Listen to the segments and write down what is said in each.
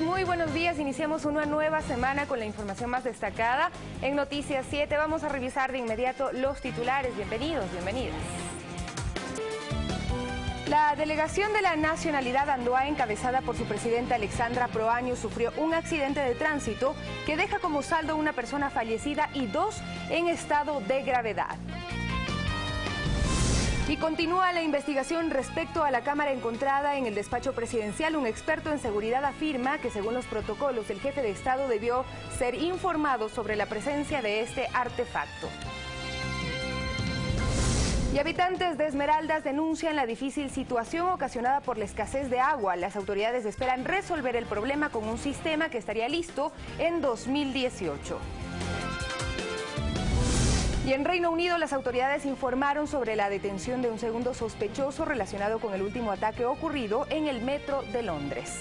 Muy buenos días. Iniciamos una nueva semana con la información más destacada. En Noticias 7 vamos a revisar de inmediato los titulares. Bienvenidos, bienvenidas. La delegación de la nacionalidad andúa, encabezada por su presidenta Alexandra Proaño, sufrió un accidente de tránsito que deja como saldo una persona fallecida y 2 en estado de gravedad. Y continúa la investigación respecto a la cámara encontrada en el despacho presidencial. Un experto en seguridad afirma que según los protocolos el jefe de Estado debió ser informado sobre la presencia de este artefacto. Y habitantes de Esmeraldas denuncian la difícil situación ocasionada por la escasez de agua. Las autoridades esperan resolver el problema con un sistema que estaría listo en 2018. Y en Reino Unido las autoridades informaron sobre la detención de un segundo sospechoso relacionado con el último ataque ocurrido en el metro de Londres.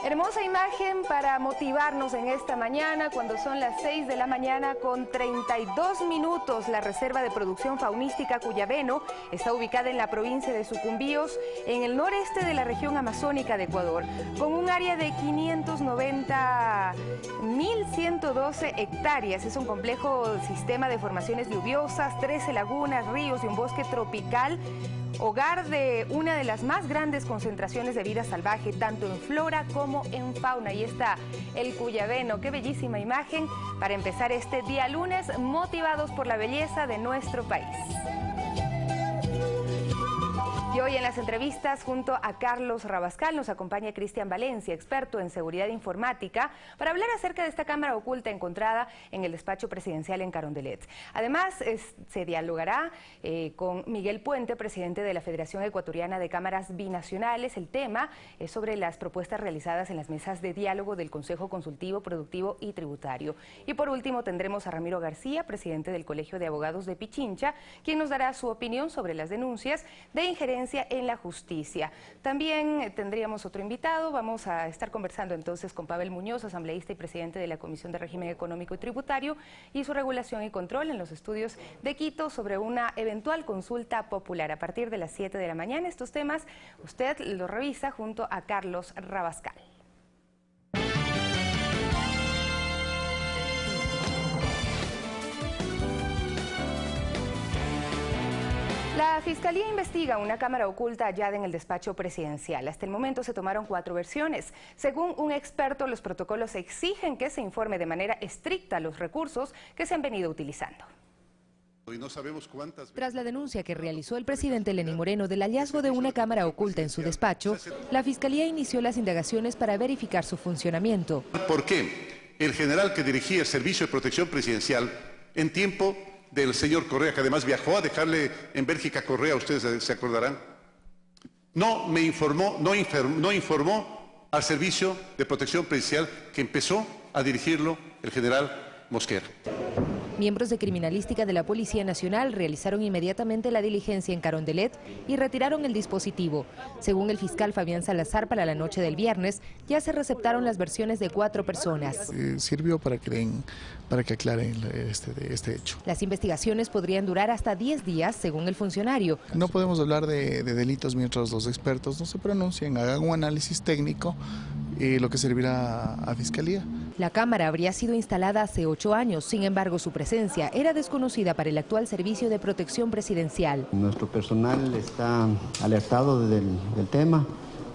Hermosa imagen para motivarnos en esta mañana cuando son las 6 de la mañana con 32 minutos. La Reserva de Producción Faunística Cuyabeno está ubicada en la provincia de Sucumbíos, en el noreste de la región amazónica de Ecuador, con un área de 590.112 hectáreas. Es un complejo sistema de formaciones lluviosas, 13 lagunas, ríos y un bosque tropical, hogar de una de las más grandes concentraciones de vida salvaje, tanto en flora como en fauna. Ahí está el Cuyabeno. Qué bellísima imagen para empezar este día lunes, motivados por la belleza de nuestro país. Y hoy en las entrevistas, junto a Carlos Rabascal, nos acompaña Cristian Valencia, experto en seguridad informática, para hablar acerca de esta cámara oculta encontrada en el despacho presidencial en Carondelet. Además, se dialogará con Miguel Puente, presidente de la Federación Ecuatoriana de Cámaras Binacionales. El tema es sobre las propuestas realizadas en las mesas de diálogo del Consejo Consultivo, Productivo y Tributario. Y por último, tendremos a Ramiro García, presidente del Colegio de Abogados de Pichincha, quien nos dará su opinión sobre las denuncias de injerencia en la justicia. También tendríamos otro invitado. Vamos a estar conversando entonces con Pavel Muñoz, asambleísta y presidente de la Comisión de Régimen Económico y Tributario y su regulación y control en los estudios de Quito, sobre una eventual consulta popular a partir de las 7 de la mañana. Estos temas usted los revisa junto a Carlos Rabascal. La Fiscalía investiga una cámara oculta hallada en el despacho presidencial. Hasta el momento se tomaron 4 versiones. Según un experto, los protocolos exigen que se informe de manera estricta los recursos que se han venido utilizando. Tras la denuncia que realizó el presidente Lenín Moreno del hallazgo de una cámara oculta en su despacho, la Fiscalía inició las indagaciones para verificar su funcionamiento. ¿Por qué el general que dirigía el Servicio de Protección Presidencial en tiempo del señor Correa, que además viajó a dejarle en Bélgica a Correa, ustedes se acordarán, no informó al Servicio de Protección Presidencial, que empezó a dirigirlo el general Mosquera? Miembros de criminalística de la Policía Nacional realizaron inmediatamente la diligencia en Carondelet y retiraron el dispositivo. Según el fiscal Fabián Salazar, para la noche del viernes ya se receptaron las versiones de 4 personas. Sirvió para que aclaren este hecho. Las investigaciones podrían durar hasta 10 días, según el funcionario. No podemos hablar de delitos mientras los expertos no se pronuncien, hagan un análisis técnico, lo que servirá a Fiscalía. La cámara habría sido instalada hace 8 años, sin embargo su presencia era desconocida para el actual Servicio de Protección Presidencial. Nuestro personal está alertado del tema.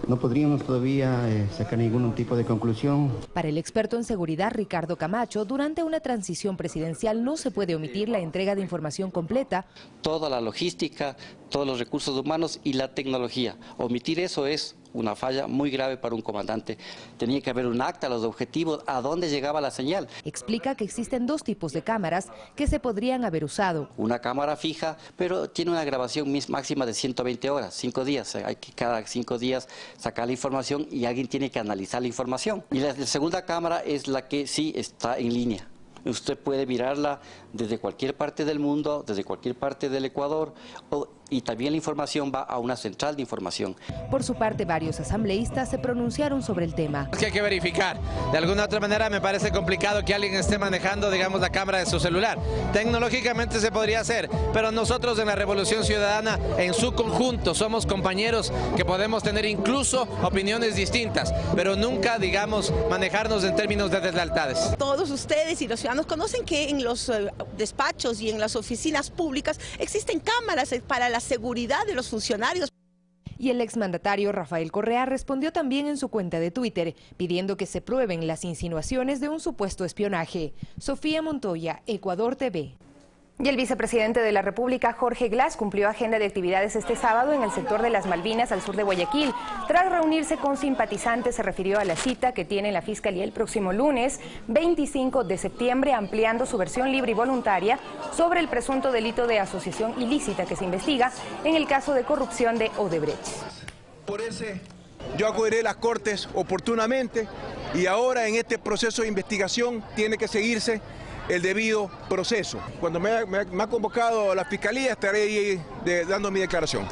No podríamos todavía sacar ningún tipo de conclusión. Para el experto en seguridad Ricardo Camacho, durante una transición presidencial no se puede omitir la entrega de información completa. Toda la logística, todos los recursos humanos y la tecnología. Omitir eso es una falla muy grave para un comandante. Tenía que haber un acta, los objetivos, a dónde llegaba la señal. Explica que existen 2 tipos de cámaras que se podrían haber usado. Una cámara fija, pero tiene una grabación máxima de 120 horas, 5 días. Hay que cada 5 días sacar la información y alguien tiene que analizar la información. Y la segunda cámara es la que sí está en línea. Usted puede mirarla desde cualquier parte del mundo, desde cualquier parte del Ecuador, o y también la información va a una central de información. Por su parte, varios asambleístas se pronunciaron sobre el tema. Es que hay que verificar. De alguna otra manera me parece complicado que alguien esté manejando, digamos, la cámara de su celular. Tecnológicamente se podría hacer, pero nosotros en la Revolución Ciudadana, en su conjunto, somos compañeros que podemos tener incluso opiniones distintas, pero nunca, digamos, manejarnos en términos de deslealtades. Todos ustedes y los ciudadanos conocen que en los despachos y en las oficinas públicas existen cámaras para la seguridad de los funcionarios. Y el exmandatario Rafael Correa respondió también en su cuenta de Twitter, pidiendo que se prueben las insinuaciones de un supuesto espionaje. Sofía Montoya, Ecuador TV. Y el vicepresidente de la República, Jorge Glass, cumplió agenda de actividades este sábado en el sector de las Malvinas, al sur de Guayaquil. Tras reunirse con simpatizantes, se refirió a la cita que tiene la Fiscalía el próximo lunes, 25 de septiembre, ampliando su versión libre y voluntaria sobre el presunto delito de asociación ilícita que se investiga en el caso de corrupción de Odebrecht. Por ese, yo acudiré a las Cortes oportunamente y ahora en este proceso de investigación tiene que seguirse el debido proceso. Cuando me ha convocado la Fiscalía estaré ahí dando mi declaración.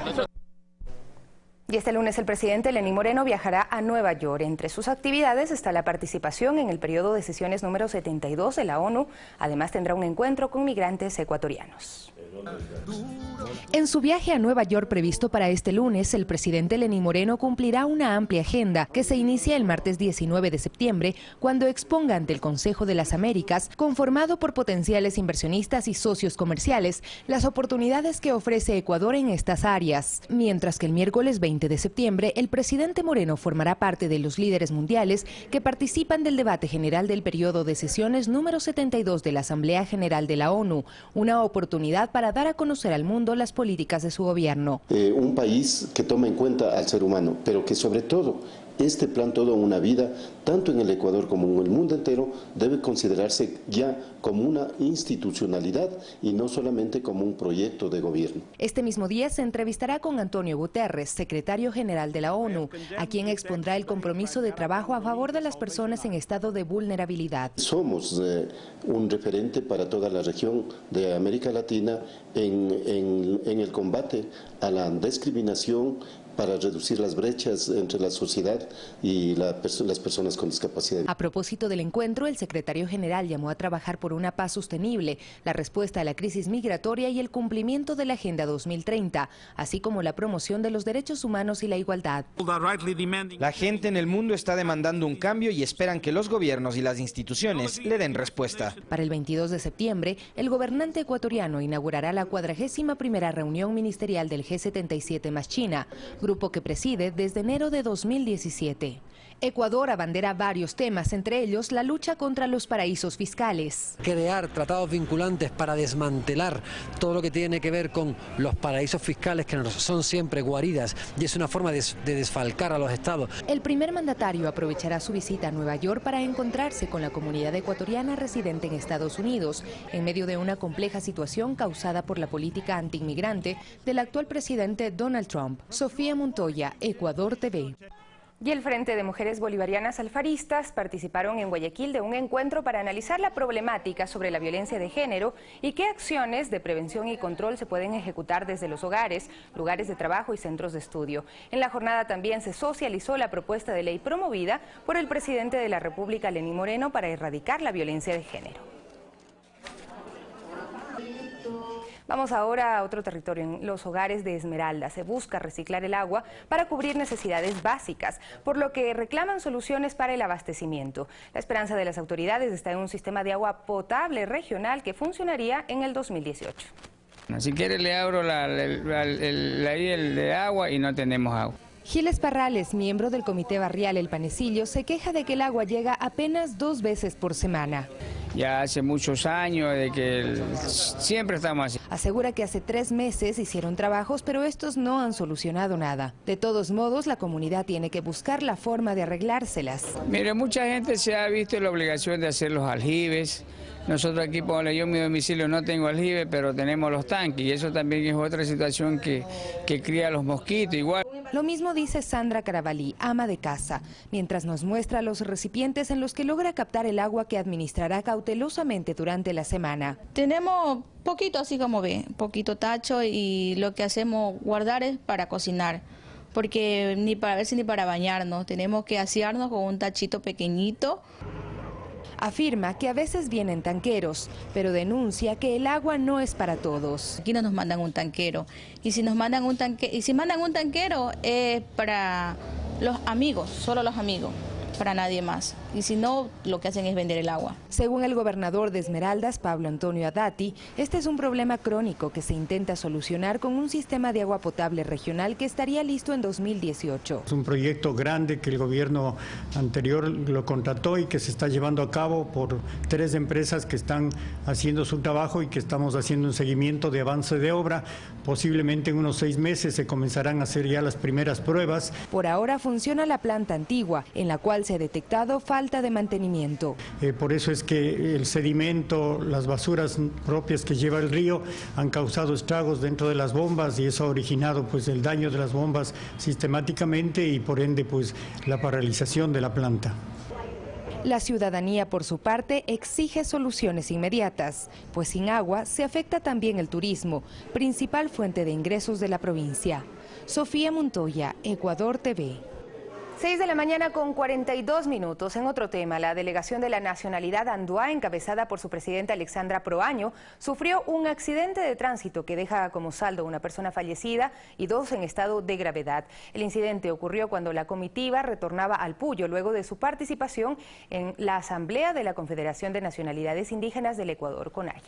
Y este lunes el presidente Lenín Moreno viajará a Nueva York. Entre sus actividades está la participación en el periodo de sesiones número 72 de la ONU. Además tendrá un encuentro con migrantes ecuatorianos. En su viaje a Nueva York previsto para este lunes, el presidente Lenín Moreno cumplirá una amplia agenda que se inicia el martes 19 de septiembre, cuando exponga ante el Consejo de las Américas, conformado por potenciales inversionistas y socios comerciales, las oportunidades que ofrece Ecuador en estas áreas. Mientras que el miércoles 20 de septiembre, el presidente Moreno formará parte de los líderes mundiales que participan del debate general del periodo de sesiones número 72 de la Asamblea General de la ONU, una oportunidad para dar a conocer al mundo las políticas de su gobierno. Un país que toma en cuenta al ser humano, pero que sobre todo este plan Toda una Vida, tanto en el Ecuador como en el mundo entero, debe considerarse ya como una institucionalidad y no solamente como un proyecto de gobierno. Este mismo día se entrevistará con Antonio Guterres, secretario general de la ONU, a quien expondrá el compromiso de trabajo a favor de las personas en estado de vulnerabilidad. Somos un referente para toda la región de América Latina en el combate a la discriminación, para reducir las brechas entre la sociedad y las personas con discapacidad. A propósito del encuentro, el secretario general llamó a trabajar por una paz sostenible, la respuesta a la crisis migratoria y el cumplimiento de la Agenda 2030, así como la promoción de los derechos humanos y la igualdad. La gente en el mundo está demandando un cambio y esperan que los gobiernos y las instituciones le den respuesta. Para el 22 de septiembre, el gobernante ecuatoriano inaugurará la 41ª reunión ministerial del G77 más China, grupo que preside desde enero de 2017. Ecuador abandera varios temas, entre ellos la lucha contra los paraísos fiscales. Crear tratados vinculantes para desmantelar todo lo que tiene que ver con los paraísos fiscales, que son siempre guaridas, y es una forma de desfalcar a los estados. El primer mandatario aprovechará su visita a Nueva York para encontrarse con la comunidad ecuatoriana residente en Estados Unidos, en medio de una compleja situación causada por la política antiinmigrante del actual presidente Donald Trump. Sofía Montoya, Ecuador TV. Y el Frente de Mujeres Bolivarianas Alfaristas participaron en Guayaquil de un encuentro para analizar la problemática sobre la violencia de género y qué acciones de prevención y control se pueden ejecutar desde los hogares, lugares de trabajo y centros de estudio. En la jornada también se socializó la propuesta de ley promovida por el presidente de la República, Lenín Moreno, para erradicar la violencia de género. Vamos ahora a otro territorio. En los hogares de Esmeralda se busca reciclar el agua para cubrir necesidades básicas, por lo que reclaman soluciones para el abastecimiento. La esperanza de las autoridades está en un sistema de agua potable regional que funcionaría en el 2018. Si quiere le abro el de agua y no tenemos agua. Giles Parrales, miembro del Comité Barrial El Panecillo, se queja de que el agua llega apenas 2 veces por semana. Ya hace muchos años de que siempre estamos así. Asegura que hace 3 meses hicieron trabajos, pero estos no han solucionado nada. De todos modos, la comunidad tiene que buscar la forma de arreglárselas. Mire, mucha gente se ha visto en la obligación de hacer los aljibes, Nosotros aquí, ponle, yo en mi domicilio no tengo aljibe, pero tenemos los tanques y eso también es otra situación que cría los mosquitos igual. Lo mismo dice Sandra Carabalí, ama de casa, mientras nos muestra los recipientes en los que logra captar el agua que administrará cautelosamente durante la semana. Tenemos poquito, así como ve, poquito tacho, y lo que hacemos guardar es para cocinar, porque ni para ver si ni para bañarnos, tenemos que asearnos con un tachito pequeñito. Afirma que a veces vienen tanqueros, pero denuncia que el agua no es para todos. Aquí no nos mandan un tanquero, y si mandan un tanquero es para los amigos, solo los amigos, para nadie más. Y si no, lo que hacen es vender el agua. Según el gobernador de Esmeraldas, Pablo Antonio Adati, este es un problema crónico que se intenta solucionar con un sistema de agua potable regional que estaría listo en 2018. Es un proyecto grande que el gobierno anterior lo contrató y que se está llevando a cabo por 3 empresas que están haciendo su trabajo y que estamos haciendo un seguimiento de avance de obra. Posiblemente en unos 6 meses se comenzarán a hacer ya las primeras pruebas. Por ahora funciona la planta antigua, en la cual se ha detectado falta de mantenimiento. Por eso es que el sedimento, las basuras propias que lleva el río han causado estragos dentro de las bombas y eso ha originado pues el daño de las bombas sistemáticamente y por ende pues la paralización de la planta. La ciudadanía, por su parte, exige soluciones inmediatas, pues sin agua se afecta también el turismo, principal fuente de ingresos de la provincia. Sofía Montoya, Ecuador TV. 6 de la mañana con 42 minutos. En otro tema, la delegación de la nacionalidad Andoa, encabezada por su presidenta Alexandra Proaño, sufrió un accidente de tránsito que deja como saldo una persona fallecida y 2 en estado de gravedad. El incidente ocurrió cuando la comitiva retornaba al Puyo luego de su participación en la Asamblea de la Confederación de Nacionalidades Indígenas del Ecuador, CONAIE.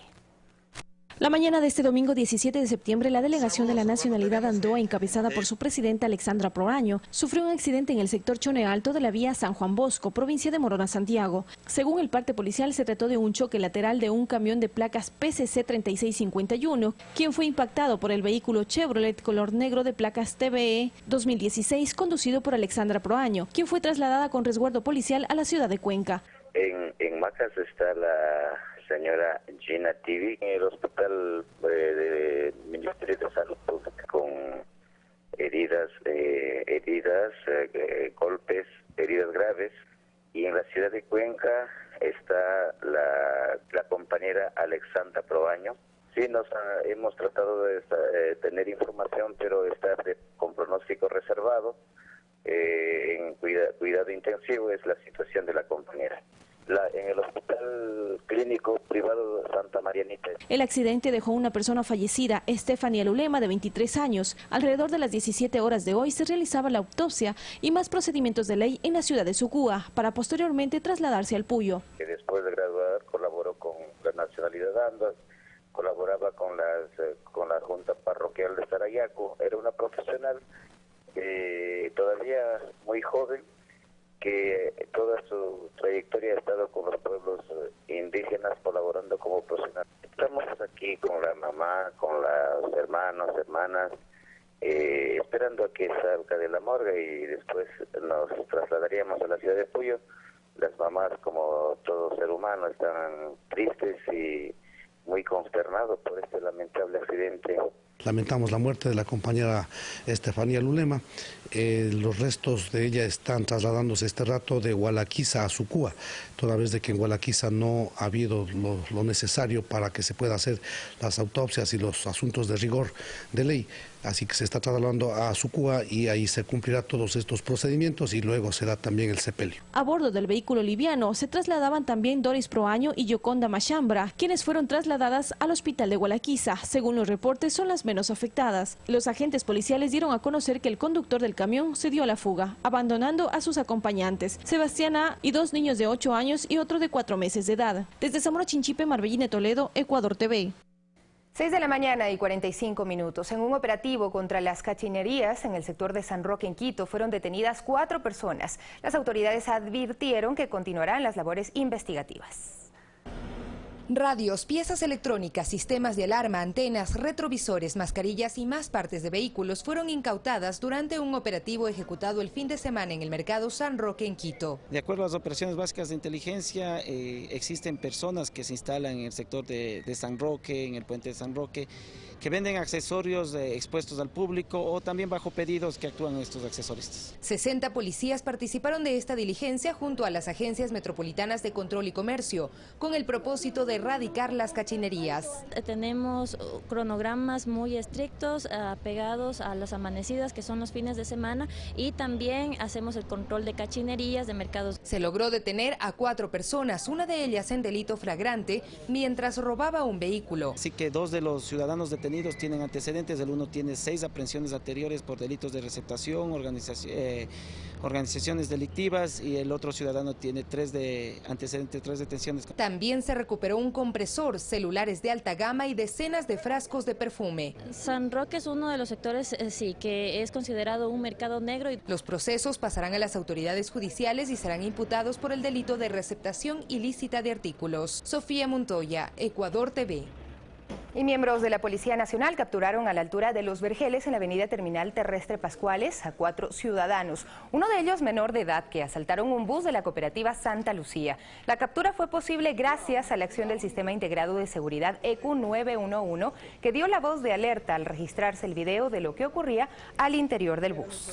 La mañana de este domingo 17 de septiembre, la delegación de la nacionalidad Andoa, encabezada por su presidenta Alexandra Proaño, sufrió un accidente en el sector Chone Alto de la vía San Juan Bosco, provincia de Morona, Santiago. Según el parte policial, se trató de un choque lateral de un camión de placas PCC 3651, quien fue impactado por el vehículo Chevrolet color negro de placas TBE 2016, conducido por Alexandra Proaño, quien fue trasladada con resguardo policial a la ciudad de Cuenca. En Macas está la señora Gina Tibi en el hospital del Ministerio de Salud Pública con heridas, golpes, heridas graves. Y en la ciudad de Cuenca está la compañera Alexandra Proaño. Sí, hemos tratado de tener información, pero está con pronóstico reservado. En cuidado intensivo es la situación de la compañera. En el hospital clínico privado de Santa Marianita. El accidente dejó una persona fallecida, Estefania Lulema, de 23 años. Alrededor de las 17 horas de hoy se realizaba la autopsia y más procedimientos de ley en la ciudad de Sucúa, para posteriormente trasladarse al Puyo. Después de graduar colaboró con la nacionalidad Andoa, colaboraba con la Junta Parroquial de Sarayaco. Era una profesional todavía muy joven, que toda su trayectoria ha estado con los pueblos indígenas colaborando como profesional. Estamos aquí con la mamá, con los hermanos, hermanas, esperando a que salga de la morgue y después nos trasladaríamos a la ciudad de Puyo. Las mamás, como todo ser humano, están tristes y muy consternados por este lamentable accidente. Lamentamos la muerte de la compañera Estefania Lulema. Los restos de ella están trasladándose este rato de Gualaquiza a Sucúa, toda vez de que en Gualaquiza no ha habido lo necesario para que se pueda hacer las autopsias y los asuntos de rigor de ley. Así que se está trasladando a Sucúa y ahí se cumplirá todos estos procedimientos y luego será también el sepelio. A bordo del vehículo liviano se trasladaban también Doris Proaño y Yoconda Machambra, quienes fueron trasladadas al hospital de Gualaquiza. Según los reportes, son las menos afectadas. Los agentes policiales dieron a conocer que el conductor del camión se dio a la fuga, abandonando a sus acompañantes, Sebastián A. y 2 niños de 8 años y otro de 4 meses de edad. Desde Zamora Chinchipe, Marbellín Toledo, Ecuador TV. 6 de la mañana y 45 minutos. En un operativo contra las cachinerías en el sector de San Roque, en Quito, fueron detenidas 4 personas. Las autoridades advirtieron que continuarán las labores investigativas. Radios, piezas electrónicas, sistemas de alarma, antenas, retrovisores, mascarillas y más partes de vehículos fueron incautadas durante un operativo ejecutado el fin de semana en el mercado San Roque en Quito. De acuerdo a las operaciones básicas de inteligencia, existen personas que se instalan en el sector de San Roque, en el puente de San Roque, que venden accesorios expuestos al público o también bajo pedidos que actúan estos accesoristas. 60 policías participaron de esta diligencia junto a las agencias metropolitanas de control y comercio, con el propósito de erradicar las cachinerías. Tenemos cronogramas muy estrictos, apegados a las amanecidas, que son los fines de semana, y también hacemos el control de cachinerías, de mercados. Se logró detener a 4 personas, una de ellas en delito flagrante, mientras robaba un vehículo. Así que 2 de los ciudadanos detenidos tienen antecedentes, el uno tiene 6 aprehensiones anteriores por delitos de receptación, organizaciones delictivas, y el otro ciudadano tiene 3 detenciones. También se recuperó un compresor, celulares de alta gama y decenas de frascos de perfume. San Roque es uno de los sectores que es considerado un mercado negro. Los procesos pasarán a las autoridades judiciales y serán imputados por el delito de receptación ilícita de artículos. Sofía Montoya, Ecuador TV. Y miembros de la Policía Nacional capturaron a la altura de Los Vergeles en la avenida Terminal Terrestre Pascuales a 4 ciudadanos, uno de ellos menor de edad, que asaltaron un bus de la cooperativa Santa Lucía. La captura fue posible gracias a la acción del Sistema Integrado de Seguridad EQ 911, que dio la voz de alerta al registrarse el video de lo que ocurría al interior del bus.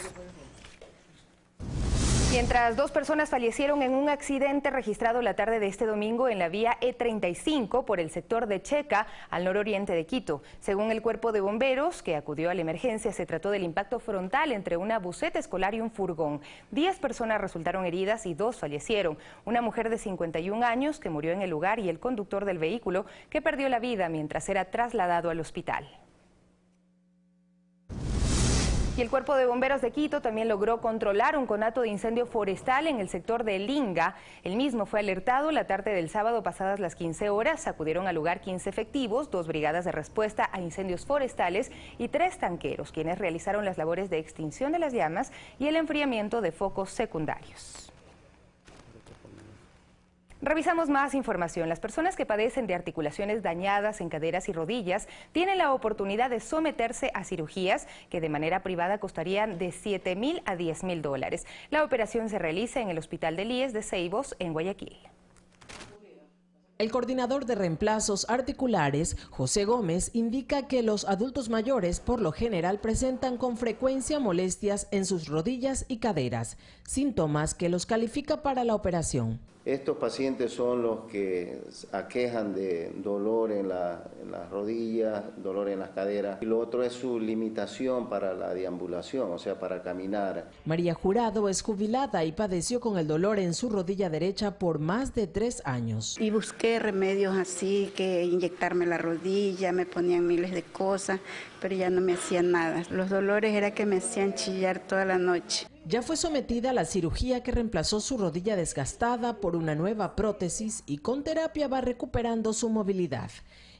Mientras 2 personas fallecieron en un accidente registrado la tarde de este domingo en la vía E35 por el sector de Checa, al nororiente de Quito. Según el cuerpo de bomberos que acudió a la emergencia, se trató del impacto frontal entre una buseta escolar y un furgón. 10 personas resultaron heridas y 2 fallecieron. Una mujer de 51 años que murió en el lugar y el conductor del vehículo que perdió la vida mientras era trasladado al hospital. Y el Cuerpo de Bomberos de Quito también logró controlar un conato de incendio forestal en el sector de Linga. El mismo fue alertado la tarde del sábado pasadas las 15 horas. Acudieron al lugar 15 efectivos, 2 brigadas de respuesta a incendios forestales y 3 tanqueros, quienes realizaron las labores de extinción de las llamas y el enfriamiento de focos secundarios. Revisamos más información. Las personas que padecen de articulaciones dañadas en caderas y rodillas tienen la oportunidad de someterse a cirugías que de manera privada costarían de $7.000 a $10.000. La operación se realiza en el Hospital del IES de Ceibos, en Guayaquil. El coordinador de reemplazos articulares, José Gómez, indica que los adultos mayores por lo general presentan con frecuencia molestias en sus rodillas y caderas, síntomas que los califica para la operación. Estos pacientes son los que aquejan de dolor en las rodillas, dolor en las caderas. Y lo otro es su limitación para la deambulación, o sea, para caminar. María Jurado es jubilada y padeció con el dolor en su rodilla derecha por más de 3 años. Y busqué remedios así, que inyectarme la rodilla, me ponían miles de cosas, pero ya no me hacían nada. Los dolores era que me hacían chillar toda la noche. Ya fue sometida a la cirugía que reemplazó su rodilla desgastada por una nueva prótesis y con terapia va recuperando su movilidad.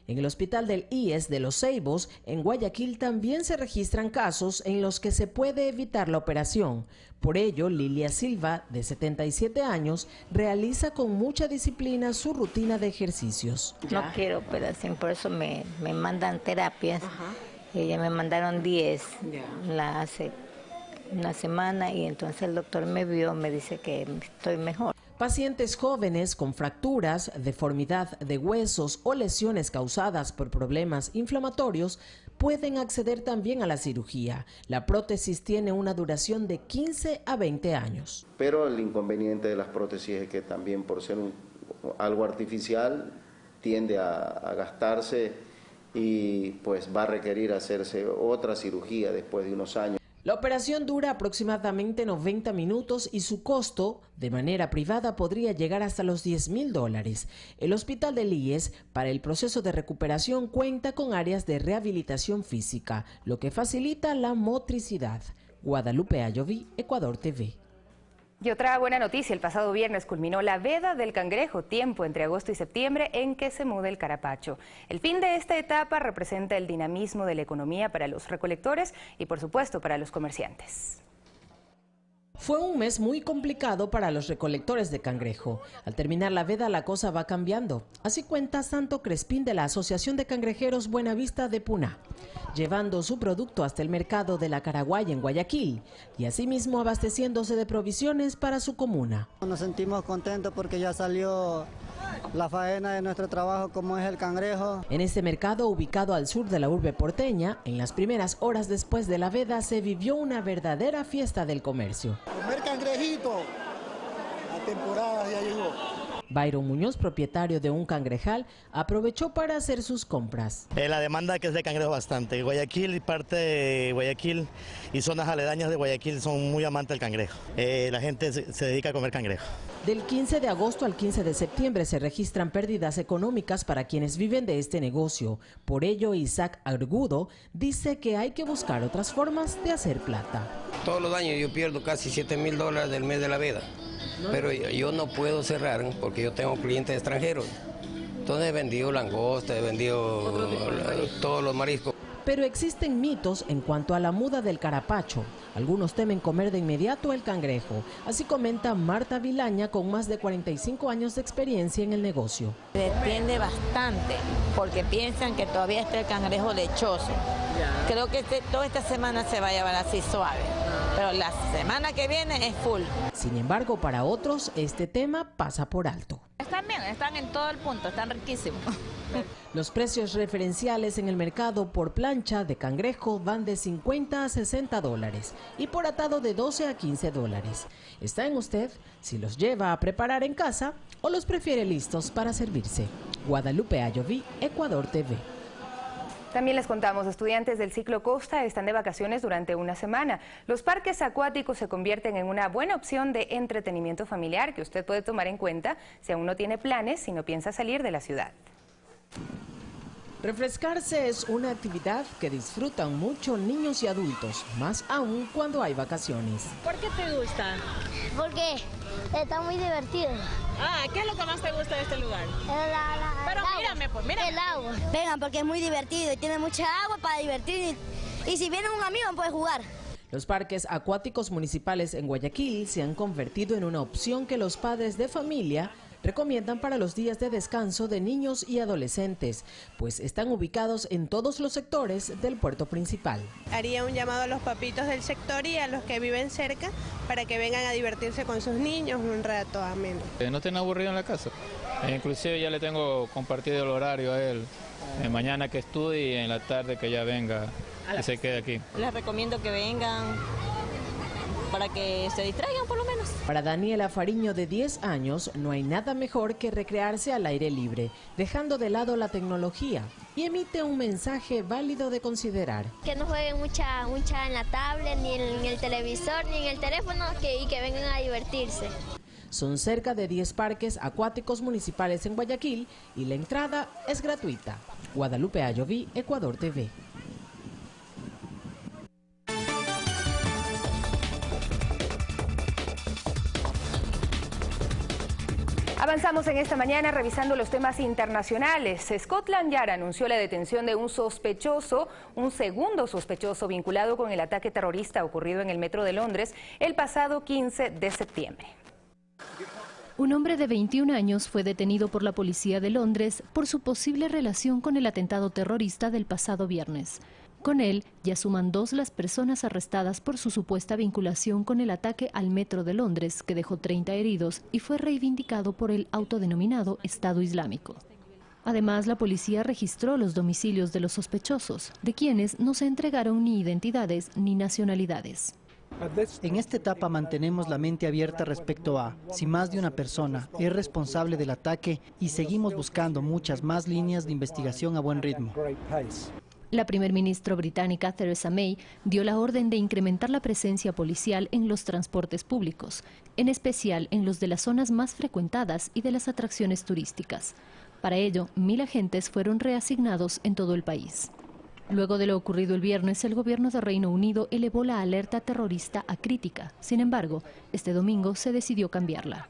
En el Hospital del IES de Los Ceibos, en Guayaquil, también se registran casos en los que se puede evitar la operación. Por ello, Lilia Silva, de 77 años, realiza con mucha disciplina su rutina de ejercicios. No quiero operación, por eso me mandan terapias. Ya me mandaron 10 hace una semana y entonces el doctor me vio, me dice que estoy mejor. Pacientes jóvenes con fracturas, deformidad de huesos o lesiones causadas por problemas inflamatorios pueden acceder también a la cirugía. La prótesis tiene una duración de 15 a 20 años. Pero el inconveniente de las prótesis es que también por ser algo artificial tiende a gastarse y pues va a requerir hacerse otra cirugía después de unos años. La operación dura aproximadamente 90 minutos y su costo de manera privada podría llegar hasta los $10.000. El Hospital del IES para el proceso de recuperación cuenta con áreas de rehabilitación física, lo que facilita la motricidad. Guadalupe Ayoví, Ecuador TV. Y otra buena noticia, el pasado viernes culminó la veda del cangrejo, tiempo entre agosto y septiembre en que se muda el carapacho. El fin de esta etapa representa el dinamismo de la economía para los recolectores y por supuesto para los comerciantes. Fue un mes muy complicado para los recolectores de cangrejo. Al terminar la veda, la cosa va cambiando. Así cuenta Santo Crespín de la Asociación de Cangrejeros Buenavista de Puná, llevando su producto hasta el mercado de la Caraguay en Guayaquil y asimismo abasteciéndose de provisiones para su comuna. Nos sentimos contentos porque ya salió la faena de nuestro trabajo, como es el cangrejo. En este mercado ubicado al sur de la urbe porteña, en las primeras horas después de la veda se vivió una verdadera fiesta del comercio. Comer cangrejito, la temporada ya llegó. Byron Muñoz, propietario de un cangrejal, aprovechó para hacer sus compras. La demanda que es de cangrejo bastante. Guayaquil y parte de Guayaquil y zonas aledañas de Guayaquil son muy amantes del cangrejo. La gente se dedica a comer cangrejo. Del 15 de agosto al 15 de septiembre se registran pérdidas económicas para quienes viven de este negocio. Por ello, Isaac Argudo dice que hay que buscar otras formas de hacer plata. Todos los años yo pierdo casi $7.000 del mes de la veda. Pero yo no puedo cerrar porque yo tengo clientes extranjeros. Entonces he vendido langosta, he vendido todos los mariscos. Pero existen mitos en cuanto a la muda del carapacho. Algunos temen comer de inmediato el cangrejo. Así comenta Marta Vilaña, con más de 45 años de experiencia en el negocio. Depende bastante, porque piensan que todavía está el cangrejo lechoso. Creo que toda esta semana se va a llevar así suave, pero la semana que viene es full. Sin embargo, para otros, este tema pasa por alto. Están bien, están en todo el punto, están riquísimos. Los precios referenciales en el mercado por plancha de cangrejo van de $50 a $60 y por atado de $12 a $15. Está en usted si los lleva a preparar en casa o los prefiere listos para servirse. Guadalupe Ayoví, Ecuador TV. También les contamos, estudiantes del ciclo Costa están de vacaciones durante una semana. Los parques acuáticos se convierten en una buena opción de entretenimiento familiar que usted puede tomar en cuenta si aún no tiene planes, si no piensa salir de la ciudad. Refrescarse es una actividad que disfrutan mucho niños y adultos, más aún cuando hay vacaciones. ¿Por qué te gusta? Porque está muy divertido. ¿Qué es lo que más te gusta de este lugar? Pero mírame, pues, mírame. El agua. Vengan, porque es muy divertido y tiene mucha agua para divertir. Y si viene un amigo, puede jugar. Los parques acuáticos municipales en Guayaquil se han convertido en una opción que los padres de familia recomiendan para los días de descanso de niños y adolescentes, pues están ubicados en todos los sectores del puerto principal. Haría un llamado a los papitos del sector y a los que viven cerca para que vengan a divertirse con sus niños un rato ameno. No estén aburridos en la casa. Inclusive ya le tengo compartido el horario a él. Mañana que estudie y en la tarde que ya venga y se quede aquí. Les recomiendo que vengan para que se distraigan por lo menos. Para Daniela Fariño, de 10 años, no hay nada mejor que recrearse al aire libre, dejando de lado la tecnología, y emite un mensaje válido de considerar. Que no jueguen mucha en la tablet, ni en el televisor, ni en el teléfono, y que vengan a divertirse. Son cerca de 10 parques acuáticos municipales en Guayaquil y la entrada es gratuita. Guadalupe Ayoví, Ecuador TV. Avanzamos en esta mañana revisando los temas internacionales. Scotland Yard anunció la detención de un segundo sospechoso vinculado con el ataque terrorista ocurrido en el metro de Londres el pasado 15 de septiembre. Un hombre de 21 años fue detenido por la policía de Londres por su posible relación con el atentado terrorista del pasado viernes. Con él, ya suman 2 las personas arrestadas por su supuesta vinculación con el ataque al metro de Londres, que dejó 30 heridos y fue reivindicado por el autodenominado Estado Islámico. Además, la policía registró los domicilios de los sospechosos, de quienes no se entregaron ni identidades ni nacionalidades. En esta etapa mantenemos la mente abierta respecto a si más de una persona es responsable del ataque y seguimos buscando muchas más líneas de investigación a buen ritmo. La primer ministra británica Theresa May dio la orden de incrementar la presencia policial en los transportes públicos, en especial en los de las zonas más frecuentadas y de las atracciones turísticas. Para ello, 1000 agentes fueron reasignados en todo el país. Luego de lo ocurrido el viernes, el gobierno de Reino Unido elevó la alerta terrorista a crítica. Sin embargo, este domingo se decidió cambiarla.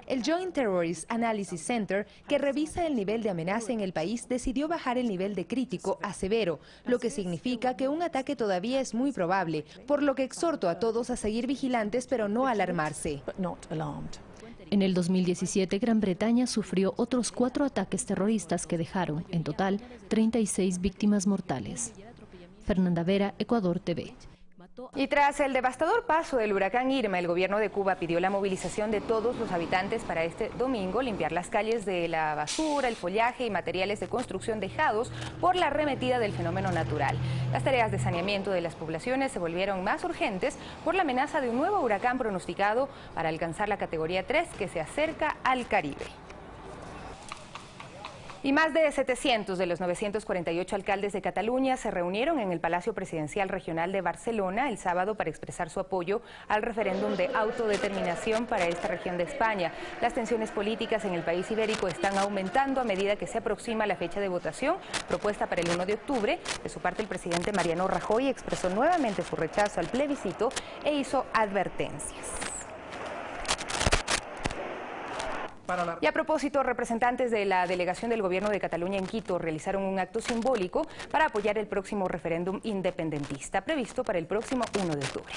El Joint Terrorist Analysis Center, que revisa el nivel de amenaza en el país, decidió bajar el nivel de crítico a severo, lo que significa que un ataque todavía es muy probable, por lo que exhorto a todos a seguir vigilantes pero no alarmarse. En el 2017, Gran Bretaña sufrió otros 4 ataques terroristas que dejaron, en total, 36 víctimas mortales. Fernanda Vera, Ecuador TV. Y tras el devastador paso del huracán Irma, el gobierno de Cuba pidió la movilización de todos los habitantes para este domingo, limpiar las calles de la basura, el follaje y materiales de construcción dejados por la arremetida del fenómeno natural. Las tareas de saneamiento de las poblaciones se volvieron más urgentes por la amenaza de un nuevo huracán pronosticado para alcanzar la categoría 3 que se acerca al Caribe. Y más de 700 de los 948 alcaldes de Cataluña se reunieron en el Palacio Presidencial Regional de Barcelona el sábado para expresar su apoyo al referéndum de autodeterminación para esta región de España. Las tensiones políticas en el país ibérico están aumentando a medida que se aproxima la fecha de votación propuesta para el 1 de octubre. De su parte, el presidente Mariano Rajoy expresó nuevamente su rechazo al plebiscito e hizo advertencias. Y a propósito, representantes de la delegación del gobierno de Cataluña en Quito realizaron un acto simbólico para apoyar el próximo referéndum independentista previsto para el próximo 1 de octubre.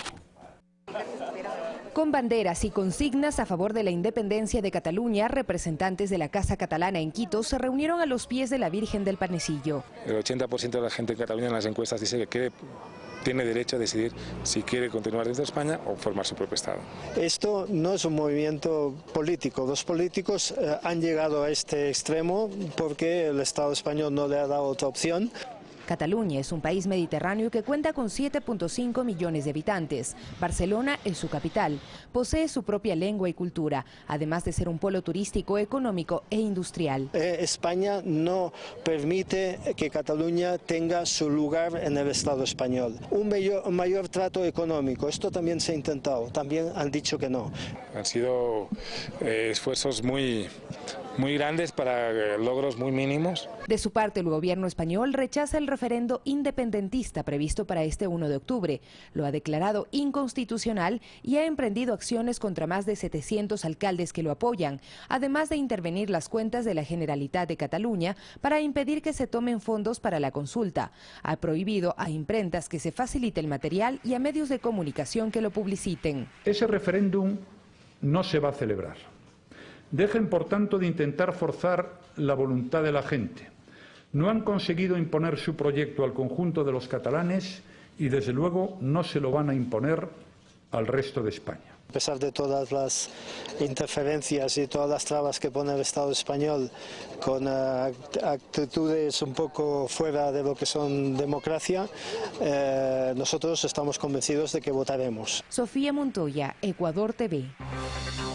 Con banderas y consignas a favor de la independencia de Cataluña, representantes de la Casa Catalana en Quito se reunieron a los pies de la Virgen del Panecillo. El 80% de la gente en Cataluña en las encuestas dice que tiene derecho a decidir si quiere continuar dentro de España o formar su propio Estado. Esto no es un movimiento político. Los políticos han llegado a este extremo porque el Estado español no le ha dado otra opción. Cataluña es un país mediterráneo que cuenta con 7.5 millones de habitantes. Barcelona es su capital. Posee su propia lengua y cultura, además de ser un polo turístico, económico e industrial. España no permite que Cataluña tenga su lugar en el Estado español. Un mayor trato económico, esto también se ha intentado, también han dicho que no. Han sido esfuerzos muy grandes para logros muy mínimos. De su parte, el gobierno español rechaza el referendo independentista previsto para este 1 de octubre. Lo ha declarado inconstitucional y ha emprendido acciones contra más de 700 alcaldes que lo apoyan, además de intervenir las cuentas de la Generalitat de Cataluña para impedir que se tomen fondos para la consulta. Ha prohibido a imprentas que se facilite el material y a medios de comunicación que lo publiciten. Ese referéndum no se va a celebrar. Dejen, por tanto, de intentar forzar la voluntad de la gente. No han conseguido imponer su proyecto al conjunto de los catalanes y, desde luego, no se lo van a imponer al resto de España. A pesar de todas las interferencias y todas las trabas que pone el Estado español con actitudes un poco fuera de lo que son democracia, nosotros estamos convencidos de que votaremos. Sofía Montoya, Ecuador TV.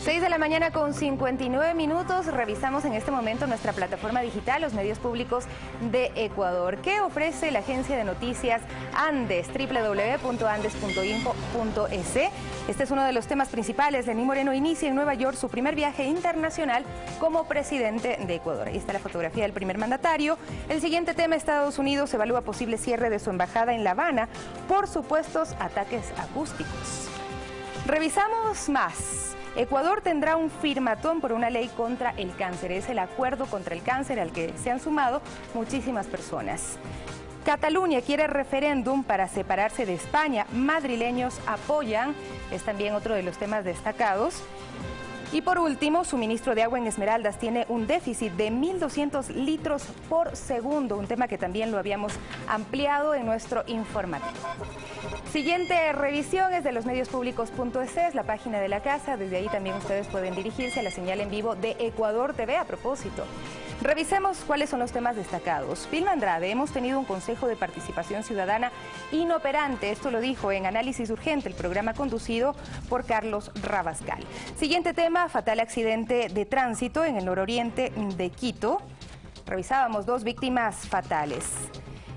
6 de la mañana con 59 minutos. Revisamos en este momento nuestra plataforma digital, los medios públicos de Ecuador. ¿Qué ofrece la agencia de noticias Andes? www.andes.info.es. Este es uno de los temas principales. Lenín Moreno inicia en Nueva York su primer viaje internacional como presidente de Ecuador. Ahí está la fotografía del primer mandatario. El siguiente tema: Estados Unidos evalúa posible cierre de su embajada en La Habana por supuestos ataques acústicos. Revisamos más. Ecuador tendrá un firmatón por una ley contra el cáncer. Es el acuerdo contra el cáncer al que se han sumado muchísimas personas. Cataluña quiere referéndum para separarse de España. Madrileños apoyan. Es también otro de los temas destacados. Y por último, suministro de agua en Esmeraldas tiene un déficit de 1.200 litros por segundo, un tema que también lo habíamos ampliado en nuestro informativo. Siguiente revisión es de losmediospublicos.es, es la página de la casa. Desde ahí también ustedes pueden dirigirse a la señal en vivo de Ecuador TV. A propósito, revisemos cuáles son los temas destacados. Vilma Andrade: hemos tenido un consejo de participación ciudadana inoperante. Esto lo dijo en Análisis Urgente, el programa conducido por Carlos Rabascal. Siguiente tema: fatal accidente de tránsito en el nororiente de Quito. Revisábamos 2 víctimas fatales.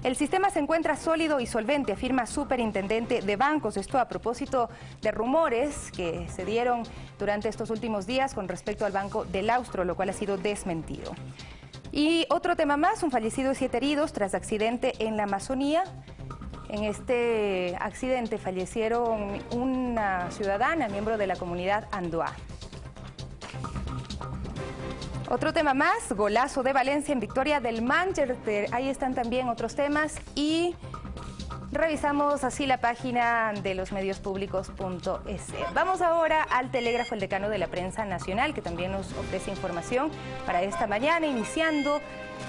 El sistema se encuentra sólido y solvente, afirma superintendente de bancos. Esto a propósito de rumores que se dieron durante estos últimos días con respecto al Banco del Austro, lo cual ha sido desmentido. Y otro tema más: un fallecido y 7 heridos tras accidente en la Amazonía. En este accidente fallecieron una ciudadana, miembro de la comunidad Andoá. Otro tema más, golazo de Valencia en victoria del Manchester. Ahí están también otros temas y revisamos así la página de losmediospublicos.es. Vamos ahora al Telégrafo, el decano de la prensa nacional, que también nos ofrece información para esta mañana, iniciando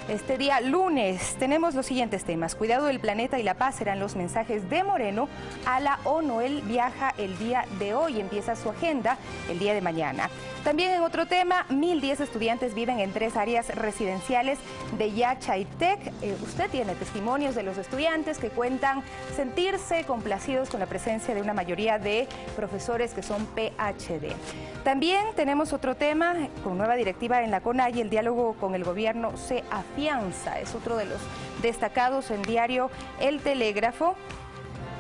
este día lunes. Tenemos los siguientes temas. Cuidado del planeta y la paz serán los mensajes de Moreno a la ONU. Él viaja el día de hoy, empieza su agenda el día de mañana. También en otro tema, 1.010 estudiantes viven en 3 áreas residenciales de Yachaytec. Usted tiene testimonios de los estudiantes que cuentan sentirse complacidos con la presencia de una mayoría de profesores que son PhD. También tenemos otro tema, con nueva directiva en la CONAIE, el diálogo con el gobierno se afianza. Es otro de los destacados en diario El Telégrafo.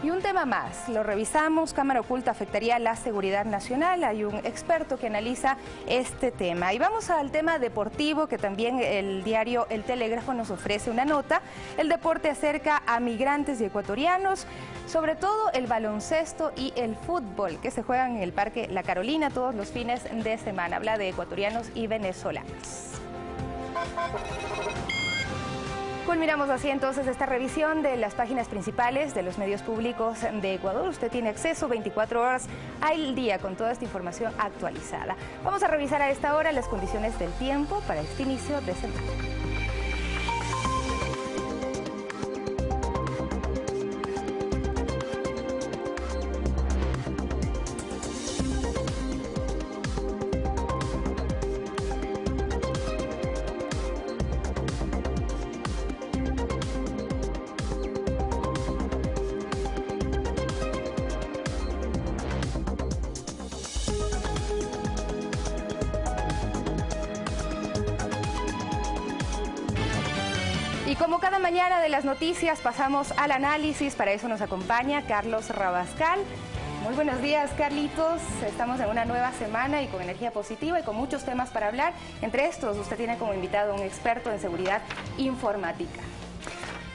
Y un tema más, lo revisamos, cámara oculta afectaría la seguridad nacional. Hay un experto que analiza este tema. Y vamos al tema deportivo, que también el diario El Telégrafo nos ofrece una nota. El deporte acerca a migrantes y ecuatorianos, sobre todo el baloncesto y el fútbol, que se juegan en el Parque La Carolina todos los fines de semana. Habla de ecuatorianos y venezolanos. Culminamos así entonces esta revisión de las páginas principales de los medios públicos de Ecuador. Usted tiene acceso 24 horas al día con toda esta información actualizada. Vamos a revisar a esta hora las condiciones del tiempo para este inicio de semana. Y como cada mañana de las noticias pasamos al análisis, para eso nos acompaña Carlos Rabascal. Muy buenos días, Carlitos. Estamos en una nueva semana y con energía positiva y con muchos temas para hablar. Entre estos, usted tiene como invitado a un experto en seguridad informática.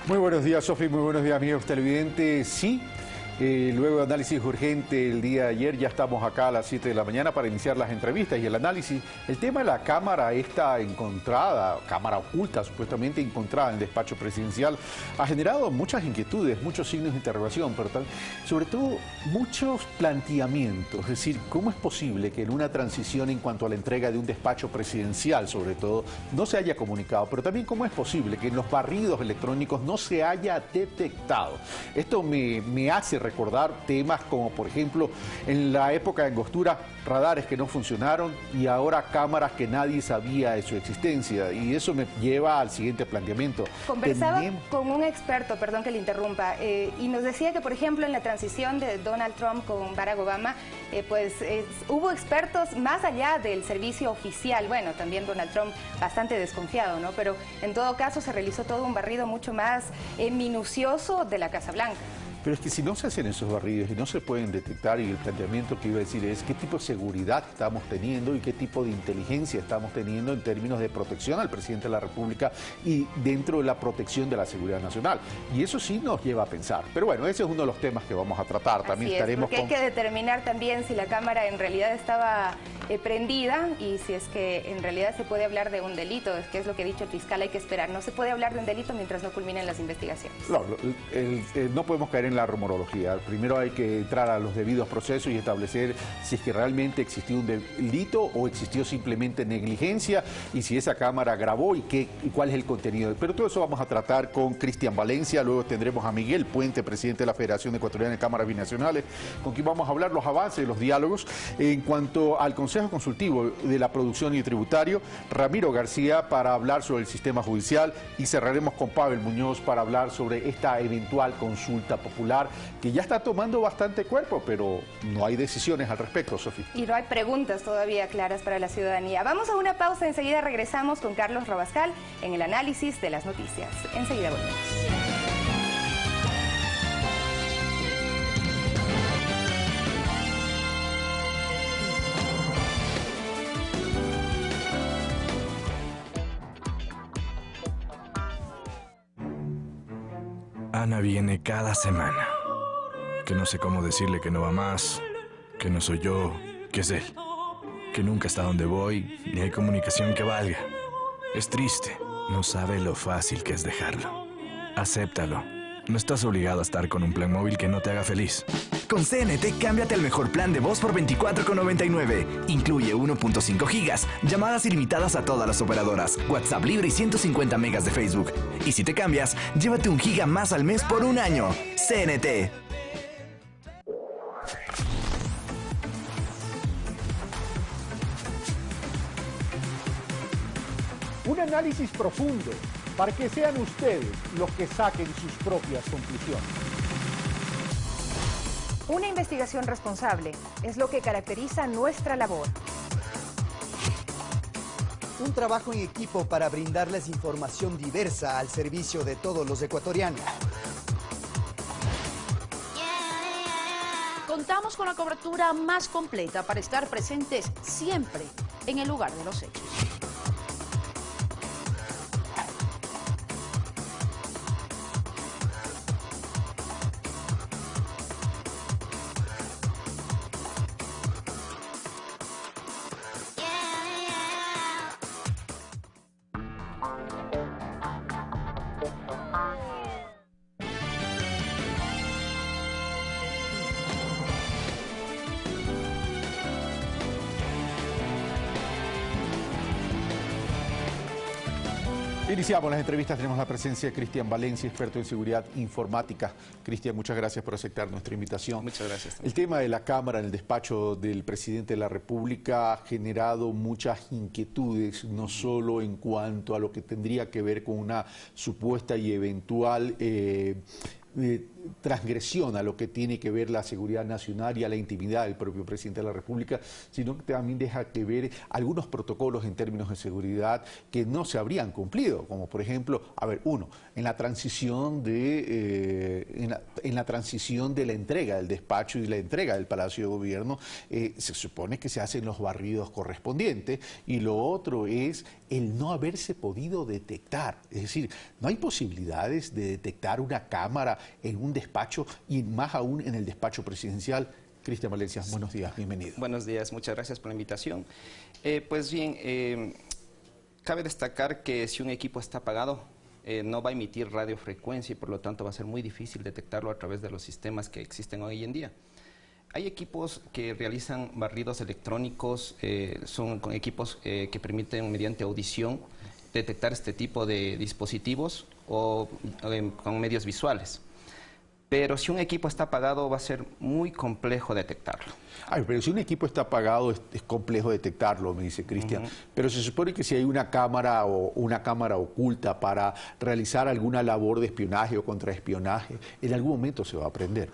Muy buenos días, Sofi. Muy buenos días, amigos televidentes. Sí. Luego de análisis urgente el día de ayer, ya estamos acá a las 7 de la mañana para iniciar las entrevistas y el análisis. El tema de la cámara esta encontrada, cámara oculta supuestamente encontrada en el despacho presidencial, ha generado muchas inquietudes, muchos signos de interrogación, pero sobre todo muchos planteamientos. Es decir, ¿cómo es posible que en una transición en cuanto a la entrega de un despacho presidencial, sobre todo, no se haya comunicado? Pero también, ¿cómo es posible que en los barridos electrónicos no se haya detectado? Esto me hace recordar temas como, por ejemplo, en la época de Angostura, radares que no funcionaron y ahora cámaras que nadie sabía de su existencia. Y eso me lleva al siguiente planteamiento. Conversaba con un experto, perdón que le interrumpa, y nos decía que, por ejemplo, en la transición de Donald Trump con Barack Obama, hubo expertos más allá del servicio oficial. Bueno, también Donald Trump bastante desconfiado, ¿no? Pero en todo caso se realizó todo un barrido mucho más minucioso de la Casa Blanca. Pero es que si no se hacen esos barridos y no se pueden detectar, y el planteamiento que iba a decir es qué tipo de seguridad estamos teniendo y qué tipo de inteligencia estamos teniendo en términos de protección al presidente de la República y dentro de la protección de la seguridad nacional. Y eso sí nos lleva a pensar. Pero bueno, ese es uno de los temas que vamos a tratar. También estaremos porque hay que determinar también si la cámara en realidad estaba prendida y si es que en realidad se puede hablar de un delito, que es lo que ha dicho el fiscal, hay que esperar. No se puede hablar de un delito mientras no culminen las investigaciones. No, no podemos caer en la rumorología. Primero hay que entrar a los debidos procesos y establecer si es que realmente existió un delito o existió simplemente negligencia y si esa cámara grabó y cuál es el contenido. Pero todo eso vamos a tratar con Cristian Valencia. Luego tendremos a Miguel Puente, presidente de la Federación Ecuatoriana de Cámaras Binacionales, con quien vamos a hablar los avances de los diálogos. En cuanto al Consejo Consultivo de la Producción y Tributario, Ramiro García para hablar sobre el sistema judicial, y cerraremos con Pavel Muñoz para hablar sobre esta eventual consulta popular que ya está tomando bastante cuerpo, pero no hay decisiones al respecto, Sofía. Y no hay preguntas todavía claras para la ciudadanía. Vamos a una pausa, enseguida regresamos con Carlos Rabascal en el análisis de las noticias. Enseguida volvemos. Ana viene cada semana. Que no sé cómo decirle que no va más, que no soy yo, que es él. Que nunca está donde voy, ni hay comunicación que valga. Es triste. No sabe lo fácil que es dejarlo. Acéptalo. No estás obligado a estar con un plan móvil que no te haga feliz. Con CNT, cámbiate al mejor plan de voz por $24,99. Incluye 1.5 gigas, llamadas ilimitadas a todas las operadoras, WhatsApp libre y 150 megas de Facebook. Y si te cambias, llévate 1 giga más al mes por 1 año. CNT. Un análisis profundo para que sean ustedes los que saquen sus propias conclusiones. Una investigación responsable es lo que caracteriza nuestra labor. Un trabajo en equipo para brindarles información diversa al servicio de todos los ecuatorianos. Contamos con la cobertura más completa para estar presentes siempre en el lugar de los hechos. Iniciamos las entrevistas, tenemos la presencia de Cristian Valencia, experto en seguridad informática. Cristian, muchas gracias por aceptar nuestra invitación. Muchas gracias. El tema de la Cámara en el despacho del presidente de la República ha generado muchas inquietudes, no solo en cuanto a lo que tendría que ver con una supuesta y eventual transgresión a lo que tiene que ver la seguridad nacional y a la intimidad del propio presidente de la República, sino que también deja que ver algunos protocolos en términos de seguridad que no se habrían cumplido, como por ejemplo, en la transición de la entrega del despacho y la entrega del Palacio de Gobierno, se supone que se hacen los barridos correspondientes, y lo otro es el no haberse podido detectar, es decir, no hay posibilidades de detectar una cámara en un despacho y más aún en el despacho presidencial. Cristian Valencia, buenos días, bienvenido. Buenos días, muchas gracias por la invitación. Pues bien, cabe destacar que si un equipo está apagado, no va a emitir radiofrecuencia y por lo tanto va a ser muy difícil detectarlo a través de los sistemas que existen hoy en día. Hay equipos que realizan barridos electrónicos, son equipos que permiten mediante audición detectar este tipo de dispositivos o con medios visuales. Pero si un equipo está apagado va a ser muy complejo detectarlo. Pero si un equipo está apagado es complejo detectarlo, me dice Cristian. Pero se supone que si hay una cámara o una cámara oculta para realizar alguna labor de espionaje o contraespionaje, en algún momento se va a prender.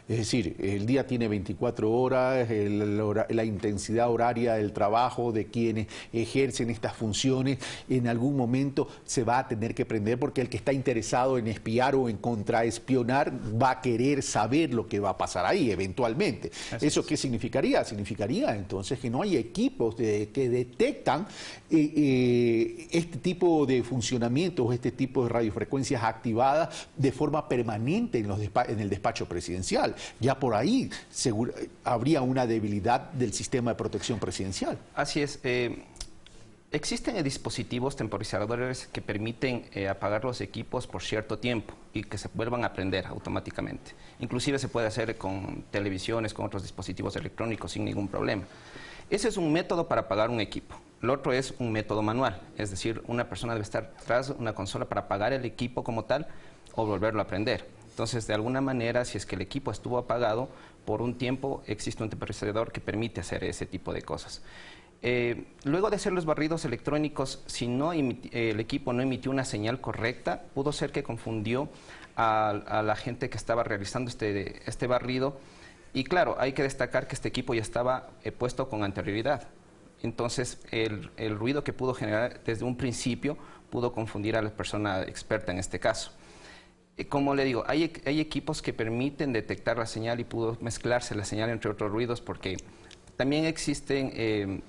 Es decir, el día tiene 24 horas, la intensidad horaria del trabajo de quienes ejercen estas funciones, en algún momento se va a tener que prender porque el que está interesado en espiar o en contraespionar va a querer saber lo que va a pasar ahí eventualmente. ¿Eso qué significaría? Significaría entonces que no hay equipos que detectan este tipo de funcionamientos, este tipo de radiofrecuencias activadas de forma permanente en el despacho presidencial. Ya por ahí habría una debilidad del sistema de protección presidencial. Así es. Existen dispositivos temporizadores que permiten apagar los equipos por cierto tiempo y que se vuelvan a prender automáticamente. Inclusive se puede hacer con televisiones, con otros dispositivos electrónicos sin ningún problema. Ese es un método para apagar un equipo. El otro es un método manual, es decir, una persona debe estar tras una consola para apagar el equipo como tal o volverlo a prender. Entonces, de alguna manera, si es que el equipo estuvo apagado, por un tiempo existe un temporizador que permite hacer ese tipo de cosas. Luego de hacer los barridos electrónicos, si el equipo no emitió una señal correcta, pudo ser que confundió a la gente que estaba realizando este barrido. Y claro, hay que destacar que este equipo ya estaba puesto con anterioridad. Entonces, el ruido que pudo generar desde un principio pudo confundir a la persona experta en este caso. Como le digo, hay equipos que permiten detectar la señal y pudo mezclarse la señal entre otros ruidos porque también existen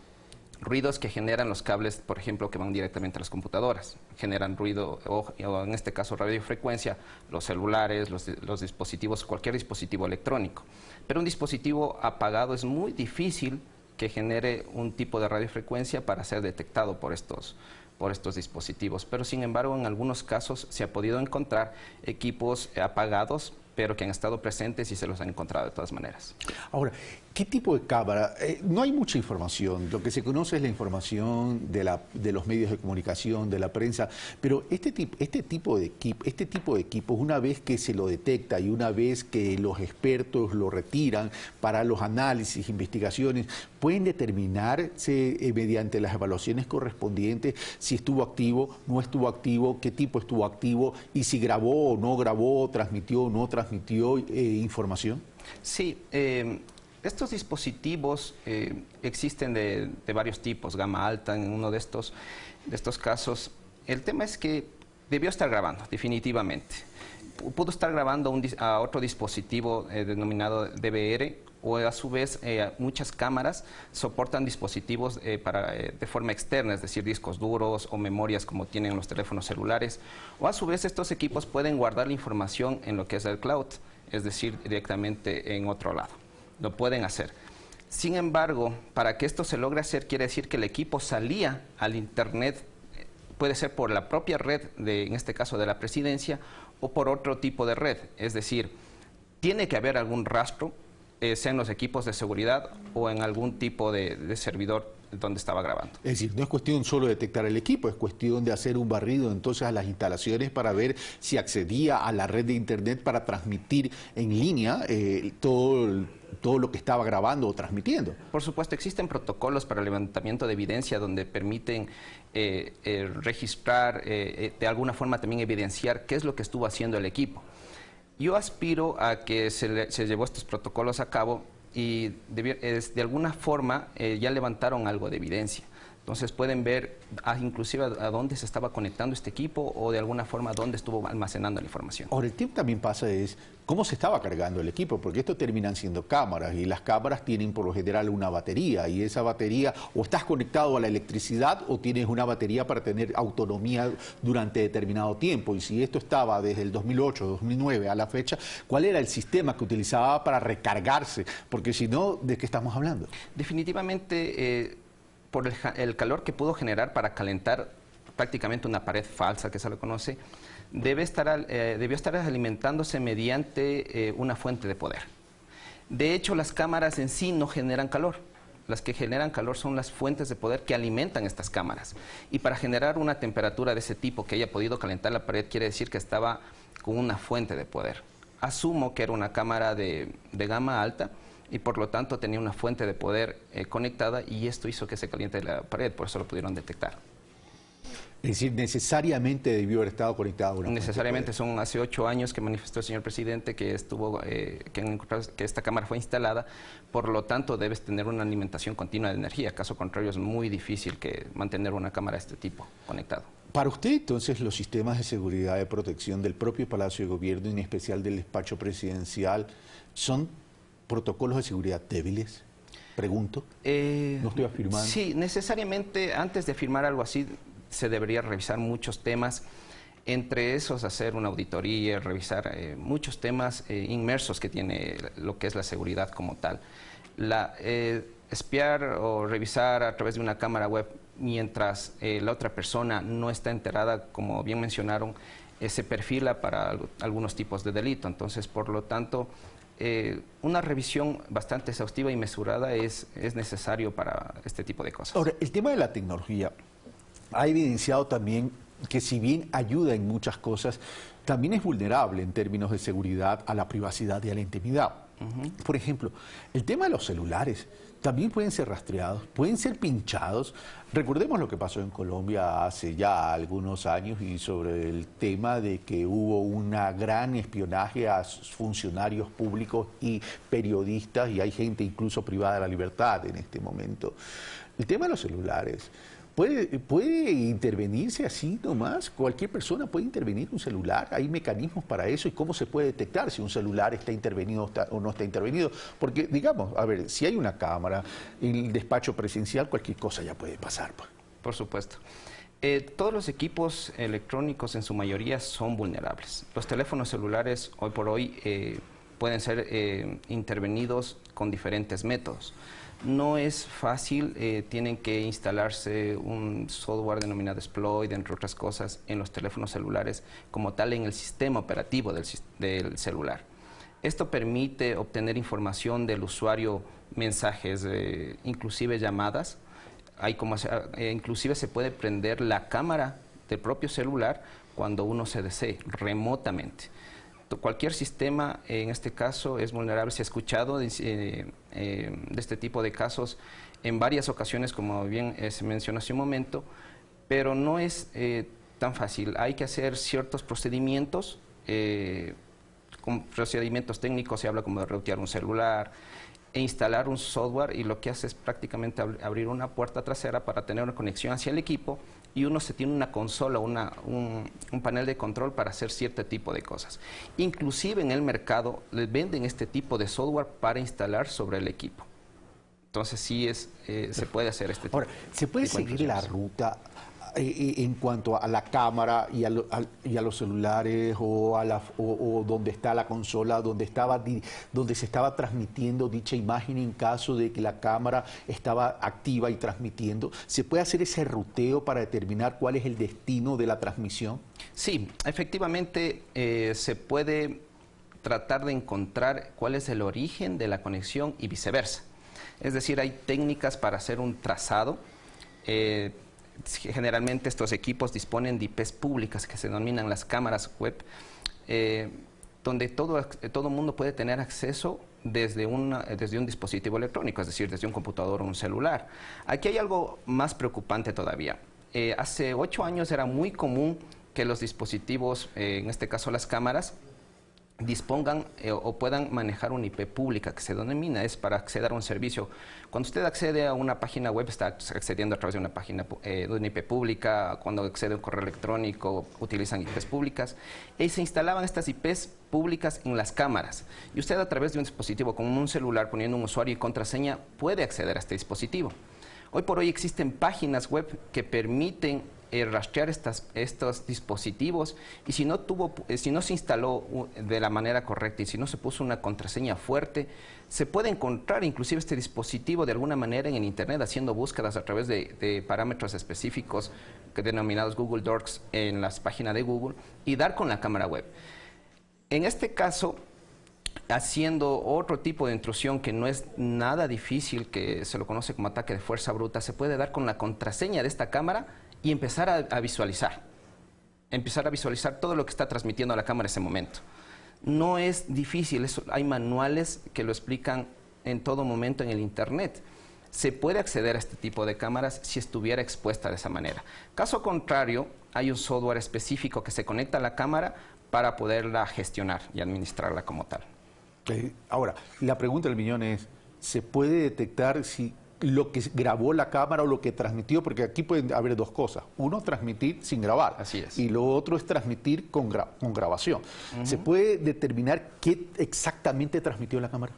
ruidos que generan los cables, por ejemplo, que van directamente a las computadoras. Generan ruido, o en este caso radiofrecuencia, los celulares, los dispositivos, cualquier dispositivo electrónico. Pero un dispositivo apagado es muy difícil que genere un tipo de radiofrecuencia para ser detectado por estos por estos dispositivos. Pero sin embargo, en algunos casos se ha podido encontrar equipos apagados, pero que han estado presentes y se los han encontrado de todas maneras. Ahora, ¿qué tipo de cámara? No hay mucha información, lo que se conoce es la información de los medios de comunicación, de la prensa, pero este tipo de equipos, una vez que se lo detecta y una vez que los expertos lo retiran para los análisis, investigaciones, pueden determinarse mediante las evaluaciones correspondientes si estuvo activo, no estuvo activo, qué tipo estuvo activo y si grabó o no grabó, transmitió o no transmitió información. Sí, estos dispositivos existen de varios tipos, gama alta en uno de estos casos. El tema es que debió estar grabando, definitivamente. Pudo estar grabando a otro dispositivo denominado DVR, o a su vez muchas cámaras soportan dispositivos de forma externa, es decir, discos duros o memorias como tienen los teléfonos celulares, o a su vez estos equipos pueden guardar la información en lo que es el cloud, es decir, directamente en otro lado. Lo pueden hacer. Sin embargo, para que esto se logre hacer, quiere decir que el equipo salía al Internet, puede ser por la propia red, en este caso de la presidencia, o por otro tipo de red, es decir, tiene que haber algún rastro, sea en los equipos de seguridad o en algún tipo de servidor donde estaba grabando. Es decir, no es cuestión solo de detectar el equipo, es cuestión de hacer un barrido entonces a las instalaciones para ver si accedía a la red de Internet para transmitir en línea todo lo que estaba grabando o transmitiendo. Por supuesto, existen protocolos para el levantamiento de evidencia donde permiten registrar, de alguna forma también evidenciar qué es lo que estuvo haciendo el equipo. Yo aspiro a que se llevó estos protocolos a cabo y de alguna forma ya levantaron algo de evidencia. Entonces pueden ver inclusive a dónde se estaba conectando este equipo o de alguna forma dónde estuvo almacenando la información. Ahora, el tema también pasa es cómo se estaba cargando el equipo, porque esto terminan siendo cámaras y las cámaras tienen por lo general una batería y esa batería o estás conectado a la electricidad o tienes una batería para tener autonomía durante determinado tiempo. Y si esto estaba desde el 2008, 2009 a la fecha, ¿cuál era el sistema que utilizaba para recargarse? Porque si no, ¿de qué estamos hablando? Definitivamente por el calor que pudo generar para calentar prácticamente una pared falsa, que se lo conoce, debió estar alimentándose mediante una fuente de poder. De hecho, las cámaras en sí no generan calor. Las que generan calor son las fuentes de poder que alimentan estas cámaras. Y para generar una temperatura de ese tipo que haya podido calentar la pared, quiere decir que estaba con una fuente de poder. Asumo que era una cámara de gama alta, y por lo tanto tenía una fuente de poder conectada y esto hizo que se caliente la pared, por eso lo pudieron detectar. Es decir, necesariamente debió haber estado conectado a una necesariamente, son hace 8 años que manifestó el señor presidente que que esta cámara fue instalada, por lo tanto debes tener una alimentación continua de energía, caso contrario es muy difícil mantener una cámara de este tipo conectada. Para usted, entonces, los sistemas de seguridad y protección del propio Palacio de Gobierno, en especial del despacho presidencial, ¿son protocolos de seguridad débiles? Pregunto. No estoy afirmando. Sí, necesariamente antes de afirmar algo así se debería revisar muchos temas, entre esos hacer una auditoría, revisar muchos temas inmersos que tiene lo que es la seguridad como tal. Espiar o revisar a través de una cámara web mientras la otra persona no está enterada, como bien mencionaron, se perfila para algunos tipos de delito. Entonces, por lo tanto, una revisión bastante exhaustiva y mesurada es necesario para este tipo de cosas. Ahora, el tema de la tecnología ha evidenciado también que si bien ayuda en muchas cosas, también es vulnerable en términos de seguridad a la privacidad y a la intimidad. Por ejemplo, el tema de los celulares también pueden ser rastreados, pueden ser pinchados. Recordemos lo que pasó en Colombia hace ya algunos años y sobre el tema de que hubo un gran espionaje a funcionarios públicos y periodistas y hay gente incluso privada de la libertad en este momento. El tema de los celulares, ¿puede intervenirse así nomás? ¿Cualquier persona puede intervenir un celular? ¿Hay mecanismos para eso? ¿Y cómo se puede detectar si un celular está intervenido o no está intervenido? Porque, digamos, a ver, si hay una cámara en el despacho presidencial, cualquier cosa ya puede pasar. Por supuesto. Todos los equipos electrónicos en su mayoría son vulnerables. Los teléfonos celulares hoy por hoy pueden ser intervenidos con diferentes métodos. No es fácil, tienen que instalarse un software denominado Exploit, entre otras cosas, en los teléfonos celulares, como tal en el sistema operativo del celular. Esto permite obtener información del usuario, mensajes, inclusive llamadas. Inclusive se puede prender la cámara del propio celular cuando uno se desee, remotamente. Cualquier sistema, en este caso, es vulnerable. Se ha escuchado de este tipo de casos en varias ocasiones, como bien se mencionó hace un momento, pero no es tan fácil. Hay que hacer ciertos procedimientos, con procedimientos técnicos. Se habla como de reutear un celular e instalar un software, y lo que hace es prácticamente abrir una puerta trasera para tener una conexión hacia el equipo, y uno se tiene una consola, un panel de control para hacer cierto tipo de cosas. Inclusive en el mercado les venden este tipo de software para instalar sobre el equipo. Entonces sí se puede hacer este tipo. Ahora, ¿se puede seguir la ruta en cuanto a la cámara y a los celulares o donde está la consola, donde se estaba transmitiendo dicha imagen en caso de que la cámara estaba activa y transmitiendo? ¿Se puede hacer ese ruteo para determinar cuál es el destino de la transmisión? Sí, efectivamente se puede tratar de encontrar cuál es el origen de la conexión y viceversa. Es decir, hay técnicas para hacer un trazado. Generalmente estos equipos disponen de IPs públicas que se denominan las cámaras web, donde todo mundo puede tener acceso desde un dispositivo electrónico, es decir, desde un computador o un celular. Aquí hay algo más preocupante todavía. Hace 8 años era muy común que los dispositivos, en este caso las cámaras, dispongan o puedan manejar una IP pública, que se denomina, es para acceder a un servicio. Cuando usted accede a una página web, está accediendo a través de una página de una IP pública. Cuando accede a un correo electrónico, utilizan IPs públicas, y se instalaban estas IPs públicas en las cámaras, y usted a través de un dispositivo como un celular, poniendo un usuario y contraseña, puede acceder a este dispositivo. Hoy por hoy existen páginas web que permiten rastrear estos dispositivos, y si no se instaló de la manera correcta y si no se puso una contraseña fuerte, se puede encontrar inclusive este dispositivo de alguna manera en el internet, haciendo búsquedas a través de parámetros específicos denominados Google Docs en las páginas de Google, y dar con la cámara web. En este caso, haciendo otro tipo de intrusión que no es nada difícil, que se lo conoce como ataque de fuerza bruta, se puede dar con la contraseña de esta cámara y empezar a visualizar todo lo que está transmitiendo a la cámara en ese momento. No es difícil, hay manuales que lo explican en todo momento en el internet. Se puede acceder a este tipo de cámaras si estuviera expuesta de esa manera. Caso contrario, hay un software específico que se conecta a la cámara para poderla gestionar y administrarla como tal. Ahora, la pregunta del millón es, ¿se puede detectar si lo que grabó la cámara o lo que transmitió? Porque aquí pueden haber dos cosas. Uno, transmitir sin grabar. Así es. Y lo otro es transmitir con grabación. ¿Se puede determinar qué exactamente transmitió la cámara?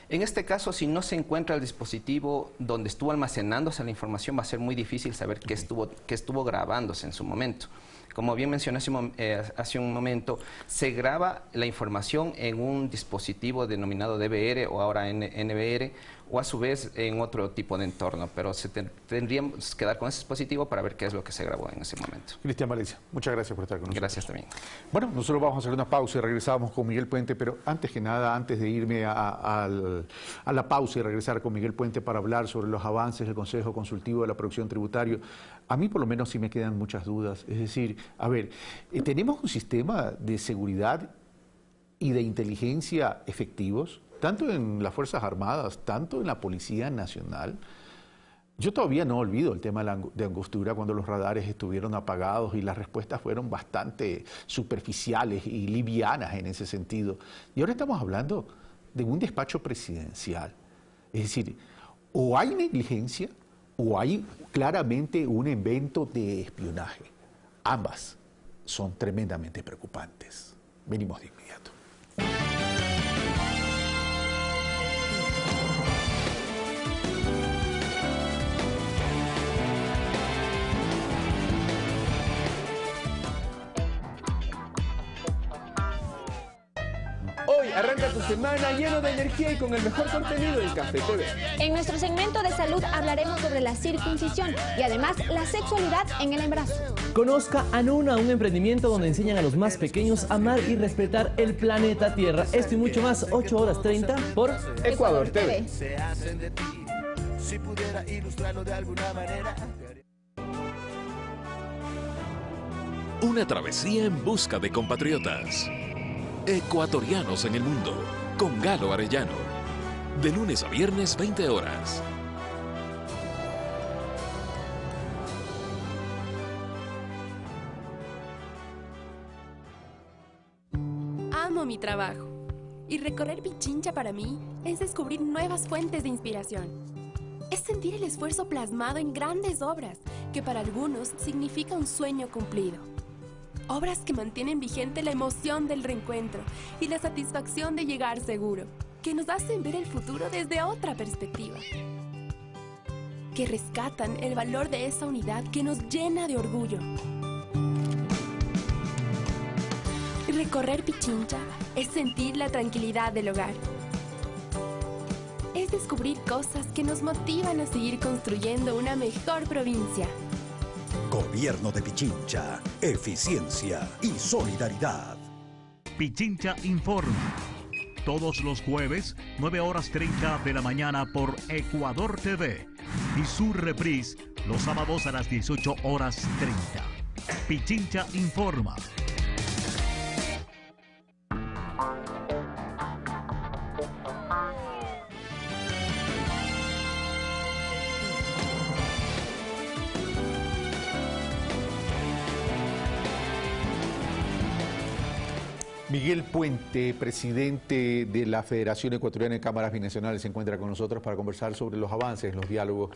En este caso, si no se encuentra el dispositivo donde estuvo almacenándose la información, va a ser muy difícil saber qué estuvo grabándose en su momento. Como bien mencioné hace un momento, se graba la información en un dispositivo denominado DVR o ahora NVR, o a su vez en otro tipo de entorno, pero tendríamos que dar con ese dispositivo para ver qué es lo que se grabó en ese momento. Cristian Valencia, muchas gracias por estar con nosotros. Gracias también. Bueno, nosotros vamos a hacer una pausa y regresamos con Miguel Puente, pero antes que nada, antes de irme a la pausa y regresar con Miguel Puente para hablar sobre los avances del Consejo Consultivo de la Producción Tributaria, a mí por lo menos sí me quedan muchas dudas. Es decir, a ver, tenemos un sistema de seguridad y de inteligencia efectivos, tanto en las Fuerzas Armadas, tanto en la Policía Nacional. Yo todavía no olvido el tema de Angostura, cuando los radares estuvieron apagados y las respuestas fueron bastante superficiales y livianas en ese sentido. Y ahora estamos hablando de un despacho presidencial. Es decir, o hay negligencia o hay claramente un invento de espionaje. Ambas son tremendamente preocupantes. Venimos de inmediato. arranca tu semana lleno de energía y con el mejor contenido en Café TV. En nuestro segmento de salud hablaremos sobre la circuncisión y además la sexualidad en el embarazo. Conozca Anuna, un emprendimiento donde enseñan a los más pequeños a amar y respetar el planeta Tierra. Esto y mucho más, 8:30 por Ecuador TV. Si pudiera ilustrarlo de alguna manera. Una travesía en busca de compatriotas. Ecuatorianos en el mundo, con Galo Arellano. De lunes a viernes, 20 horas. Amo mi trabajo. Y recorrer Pichincha para mí es descubrir nuevas fuentes de inspiración. Es sentir el esfuerzo plasmado en grandes obras, que para algunos significa un sueño cumplido. Obras que mantienen vigente la emoción del reencuentro y la satisfacción de llegar seguro, que nos hacen ver el futuro desde otra perspectiva. Que rescatan el valor de esa unidad que nos llena de orgullo. Recorrer Pichincha es sentir la tranquilidad del hogar. Es descubrir cosas que nos motivan a seguir construyendo una mejor provincia. Gobierno de Pichincha, eficiencia y solidaridad. Pichincha informa. Todos los jueves, 9:30 de la mañana por Ecuador TV. Y su reprise los sábados a las 18:30. Pichincha informa. Miguel Puente, presidente de la Federación Ecuatoriana de Cámaras Binacionales, se encuentra con nosotros para conversar sobre los avances, los diálogos,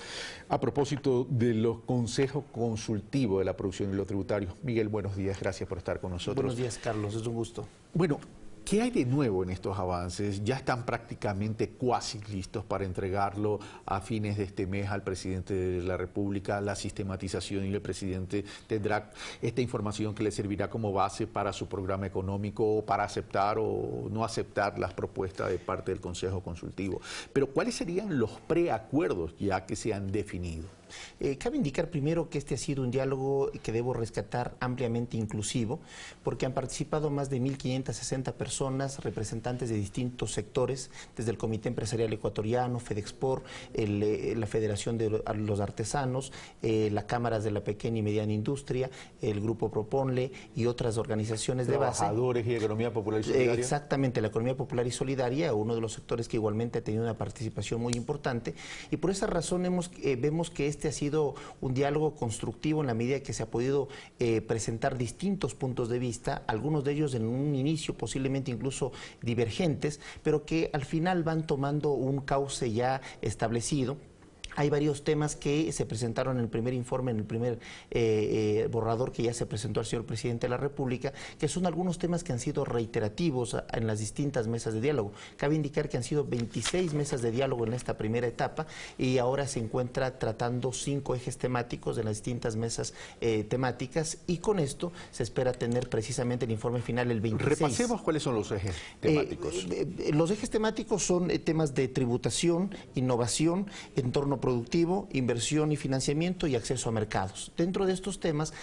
a propósito de los consejos consultivos de la producción y lo tributario. Miguel, buenos días, gracias por estar con nosotros. Buenos días, Carlos, es un gusto. Bueno, ¿qué hay de nuevo en estos avances? Ya están prácticamente cuasi listos para entregarlo a fines de este mes al presidente de la República, la sistematización, y el presidente tendrá esta información que le servirá como base para su programa económico, para aceptar o no aceptar las propuestas de parte del Consejo Consultivo. Pero ¿cuáles serían los preacuerdos ya que se han definido? Cabe indicar primero que este ha sido un diálogo que debo rescatar ampliamente inclusivo, porque han participado más de 1.560 personas, representantes de distintos sectores, desde el Comité Empresarial Ecuatoriano, FEDEXPOR, la Federación de los Artesanos, las cámaras de la pequeña y mediana industria, el Grupo Proponle y otras organizaciones de base. Trabajadores y Economía Popular y Solidaria. Exactamente, la Economía Popular y Solidaria, uno de los sectores que igualmente ha tenido una participación muy importante, y por esa razón vemos que este ha sido un diálogo constructivo en la medida que se ha podido presentar distintos puntos de vista, algunos de ellos en un inicio posiblemente incluso divergentes, pero que al final van tomando un cauce ya establecido. Hay varios temas que se presentaron en el primer informe, en el primer borrador que ya se presentó al señor presidente de la República, que son algunos temas que han sido reiterativos en las distintas mesas de diálogo. Cabe indicar que han sido 26 mesas de diálogo en esta primera etapa y ahora se encuentra tratando 5 ejes temáticos de las distintas mesas temáticas, y con esto se espera tener precisamente el informe final el 26. Repasemos cuáles son los ejes temáticos. Los ejes temáticos son temas de tributación, innovación, entorno productivo, inversión y financiamiento y acceso a mercados. Dentro de estos temas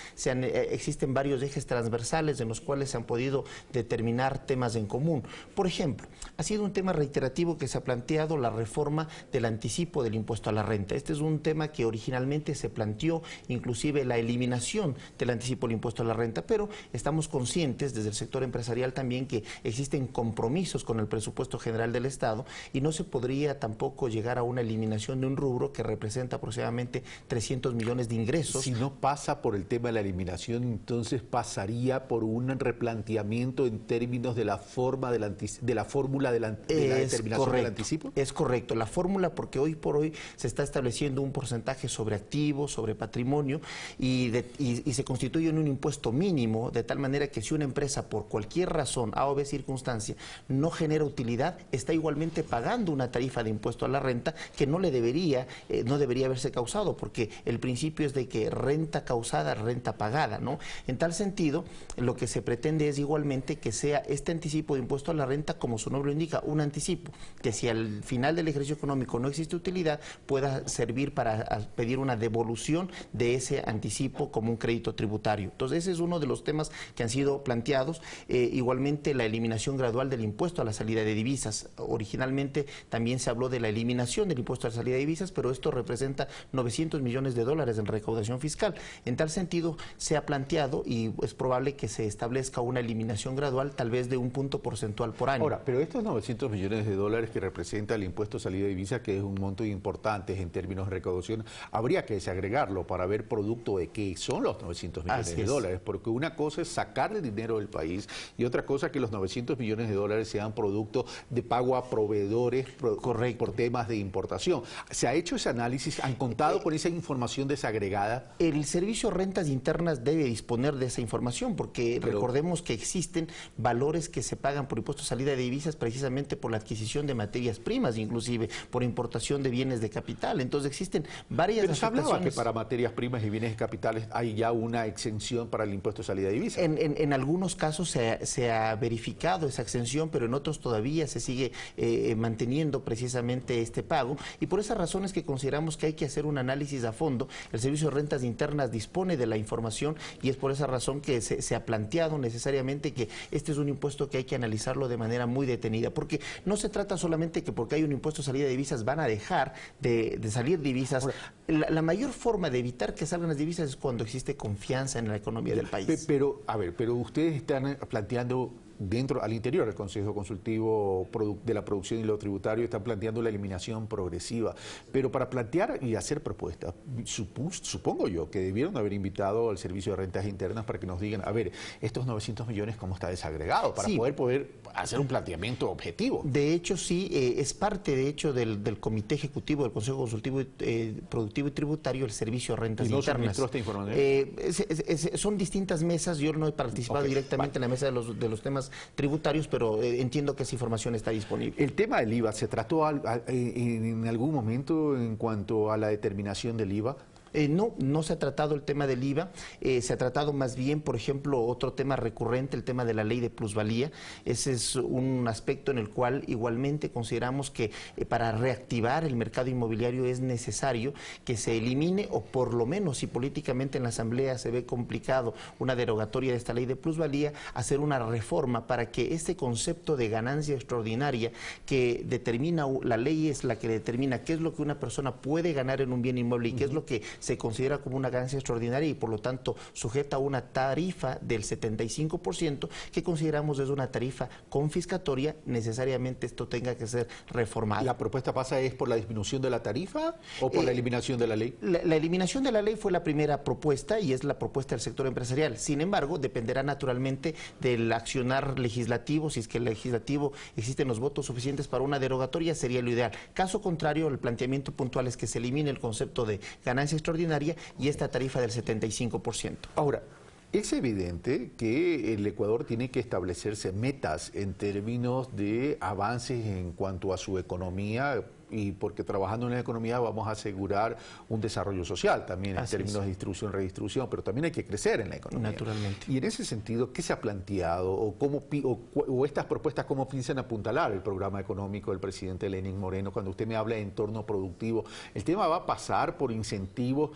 existen varios ejes transversales en los cuales se han podido determinar temas en común. Por ejemplo, ha sido un tema reiterativo que se ha planteado la reforma del anticipo del impuesto a la renta. Este es un tema que originalmente se planteó inclusive la eliminación del anticipo del impuesto a la renta, pero estamos conscientes desde el sector empresarial también que existen compromisos con el presupuesto general del Estado y no se podría tampoco llegar a una eliminación de un rubro que representa aproximadamente 300 millones de ingresos. Si no pasa por el tema de la eliminación, entonces pasaría por un replanteamiento en términos de la fórmula de la determinación del anticipo. Es correcto, la fórmula, porque hoy por hoy se está estableciendo un porcentaje sobre activos, sobre patrimonio, y se constituye en un impuesto mínimo, de tal manera que si una empresa por cualquier razón, A o B circunstancia, no genera utilidad, está igualmente pagando una tarifa de impuesto a la renta que no le debería no debería haberse causado, porque el principio es de que renta causada, renta pagada, ¿no? En tal sentido, lo que se pretende es igualmente que sea este anticipo de impuesto a la renta, como su nombre lo indica, un anticipo, que si al final del ejercicio económico no existe utilidad, pueda servir para pedir una devolución de ese anticipo como un crédito tributario. Entonces, ese es uno de los temas que han sido planteados. Igualmente, la eliminación gradual del impuesto a la salida de divisas. Originalmente también se habló de la eliminación del impuesto a la salida de divisas, pero esto representa 900 millones de dólares en recaudación fiscal. En tal sentido, se ha planteado y es probable que se establezca una eliminación gradual, tal vez de un punto porcentual por año. Ahora, pero estos 900 millones de dólares que representa el impuesto a salida de divisas, que es un monto importante en términos de recaudación, habría que desagregarlo para ver producto de qué son los 900 millones de dólares, porque una cosa es sacarle dinero del país y otra cosa que los 900 millones de dólares sean producto de pago a proveedores por temas de importación. ¿Se ha hecho ese análisis? ¿Han contado con esa información desagregada? El Servicio de Rentas Internas debe disponer de esa información, porque recordemos que existen valores que se pagan por impuesto a salida de divisas precisamente por la adquisición de materias primas, inclusive por importación de bienes de capital. Entonces existen varias Pero se hablaba que para materias primas y bienes de capitales hay ya una exención para el impuesto a salida de divisas. En algunos casos se ha verificado esa exención, pero en otros todavía se sigue manteniendo precisamente este pago, y por esas razones que consideramos que hay que hacer un análisis a fondo. El Servicio de Rentas Internas dispone de la información y es por esa razón que se ha planteado necesariamente que este es un impuesto que hay que analizarlo de manera muy detenida, porque no se trata solamente que porque hay un impuesto a salida de divisas van a dejar de salir divisas. La mayor forma de evitar que salgan las divisas es cuando existe confianza en la economía del país. Pero ustedes están planteando al interior del Consejo Consultivo de la Producción y lo Tributario, están planteando la eliminación progresiva. Pero para plantear y hacer propuestas, supongo yo que debieron haber invitado al Servicio de Rentas Internas para que nos digan, a ver, estos 900 millones, ¿cómo está desagregado? Para poder hacer un planteamiento objetivo. De hecho, sí, es parte, de hecho, del Comité Ejecutivo del Consejo Consultivo Productivo y Tributario, el Servicio de Rentas Internas. ¿Y no se administró esta información? Son distintas mesas, yo no he participado directamente en la mesa de los temas tributarios, pero entiendo que esa información está disponible. El tema del IVA, ¿se trató en algún momento en cuanto a la determinación del IVA? No se ha tratado el tema del IVA, se ha tratado más bien, por ejemplo, otro tema recurrente, el tema de la ley de plusvalía. Ese es un aspecto en el cual igualmente consideramos que para reactivar el mercado inmobiliario es necesario que se elimine, o por lo menos si políticamente en la Asamblea se ve complicado una derogatoria de esta ley de plusvalía, hacer una reforma para que este concepto de ganancia extraordinaria que determina, la ley es la que determina qué es lo que una persona puede ganar en un bien inmueble y qué es lo que se considera como una ganancia extraordinaria y por lo tanto sujeta a una tarifa del 75% que consideramos es una tarifa confiscatoria. Necesariamente esto tenga que ser reformado. ¿La propuesta pasa es por la disminución de la tarifa o por la eliminación de la ley? La eliminación de la ley fue la primera propuesta y es la propuesta del sector empresarial. Sin embargo, dependerá naturalmente del accionar legislativo. Si es que el legislativo existen los votos suficientes para una derogatoria, sería lo ideal. Caso contrario, el planteamiento puntual es que se elimine el concepto de ganancia extraordinaria y esta tarifa del 75%. Ahora, es evidente que el Ecuador tiene que establecerse metas en términos de avances en cuanto a su economía, y porque trabajando en la economía vamos a asegurar un desarrollo social también en términos de distribución y redistribución, pero también hay que crecer en la economía. Naturalmente. Y en ese sentido, ¿qué se ha planteado o estas propuestas cómo piensan apuntalar el programa económico del presidente Lenín Moreno? Cuando usted me habla de entorno productivo, ¿el tema va a pasar por incentivos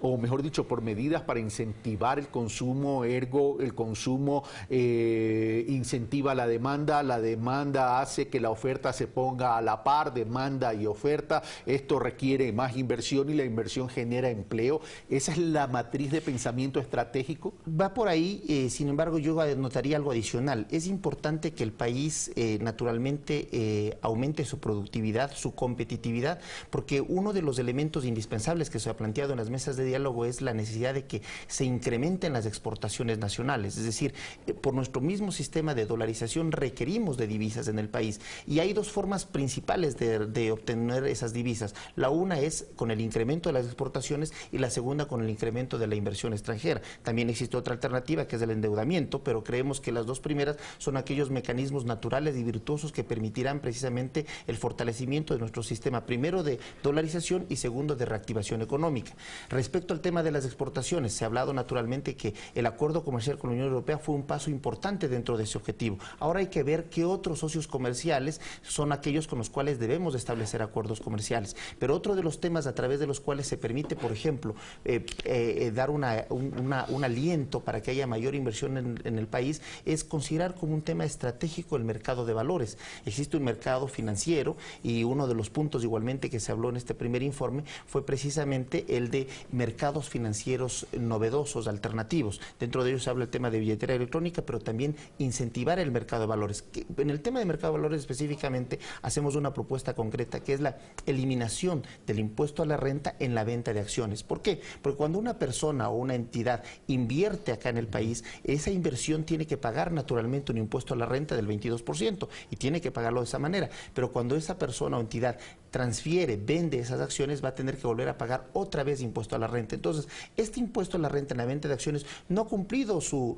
o mejor dicho, por medidas para incentivar el consumo, ergo el consumo incentiva la demanda hace que la oferta se ponga a la par, demanda y oferta, esto requiere más inversión y la inversión genera empleo? ¿Esa es la matriz de pensamiento estratégico? Va por ahí, sin embargo yo anotaría algo adicional. Es importante que el país naturalmente aumente su productividad, su competitividad, porque uno de los elementos indispensables que se ha planteado en las mesas de diálogo es la necesidad de que se incrementen las exportaciones nacionales. Es decir, por nuestro mismo sistema de dolarización requerimos de divisas en el país y hay dos formas principales de de obtener esas divisas. La una es con el incremento de las exportaciones y la segunda con el incremento de la inversión extranjera. También existe otra alternativa que es el endeudamiento, pero creemos que las dos primeras son aquellos mecanismos naturales y virtuosos que permitirán precisamente el fortalecimiento de nuestro sistema, primero de dolarización y segundo de reactivación económica. Respecto al tema de las exportaciones, se ha hablado naturalmente que el acuerdo comercial con la Unión Europea fue un paso importante dentro de ese objetivo. Ahora hay que ver qué otros socios comerciales son aquellos con los cuales debemos de establecer acuerdos comerciales. Pero otro de los temas a través de los cuales se permite, por ejemplo, dar un aliento para que haya mayor inversión en el país es considerar como un tema estratégico el mercado de valores. Existe un mercado financiero y uno de los puntos igualmente que se habló en este primer informe fue precisamente el de mercados financieros novedosos, alternativos. Dentro de ellos se habla el tema de billetera electrónica, pero también incentivar el mercado de valores. En el tema de mercado de valores específicamente hacemos una propuesta concreta que es la eliminación del impuesto a la renta en la venta de acciones. ¿Por qué? Porque cuando una persona o una entidad invierte acá en el país, esa inversión tiene que pagar naturalmente un impuesto a la renta del 22% y tiene que pagarlo de esa manera. Pero cuando esa persona o entidad transfiere, vende esas acciones, va a tener que volver a pagar otra vez impuesto a la renta. Entonces, este impuesto a la renta en la venta de acciones no ha cumplido su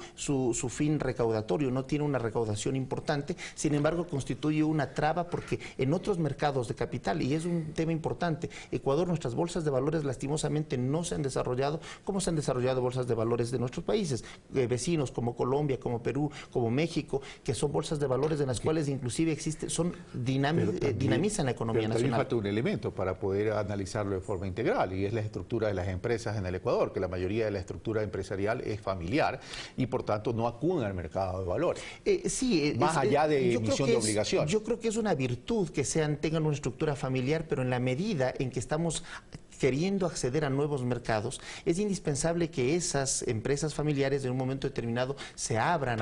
fin recaudatorio, no tiene una recaudación importante, sin embargo constituye una traba porque en otros mercados de capital, y es un tema importante, Ecuador, nuestras bolsas de valores lastimosamente no se han desarrollado como se han desarrollado bolsas de valores de nuestros países, vecinos como Colombia, como Perú, como México, que son bolsas de valores en las cuales inclusive dinamizan la economía nacional. Falta un elemento para poder analizarlo de forma integral y es la estructura de las empresas en el Ecuador, que la mayoría de la estructura empresarial es familiar y por tanto no acuden al mercado de valores. Más allá de emisión de obligaciones. Yo creo que es una virtud que tengan una estructura familiar, pero en la medida en que estamos queriendo acceder a nuevos mercados, es indispensable que esas empresas familiares en un momento determinado se abran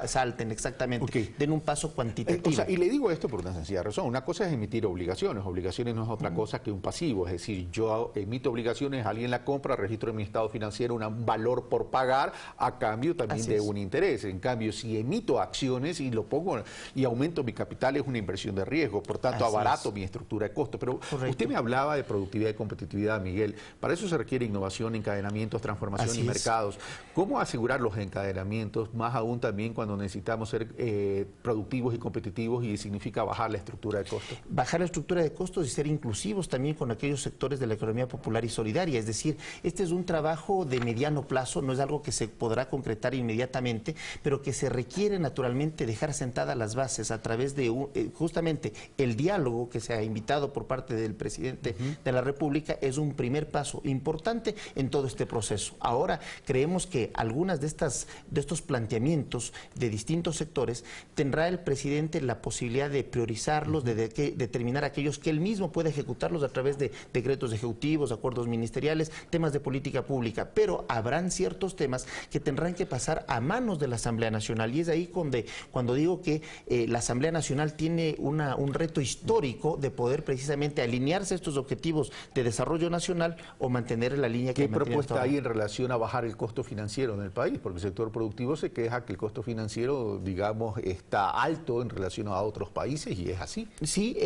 salten exactamente, den un paso cuantitativo. Y le digo esto por una sencilla razón. Una cosa es emitir obligaciones. Obligaciones no es otra cosa que un pasivo. Es decir, yo emito obligaciones, alguien la compra, registro en mi estado financiero un valor por pagar a cambio también de un interés. En cambio, si emito acciones y lo pongo y aumento mi capital, es una inversión de riesgo. Por tanto, abarato mi estructura de costo. Pero usted me hablaba de productividad y competitividad, Miguel. Para eso se requiere innovación, encadenamientos, transformación y mercados. ¿Cómo asegurar los encadenamientos, más aún también cuando necesitamos ser productivos y competitivos y significa bajar la estructura de costos? Bajar la estructura de costos y ser inclusivos también con aquellos sectores de la economía popular y solidaria. Es decir, este es un trabajo de mediano plazo, no es algo que se podrá concretar inmediatamente, pero que se requiere naturalmente dejar sentadas las bases a través de justamente el diálogo que se ha invitado por parte del presidente de la República. Es un primer paso importante en todo este proceso. Ahora creemos que algunas de estos planteamientos de distintos sectores tendrá el presidente la posibilidad de priorizarlos, de determinar aquellos que él mismo puede ejecutarlos a través de decretos ejecutivos, acuerdos ministeriales, temas de política pública, pero habrán ciertos temas que tendrán que pasar a manos de la Asamblea Nacional y es ahí cuando digo que la Asamblea Nacional tiene un reto histórico de poder precisamente alinearse a estos objetivos de desarrollo nacional o mantener la línea que ¿Qué propuesta hay en relación a bajar el costo financiero en el país? Porque el sector productivo se queja que el costo financiero, digamos, está alto en relación a otros países y es así. Sí,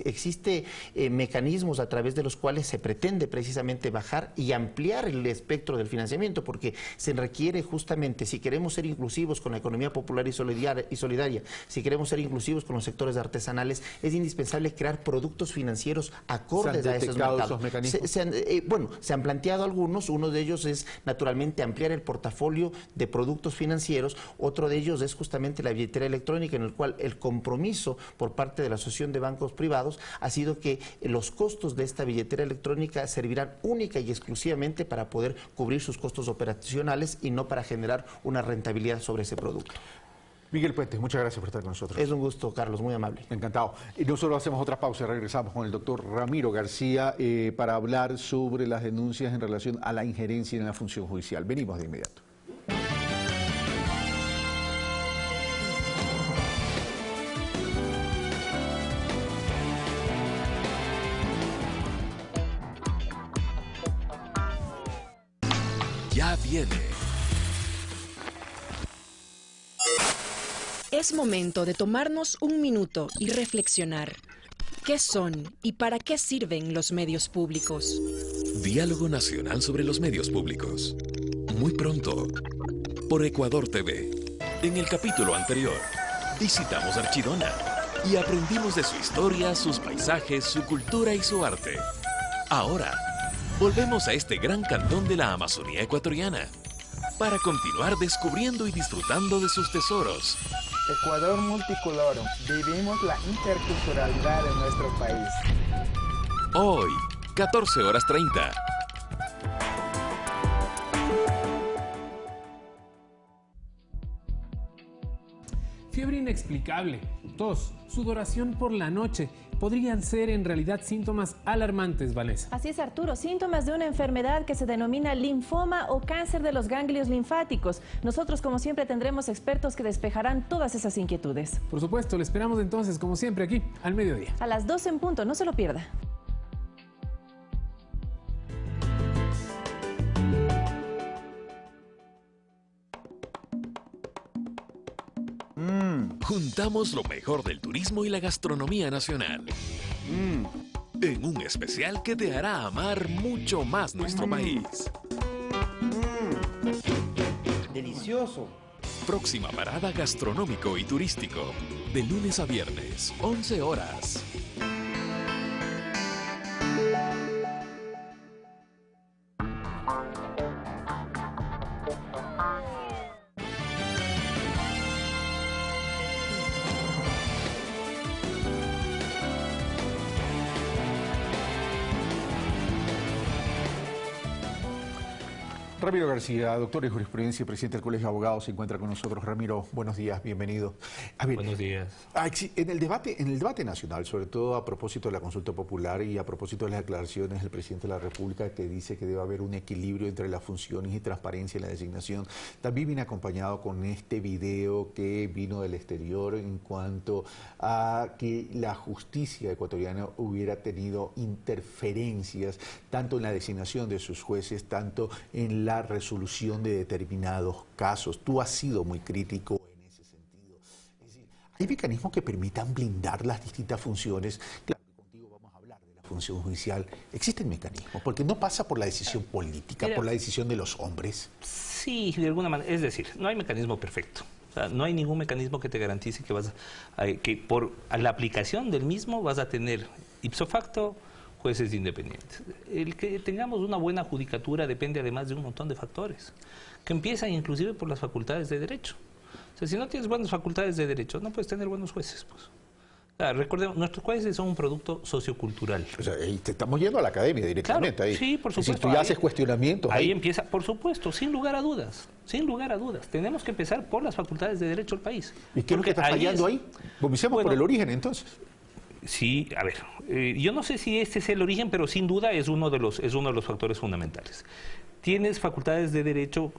existe mecanismos a través de los cuales se pretende precisamente bajar y ampliar el espectro del financiamiento, porque se requiere justamente, si queremos ser inclusivos con la economía popular y solidaria, si queremos ser inclusivos con los sectores artesanales, es indispensable crear productos financieros acordes a esos mercados. Esos mecanismos? Se han planteado algunos, uno de ellos es naturalmente ampliar el portafolio de productos financieros, otro de ellos es justamente la billetera electrónica, en el cual el compromiso por parte de la Asociación de Bancos Privados ha sido que los costos de esta billetera electrónica servirán única y exclusivamente para poder cubrir sus costos operacionales y no para generar una rentabilidad sobre ese producto. Miguel Puentes, muchas gracias por estar con nosotros. Es un gusto, Carlos, muy amable. Encantado. Y nosotros hacemos otra pausa y regresamos con el doctor Ramiro García para hablar sobre las denuncias en relación a la injerencia en la función judicial. Venimos de inmediato. Ya viene. Es momento de tomarnos un minuto y reflexionar. ¿Qué son y para qué sirven los medios públicos? Diálogo nacional sobre los medios públicos. Muy pronto, por Ecuador TV. En el capítulo anterior, visitamos Archidona y aprendimos de su historia, sus paisajes, su cultura y su arte. Ahora, volvemos a este gran cantón de la Amazonía ecuatoriana para continuar descubriendo y disfrutando de sus tesoros. Ecuador multicolor, vivimos la interculturalidad de nuestro país. Hoy, 14:30. Fiebre inexplicable, tos, sudoración por la noche, podrían ser en realidad síntomas alarmantes, Vanessa. Así es, Arturo, síntomas de una enfermedad que se denomina linfoma o cáncer de los ganglios linfáticos. Nosotros, como siempre, tendremos expertos que despejarán todas esas inquietudes. Por supuesto, le esperamos entonces, como siempre, aquí, al mediodía. A las 12 en punto, no se lo pierda. Juntamos lo mejor del turismo y la gastronomía nacional. En un especial que te hará amar mucho más nuestro país. Delicioso. Próxima parada gastronómico y turístico. De lunes a viernes, 11 horas. Ramiro García, doctor en jurisprudencia y presidente del Colegio de Abogados, se encuentra con nosotros. Ramiro, buenos días, bienvenido. A ver, buenos días. En el debate nacional, sobre todo a propósito de la consulta popular y a propósito de las declaraciones del presidente de la República que dice que debe haber un equilibrio entre las funciones y transparencia en la designación, también viene acompañado con este video que vino del exterior en cuanto a que la justicia ecuatoriana hubiera tenido interferencias tanto en la designación de sus jueces, tanto en la resolución de determinados casos. Tú has sido muy crítico en ese sentido. Es decir, ¿hay mecanismos que permitan blindar las distintas funciones? Claro que contigo vamos a hablar de la función judicial. ¿Existen mecanismos? Porque no pasa por la decisión política, por la decisión de los hombres. Sí, de alguna manera. Es decir, no hay mecanismo perfecto. O sea, no hay ningún mecanismo que te garantice que por la aplicación del mismo vas a tener ipso facto jueces independientes. El que tengamos una buena judicatura depende además de un montón de factores, que empiezan inclusive por las facultades de derecho. O sea, si no tienes buenas facultades de derecho, no puedes tener buenos jueces, pues. O sea, recordemos, nuestros jueces son un producto sociocultural. O sea, y te estamos yendo a la academia directamente. Claro, ahí. Sí, por supuesto. Si tú ya haces cuestionamientos. Ahí empieza, por supuesto, sin lugar a dudas. Sin lugar a dudas. Tenemos que empezar por las facultades de derecho del país. ¿Y qué es lo que está fallando ahí? Comencemos por el origen, entonces. Sí, a ver, yo no sé si este es el origen, pero sin duda es uno de los factores fundamentales. Tienes facultades de derecho,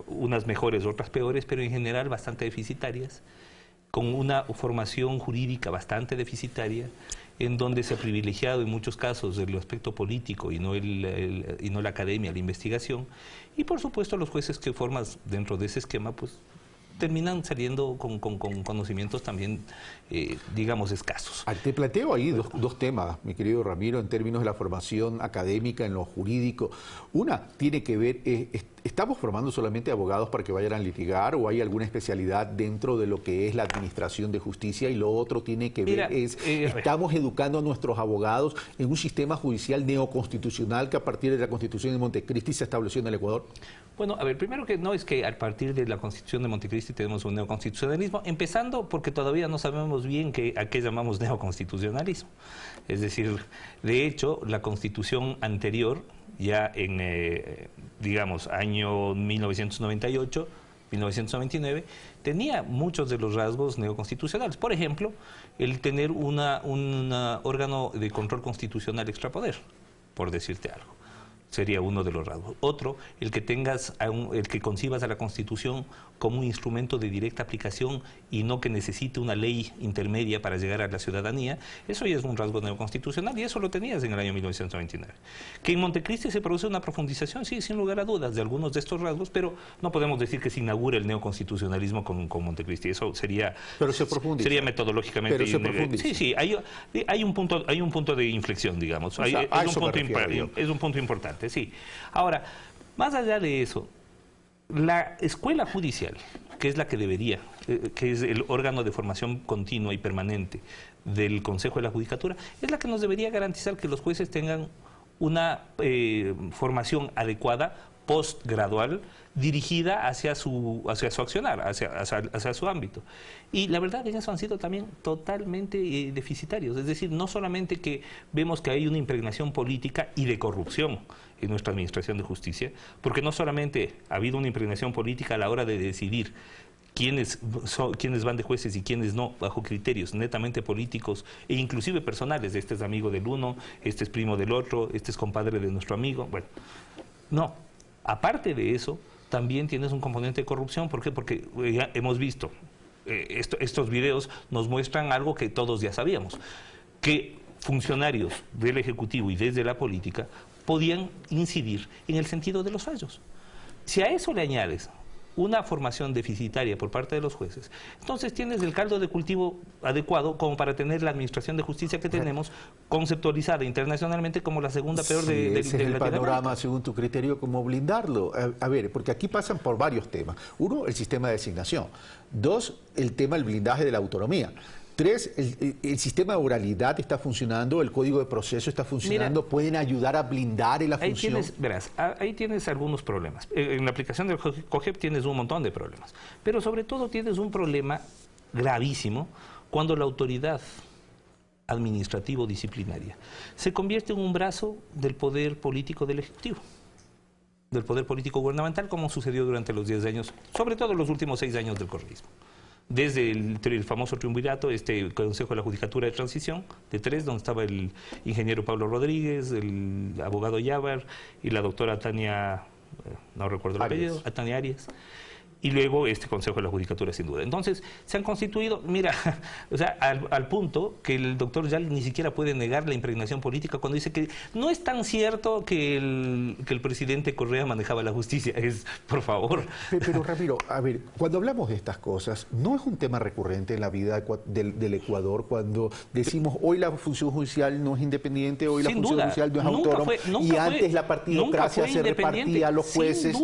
unas mejores, otras peores, pero en general bastante deficitarias, con una formación jurídica bastante deficitaria, en donde se ha privilegiado en muchos casos el aspecto político y no la academia, la investigación, y por supuesto los jueces que formas dentro de ese esquema, pues terminan saliendo con conocimientos también, digamos, escasos. Te planteo ahí dos temas, mi querido Ramiro, en términos de la formación académica, en lo jurídico. Una tiene que ver, ¿estamos formando solamente abogados para que vayan a litigar o hay alguna especialidad dentro de lo que es la administración de justicia? Y lo otro tiene que ver ¿estamos educando a nuestros abogados en un sistema judicial neoconstitucional que a partir de la Constitución de Montecristi se estableció en el Ecuador? Bueno, a ver, primero que no es que a partir de la Constitución de Montecristi tenemos un neoconstitucionalismo, empezando porque todavía no sabemos bien a qué llamamos neoconstitucionalismo. Es decir, de hecho, la Constitución anterior, ya en, digamos, año 1998, 1999, tenía muchos de los rasgos neoconstitucionales. Por ejemplo, el tener un órgano de control constitucional extrapoder, por decirte algo. Sería uno de los rasgos. Otro, el que concibas a la Constitución como un instrumento de directa aplicación y no que necesite una ley intermedia para llegar a la ciudadanía. Eso ya es un rasgo neoconstitucional y eso lo tenías en el año 1929. Que en Montecristi se produce una profundización, sí, sin lugar a dudas, de algunos de estos rasgos, pero no podemos decir que se inaugura el neoconstitucionalismo con Montecristi. Eso sería, sería metodológicamente. Pero se profundiza. Sí, sí, hay un punto de inflexión, digamos. Es un punto importante. Sí. Ahora, más allá de eso, la escuela judicial, que es la que debería, que es el órgano de formación continua y permanente del Consejo de la Judicatura, es la que nos debería garantizar que los jueces tengan una formación adecuada, postgradual, dirigida hacia su accionar, hacia su ámbito. Y la verdad, en eso han sido también totalmente deficitarios. Es decir, no solamente que vemos que hay una impregnación política y de corrupción en nuestra administración de justicia, porque no solamente ha habido una impregnación política a la hora de decidir quiénes van de jueces y quiénes no, bajo criterios netamente políticos e inclusive personales. Este es amigo del uno, este es primo del otro, este es compadre de nuestro amigo. Bueno, no. Aparte de eso, también tienes un componente de corrupción. ¿Por qué? Porque ya hemos visto, estos videos nos muestran algo que todos ya sabíamos, que funcionarios del Ejecutivo y desde la política podían incidir en el sentido de los fallos. Si a eso le añades una formación deficitaria por parte de los jueces, entonces tienes el caldo de cultivo adecuado como para tener la administración de justicia que tenemos, conceptualizada internacionalmente como la segunda peor de ese es el panorama, según tu criterio, ¿cómo blindarlo? A ver, porque aquí pasan por varios temas. Uno, el sistema de designación. Dos, el tema del blindaje de la autonomía. Tres, el sistema de oralidad está funcionando, el código de proceso está funcionando. Mira, ¿pueden ayudar a blindar la función? Ahí tienes algunos problemas. En la aplicación del COGEP tienes un montón de problemas, pero sobre todo tienes un problema gravísimo cuando la autoridad administrativo-disciplinaria se convierte en un brazo del poder político del Ejecutivo, del poder político gubernamental, como sucedió durante los 10 años, sobre todo los últimos 6 años del correísmo. Desde el famoso triunvirato, Consejo de la Judicatura de Transición, de 3, donde estaba el ingeniero Pablo Rodríguez, el abogado Yávar y la doctora Tania, no recuerdo el apellido, Tania Arias. Y luego este Consejo de la Judicatura, sin duda. Entonces, se han constituido, mira, o sea, al punto que el doctor Yal ni siquiera puede negar la impregnación política cuando dice que no es tan cierto que el presidente Correa manejaba la justicia. Por favor. Pero Ramiro, a ver, cuando hablamos de estas cosas, ¿no es un tema recurrente en la vida del Ecuador cuando decimos hoy la función judicial no es independiente, hoy la función judicial no es autónoma, y antes la partidocracia se repartía a los jueces?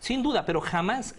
Sin duda, pero jamás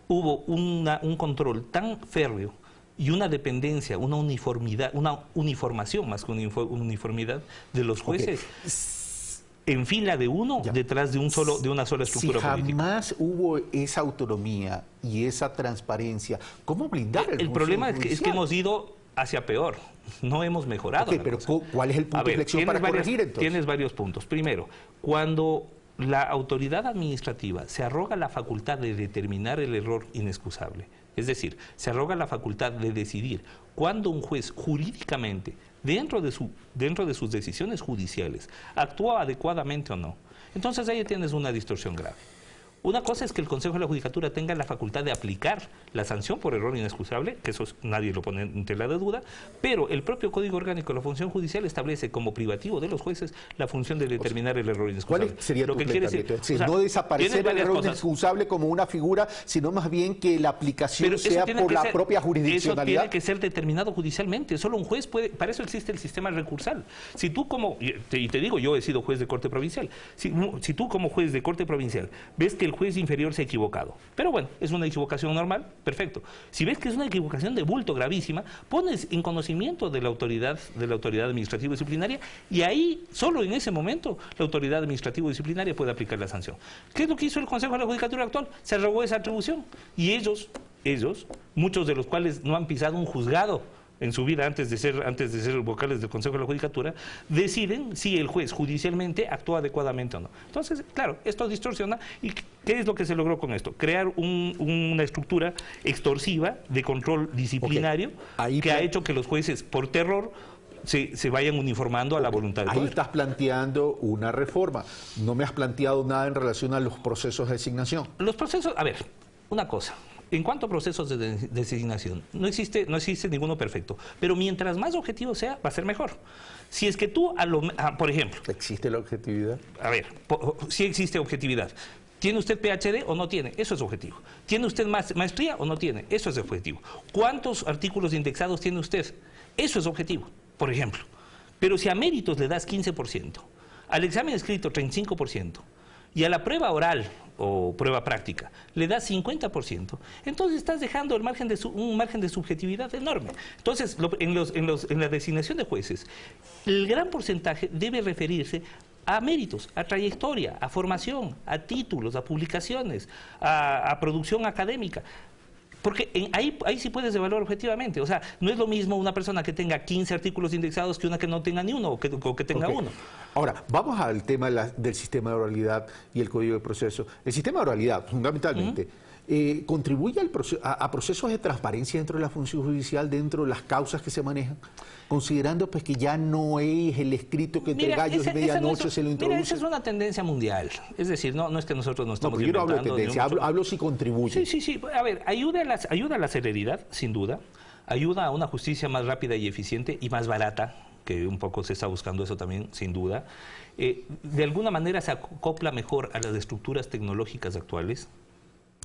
hubo un control tan férreo y una dependencia, una uniformidad, una uniformación más que una uniformidad de los jueces en fila de uno detrás de una sola estructura política. Si jamás hubo esa autonomía y esa transparencia, ¿cómo blindar el problema es que hemos ido hacia peor, no hemos mejorado. Pero ¿cuál es el punto de inflexión para corregir entonces? Tienes varios puntos. Primero, cuando la autoridad administrativa se arroga la facultad de determinar el error inexcusable, es decir, se arroga la facultad de decidir cuándo un juez jurídicamente, dentro de sus decisiones judiciales, actúa adecuadamente o no, entonces ahí tienes una distorsión grave. Una cosa es que el Consejo de la Judicatura tenga la facultad de aplicar la sanción por error inexcusable, que eso nadie lo pone en tela de duda, pero el propio Código Orgánico de la Función Judicial establece como privativo de los jueces la función de determinar el error inexcusable. ¿Cuál sería tu planteamiento? No desaparecer el error inexcusable como una figura, sino más bien que la aplicación sea por la propia jurisdiccionalidad. Eso tiene que ser determinado judicialmente. Solo un juez puede, para eso existe el sistema recursal. Si tú y te digo, yo he sido juez de corte provincial, si tú como juez de corte provincial ves que el juez inferior se ha equivocado, pero bueno, es una equivocación normal, perfecto. Si ves que es una equivocación de bulto gravísima, pones en conocimiento de la autoridad administrativa disciplinaria y ahí, solo en ese momento, la autoridad administrativa disciplinaria puede aplicar la sanción. ¿Qué es lo que hizo el Consejo de la Judicatura actual? Se arrogó esa atribución y ellos, muchos de los cuales no han pisado un juzgado en su vida antes de ser vocales del Consejo de la Judicatura, deciden si el juez judicialmente actúa adecuadamente o no. Entonces, claro, esto distorsiona. ¿Y qué es lo que se logró con esto? Crear una estructura extorsiva de control disciplinario que ha hecho que los jueces, por terror, se vayan uniformando a la voluntad del Ahí poder. estás planteando una reforma. No me has planteado nada en relación a los procesos de designación. Los procesos, a ver, una cosa. En cuanto a procesos de designación, no existe ninguno perfecto. Pero mientras más objetivo sea, va a ser mejor. Si es que tú, por ejemplo... ¿Existe la objetividad? A ver, sí existe objetividad. ¿Tiene usted PhD o no tiene? Eso es objetivo. ¿Tiene usted maestría o no tiene? Eso es objetivo. ¿Cuántos artículos indexados tiene usted? Eso es objetivo, por ejemplo. Pero si a méritos le das 15%, al examen escrito 35%, y a la prueba oral o prueba práctica le das 50%, entonces estás dejando un margen de subjetividad enorme. Entonces, en la designación de jueces, el gran porcentaje debe referirse a méritos, a trayectoria, a formación, a títulos, a publicaciones, a producción académica. Porque ahí sí puedes evaluar objetivamente. O sea, no es lo mismo una persona que tenga 15 artículos indexados que una que no tenga ni uno o que tenga uno. Ahora, vamos al tema del sistema de oralidad y el código de proceso. El sistema de oralidad, fundamentalmente, contribuye a procesos de transparencia dentro de la función judicial, dentro de las causas que se manejan, considerando pues que ya no es el escrito que entre gallos y medianoche se lo introduce. Mira, esa es una tendencia mundial. Es decir, no es que nosotros nos estamos inventando. Yo no hablo de tendencia, hablo si contribuye. Sí. A ver, ayuda a la celeridad, sin duda. Ayuda a una justicia más rápida y eficiente y más barata, que un poco se está buscando eso también, sin duda. De alguna manera se acopla mejor a las estructuras tecnológicas actuales.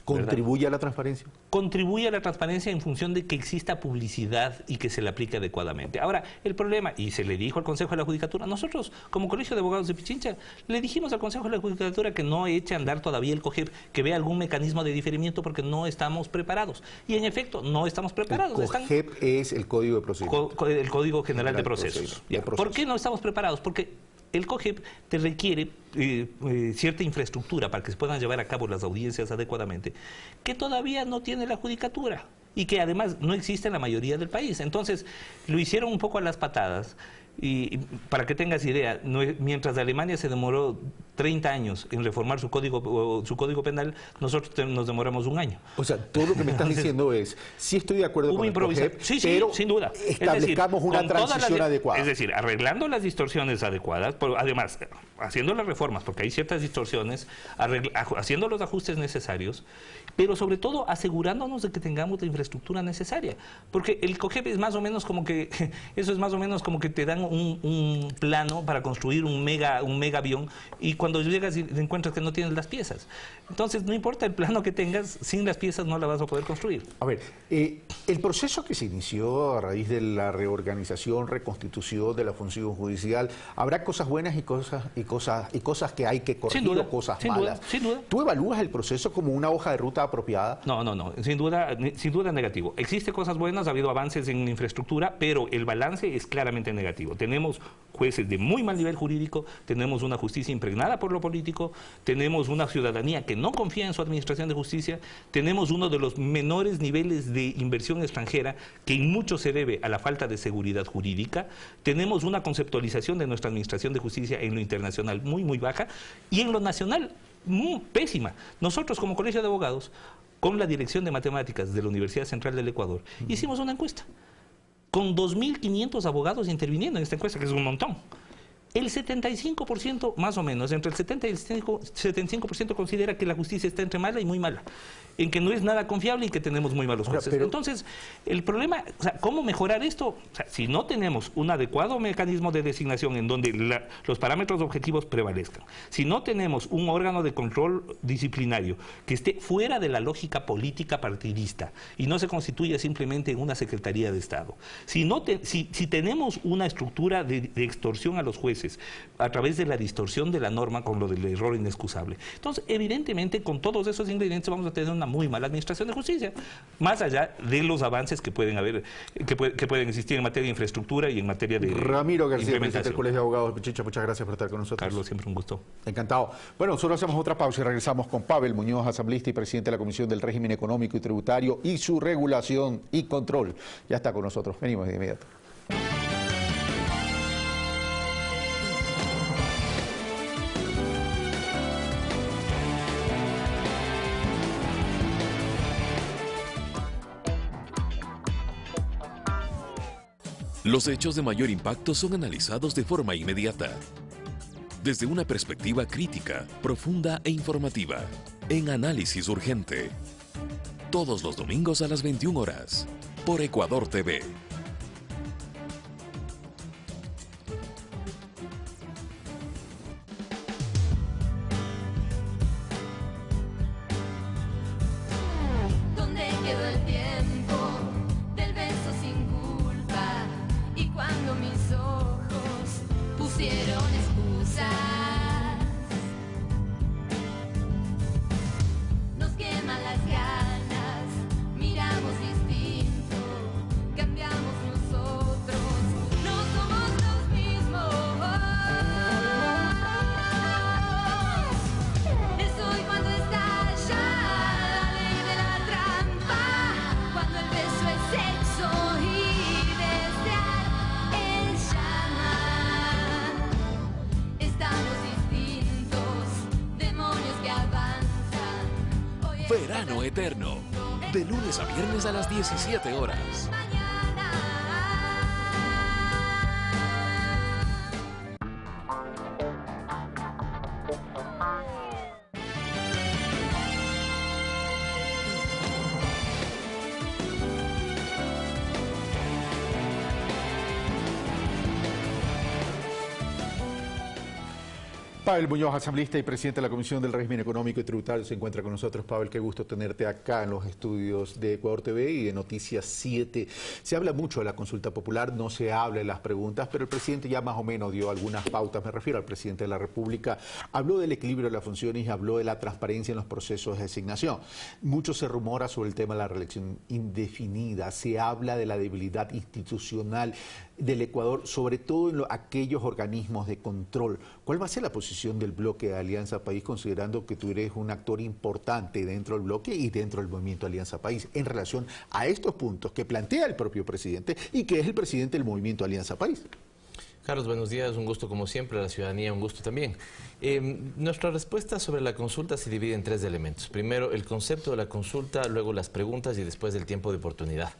¿Contribuye a la transparencia? Contribuye a la transparencia en función de que exista publicidad y que se le aplique adecuadamente. Ahora, el problema, y se le dijo al Consejo de la Judicatura, nosotros, como Colegio de Abogados de Pichincha, le dijimos al Consejo de la Judicatura que no eche a andar todavía el COGEP, que vea algún mecanismo de diferimiento porque no estamos preparados. Y en efecto, no estamos preparados. El COGEP es el Código de Procesos. El Código General de Procesos. ¿Por qué no estamos preparados? Porque el COGEP te requiere cierta infraestructura para que se puedan llevar a cabo las audiencias adecuadamente, que todavía no tiene la Judicatura y que además no existe en la mayoría del país. Entonces, lo hicieron un poco a las patadas. Y para que tengas idea, mientras Alemania se demoró 30 años en reformar su código penal, nosotros nos demoramos un año. O sea, todo lo que me estás diciendo es, sí estoy de acuerdo con el COGEP, pero sin duda. Establezcamos una transición adecuada. Es decir, arreglando las distorsiones adecuadas, pero además, haciendo las reformas, porque hay ciertas distorsiones, haciendo los ajustes necesarios, pero sobre todo asegurándonos de que tengamos la infraestructura necesaria. Porque el COGEP es más o menos como que, eso es más o menos como que te dan un plano para construir un mega avión y cuando llegas y encuentras que no tienes las piezas. Entonces, no importa el plano que tengas, sin las piezas no la vas a poder construir. A ver, el proceso que se inició a raíz de la reorganización, reconstitución de la función judicial, habrá cosas buenas y cosas que hay que corregir, sin duda, cosas sin malas. Duda, sin duda. ¿Tú evalúas el proceso como una hoja de ruta apropiada? No, sin duda negativo. Existen cosas buenas, ha habido avances en infraestructura, pero el balance es claramente negativo. Tenemos jueces de muy mal nivel jurídico, tenemos una justicia impregnada por lo político, tenemos una ciudadanía que no confía en su administración de justicia, tenemos uno de los menores niveles de inversión extranjera, que en mucho se debe a la falta de seguridad jurídica, tenemos una conceptualización de nuestra administración de justicia en lo internacional muy baja y en lo nacional muy pésima. Nosotros como Colegio de Abogados, con la Dirección de Matemáticas de la Universidad Central del Ecuador, hicimos una encuesta con 2.500 abogados interviniendo en esta encuesta, que es un montón. El 75%, más o menos, entre el 70 y el 75% considera que la justicia está entre mala y muy mala, en que no es nada confiable y que tenemos muy malos jueces. Entonces, el problema, o sea, ¿cómo mejorar esto? O sea, si no tenemos un adecuado mecanismo de designación en donde los parámetros objetivos prevalezcan, si no tenemos un órgano de control disciplinario que esté fuera de la lógica política partidista y no se constituya simplemente en una Secretaría de Estado, si tenemos una estructura de extorsión a los jueces a través de la distorsión de la norma con lo del error inexcusable. Entonces, evidentemente, con todos esos ingredientes vamos a tener una muy mala administración de justicia, más allá de los avances que pueden haber, que pueden existir en materia de infraestructura y en materia de Ramiro García, presidente del Colegio de Abogados de Pichincha, muchas gracias por estar con nosotros. Carlos, siempre un gusto. Encantado. Bueno, nosotros hacemos otra pausa y regresamos con Pavel Muñoz, asambleísta y presidente de la Comisión del Régimen Económico y Tributario y su regulación y control. Ya está con nosotros. Venimos de inmediato. Los hechos de mayor impacto son analizados de forma inmediata, desde una perspectiva crítica, profunda e informativa, en Análisis Urgente. Todos los domingos a las 21 horas, por Ecuador TV. ¿Dónde quedó el tiempo del beso sin culpa? Y cuando mis ojos pusieron excusas, nos queman las ganas, miramos distinto, cambiamos nosotros, no somos los mismos. Es hoy cuando estalla la ley de la trampa, cuando el beso es sexo y desear es llamar. Estamos distintos, demonios que avanzan. Verano Eterno, de lunes a viernes a las 17 horas. Pavel Muñoz, asambleísta y presidente de la Comisión del Régimen Económico y Tributario, se encuentra con nosotros. Pavel, qué gusto tenerte acá en los estudios de Ecuador TV y de Noticias 7. Se habla mucho de la consulta popular, no se habla de las preguntas, pero el presidente ya más o menos dio algunas pautas. Me refiero al presidente de la República. Habló del equilibrio de las funciones y habló de la transparencia en los procesos de designación. Mucho se rumora sobre el tema de la reelección indefinida. Se habla de la debilidad institucional del Ecuador, sobre todo en aquellos organismos de control. ¿Cuál va a ser la posición del bloque de Alianza País, considerando que tú eres un actor importante dentro del bloque y dentro del movimiento Alianza País, en relación a estos puntos que plantea el propio presidente y que es el presidente del movimiento Alianza País? Carlos, buenos días, un gusto como siempre, a la ciudadanía un gusto también. Nuestra respuesta sobre la consulta se divide en tres elementos. Primero, el concepto de la consulta, luego las preguntas y después el tiempo de oportunidad.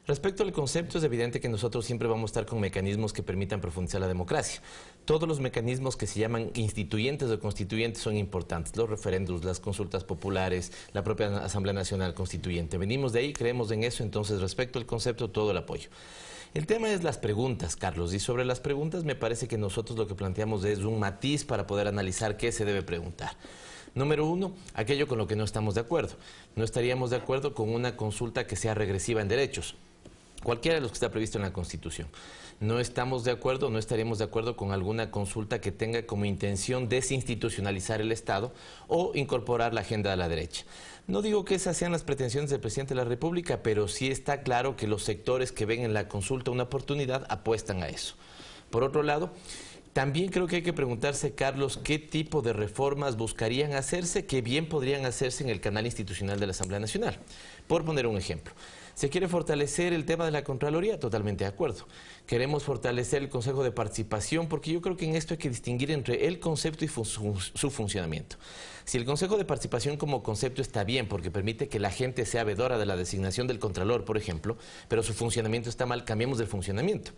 Respecto al concepto, es evidente que nosotros siempre vamos a estar con mecanismos que permitan profundizar la democracia. Todos los mecanismos que se llaman instituyentes o constituyentes son importantes. Los referéndums, las consultas populares, la propia Asamblea Nacional Constituyente. Venimos de ahí, creemos en eso, entonces respecto al concepto, todo el apoyo. El tema es las preguntas, Carlos, y sobre las preguntas me parece que nosotros lo que planteamos es un matiz para poder analizar qué se debe preguntar. Número uno, aquello con lo que no estamos de acuerdo. No estaríamos de acuerdo con una consulta que sea regresiva en derechos. Cualquiera de los que está previsto en la Constitución. No estamos de acuerdo, no estaríamos de acuerdo con alguna consulta que tenga como intención desinstitucionalizar el Estado o incorporar la agenda de la derecha. No digo que esas sean las pretensiones del presidente de la República, pero sí está claro que los sectores que ven en la consulta una oportunidad apuestan a eso. Por otro lado, también creo que hay que preguntarse, Carlos, qué tipo de reformas buscarían hacerse, que bien podrían hacerse en el canal institucional de la Asamblea Nacional. Por poner un ejemplo. ¿Se quiere fortalecer el tema de la Contraloría? Totalmente de acuerdo. Queremos fortalecer el Consejo de Participación porque yo creo que en esto hay que distinguir entre el concepto y su funcionamiento. Si el Consejo de Participación como concepto está bien porque permite que la gente sea vedora de la designación del Contralor, por ejemplo, pero su funcionamiento está mal, cambiemos del funcionamiento.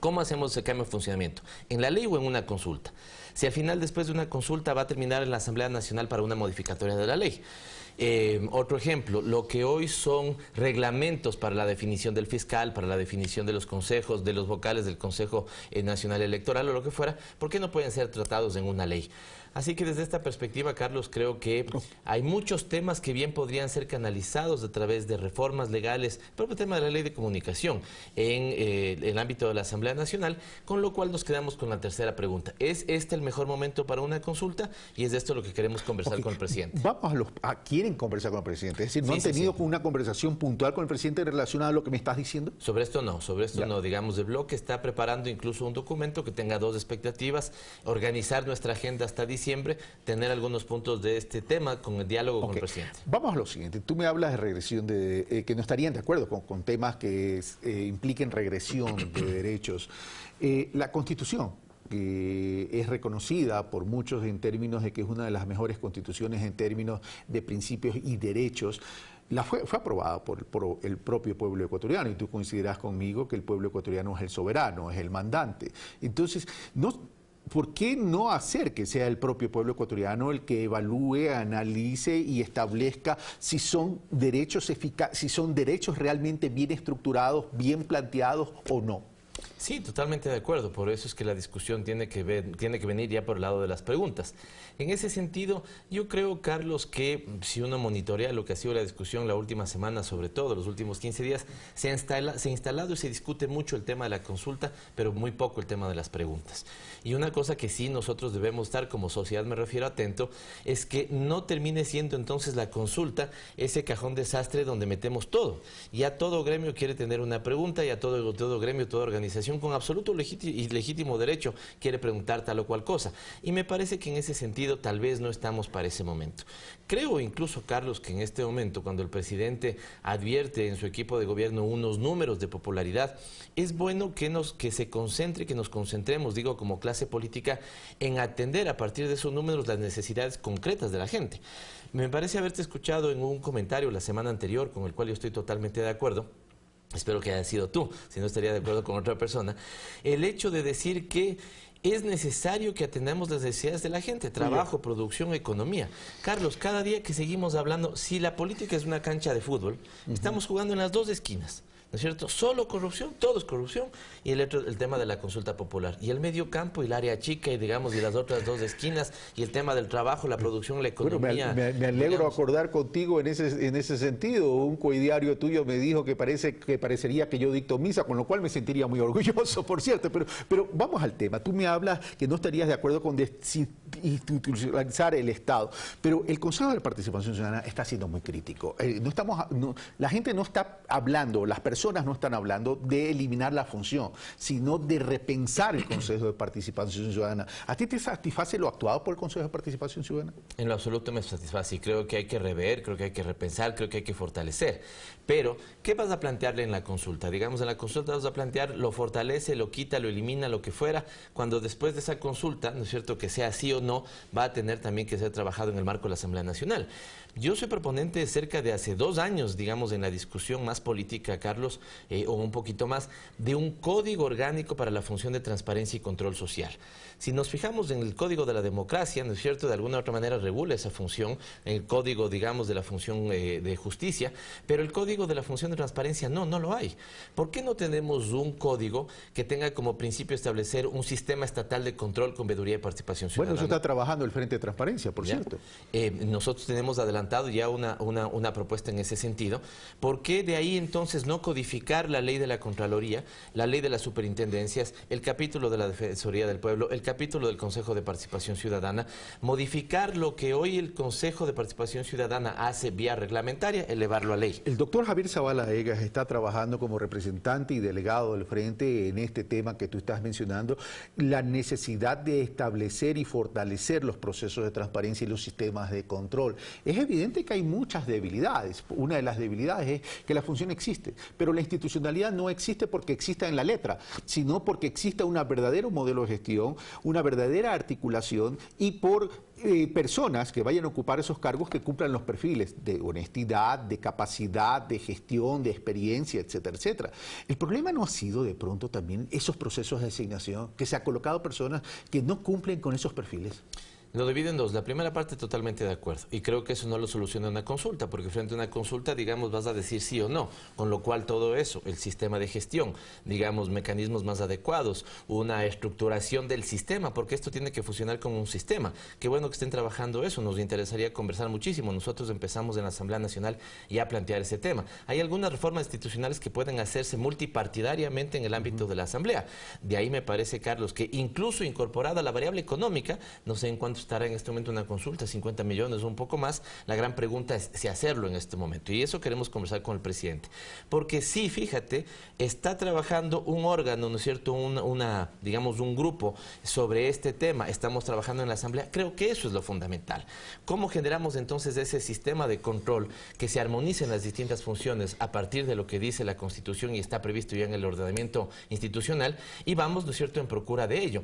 ¿Cómo hacemos ese cambio de funcionamiento? ¿En la ley o en una consulta? Si al final, después de una consulta, va a terminar en la Asamblea Nacional para una modificatoria de la ley. Otro ejemplo, lo que hoy son reglamentos para la definición del fiscal, para la definición de los consejos, de los vocales del Consejo Nacional Electoral o lo que fuera, ¿por qué no pueden ser tratados en una ley? Así que desde esta perspectiva, Carlos, creo que hay muchos temas que bien podrían ser canalizados a través de reformas legales, el propio tema de la ley de comunicación en el ámbito de la Asamblea Nacional, con lo cual nos quedamos con la tercera pregunta. ¿Es este el mejor momento para una consulta? Y es de esto lo que queremos conversar con el presidente. Vamos quieren conversar con el presidente, es decir, ¿no han tenido una conversación puntual con el presidente relacionada a lo que me estás diciendo? Sobre esto no, digamos, el bloque está preparando incluso un documento que tenga dos expectativas, organizar nuestra agenda hasta diciembre, tener algunos puntos de este tema con el diálogo con el presidente. Vamos a lo siguiente, tú me hablas de regresión, que no estarían de acuerdo con temas que impliquen regresión de derechos. La Constitución, que es reconocida por muchos en términos de que es una de las mejores constituciones en términos de principios y derechos, fue aprobada por el propio pueblo ecuatoriano, y tú coincidirás conmigo que el pueblo ecuatoriano es el soberano, es el mandante. Entonces, ¿por qué no hacer que sea el propio pueblo ecuatoriano el que evalúe, analice y establezca si son derechos realmente bien estructurados, bien planteados o no? Sí, totalmente de acuerdo. Por eso es que la discusión tiene que venir ya por el lado de las preguntas. En ese sentido, yo creo, Carlos, que si uno monitorea lo que ha sido la discusión la última semana, sobre todo los últimos 15 días, se ha instalado y se discute mucho el tema de la consulta, pero muy poco el tema de las preguntas. Y una cosa que sí nosotros debemos estar como sociedad, me refiero, atento, es que no termine siendo entonces la consulta ese cajón desastre donde metemos todo. Ya todo gremio quiere tener una pregunta, ya todo gremio, toda organización con absoluto y legítimo derecho quiere preguntar tal o cual cosa. Y me parece que en ese sentido tal vez no estamos para ese momento. Creo incluso, Carlos, que en este momento, cuando el presidente advierte en su equipo de gobierno unos números de popularidad, es bueno que se concentre, que nos concentremos, digo, como clase política, en atender a partir de esos números las necesidades concretas de la gente. Me parece haberte escuchado en un comentario la semana anterior, con el cual yo estoy totalmente de acuerdo. Espero que haya sido tú, si no estaría de acuerdo con otra persona. El hecho de decir que es necesario que atendamos las necesidades de la gente, trabajo, producción, economía. Carlos, cada día que seguimos hablando, si la política es una cancha de fútbol, estamos jugando en las dos esquinas. ¿No es cierto? Solo corrupción, todo es corrupción, y el tema de la consulta popular. Y el medio campo y el área chica, y digamos, y las otras dos esquinas, y el tema del trabajo, la producción, la economía. Bueno, me alegro acordar contigo en ese sentido. Un coidiario tuyo me dijo que parecería que yo dicto misa, con lo cual me sentiría muy orgulloso, por cierto. Pero vamos al tema. Tú me hablas que no estarías de acuerdo con institucionalizar el Estado, pero el Consejo de Participación Ciudadana está siendo muy crítico. La gente no está hablando, las personas no están hablando de eliminar la función, sino de repensar el Consejo de Participación Ciudadana. ¿A ti te satisface lo actuado por el Consejo de Participación Ciudadana? En lo absoluto me satisface, y creo que hay que rever, creo que hay que repensar, creo que hay que fortalecer. Pero, ¿qué vas a plantearle en la consulta? Digamos, en la consulta vas a plantear, lo fortalece, lo quita, lo elimina, lo que fuera, cuando después de esa consulta, ¿no es cierto?, que sea sí o no, va a tener también que ser trabajado en el marco de la Asamblea Nacional. Yo soy proponente cerca de hace 2 años, digamos, en la discusión más política, Carlos, o un poquito más, de un código orgánico para la función de transparencia y control social. Si nos fijamos en el Código de la Democracia, ¿no es cierto?, de alguna u otra manera regula esa función, en el Código, digamos, de la función de justicia, pero el Código de la función de transparencia no lo hay. ¿Por qué no tenemos un código que tenga como principio establecer un sistema estatal de control con veeduría y participación ciudadana? Bueno, eso está trabajando el Frente de Transparencia, por cierto. Nosotros tenemos adelantado ya una propuesta en ese sentido. ¿Por qué de ahí entonces no codificar la ley de la Contraloría, la ley de las superintendencias, el capítulo de la Defensoría del Pueblo, el capítulo del Consejo de Participación Ciudadana, modificar lo que hoy el Consejo de Participación Ciudadana hace vía reglamentaria, elevarlo a ley? El doctor Javier Zavala Egas está trabajando como representante y delegado del Frente en este tema que tú estás mencionando, la necesidad de establecer y fortalecer los procesos de transparencia y los sistemas de control. Es evidente que hay muchas debilidades. Una de las debilidades es que la función existe, pero la institucionalidad no existe porque exista en la letra, sino porque exista un verdadero modelo de gestión, una verdadera articulación y por personas que vayan a ocupar esos cargos que cumplan los perfiles de honestidad, de capacidad, de gestión, de experiencia, etcétera, etcétera. El problema no ha sido de pronto también esos procesos de designación, que se ha colocado personas que no cumplen con esos perfiles. Lo divido en dos. La primera parte totalmente de acuerdo, y creo que eso no lo soluciona una consulta, porque frente a una consulta, digamos, vas a decir sí o no, con lo cual todo eso, el sistema de gestión, digamos, mecanismos más adecuados, una estructuración del sistema, porque esto tiene que funcionar como un sistema. Qué bueno que estén trabajando eso, nos interesaría conversar muchísimo. Nosotros empezamos en la Asamblea Nacional ya a plantear ese tema. Hay algunas reformas institucionales que pueden hacerse multipartidariamente en el ámbito de la Asamblea. De ahí me parece, Carlos, que incluso incorporada la variable económica, no sé en cuánto estará en este momento una consulta, 50 millones o un poco más. La gran pregunta es si hacerlo en este momento, y eso queremos conversar con el presidente, porque sí, fíjate, está trabajando un órgano, ¿no es cierto?, digamos, un grupo sobre este tema. Estamos trabajando en la Asamblea. Creo que eso es lo fundamental. ¿Cómo generamos entonces ese sistema de control que se armonice en las distintas funciones a partir de lo que dice la Constitución y está previsto ya en el ordenamiento institucional? Y vamos, ¿no es cierto?, en procura de ello.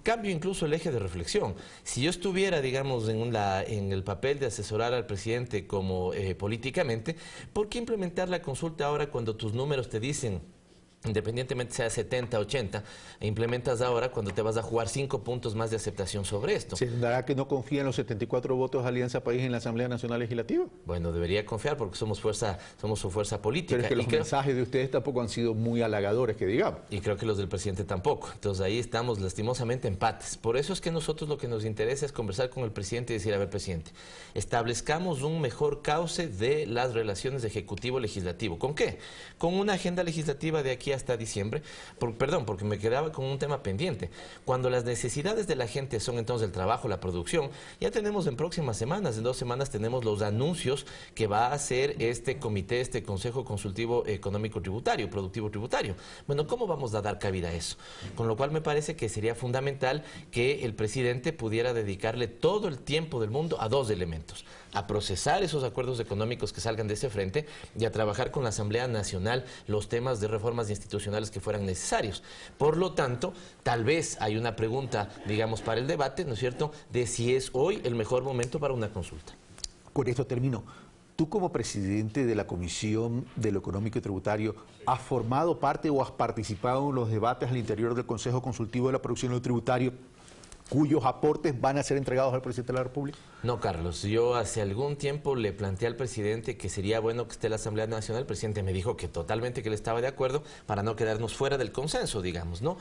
Cambio incluso el eje de reflexión. si yo estuviera, digamos, en el papel de asesorar al presidente como políticamente, ¿por qué implementar la consulta ahora cuando tus números te dicen, independientemente sea 70, 80, implementas ahora cuando te vas a jugar 5 puntos más de aceptación sobre esto? ¿Se dará que no confía en los 74 votos de Alianza País en la Asamblea Nacional Legislativa? Bueno, debería confiar porque somos su fuerza política. Pero es que los mensajes de ustedes tampoco han sido muy halagadores, que digamos. Y creo que los del presidente tampoco. Entonces ahí estamos lastimosamente empates. Por eso es que nosotros lo que nos interesa es conversar con el presidente y decir, a ver, presidente, establezcamos un mejor cauce de las relaciones de ejecutivo-legislativo. ¿Con qué? Con una agenda legislativa de aquí hasta diciembre, porque me quedaba con un tema pendiente. Cuando las necesidades de la gente son entonces el trabajo, la producción, ya tenemos en próximas semanas, en 2 semanas tenemos los anuncios que va a hacer este comité, este Consejo Consultivo Económico Tributario, Productivo Tributario. Bueno, ¿cómo vamos a dar cabida a eso? Con lo cual me parece que sería fundamental que el presidente pudiera dedicarle todo el tiempo del mundo a 2 elementos: a procesar esos acuerdos económicos que salgan de ese frente y a trabajar con la Asamblea Nacional los temas de reformas institucionales que fueran necesarios. Por lo tanto, tal vez hay una pregunta, digamos, para el debate, ¿no es cierto?, de si es hoy el mejor momento para una consulta. Con esto termino. Tú, como presidente de la Comisión de lo Económico y Tributario, ¿has formado parte o has participado en los debates al interior del Consejo Consultivo de la Producción y lo Tributario, cuyos aportes van a ser entregados al presidente de la República? No, Carlos, yo hace algún tiempo le planteé al presidente que sería bueno que esté la Asamblea Nacional. El presidente me dijo que totalmente que él estaba de acuerdo para no quedarnos fuera del consenso, digamos, ¿no?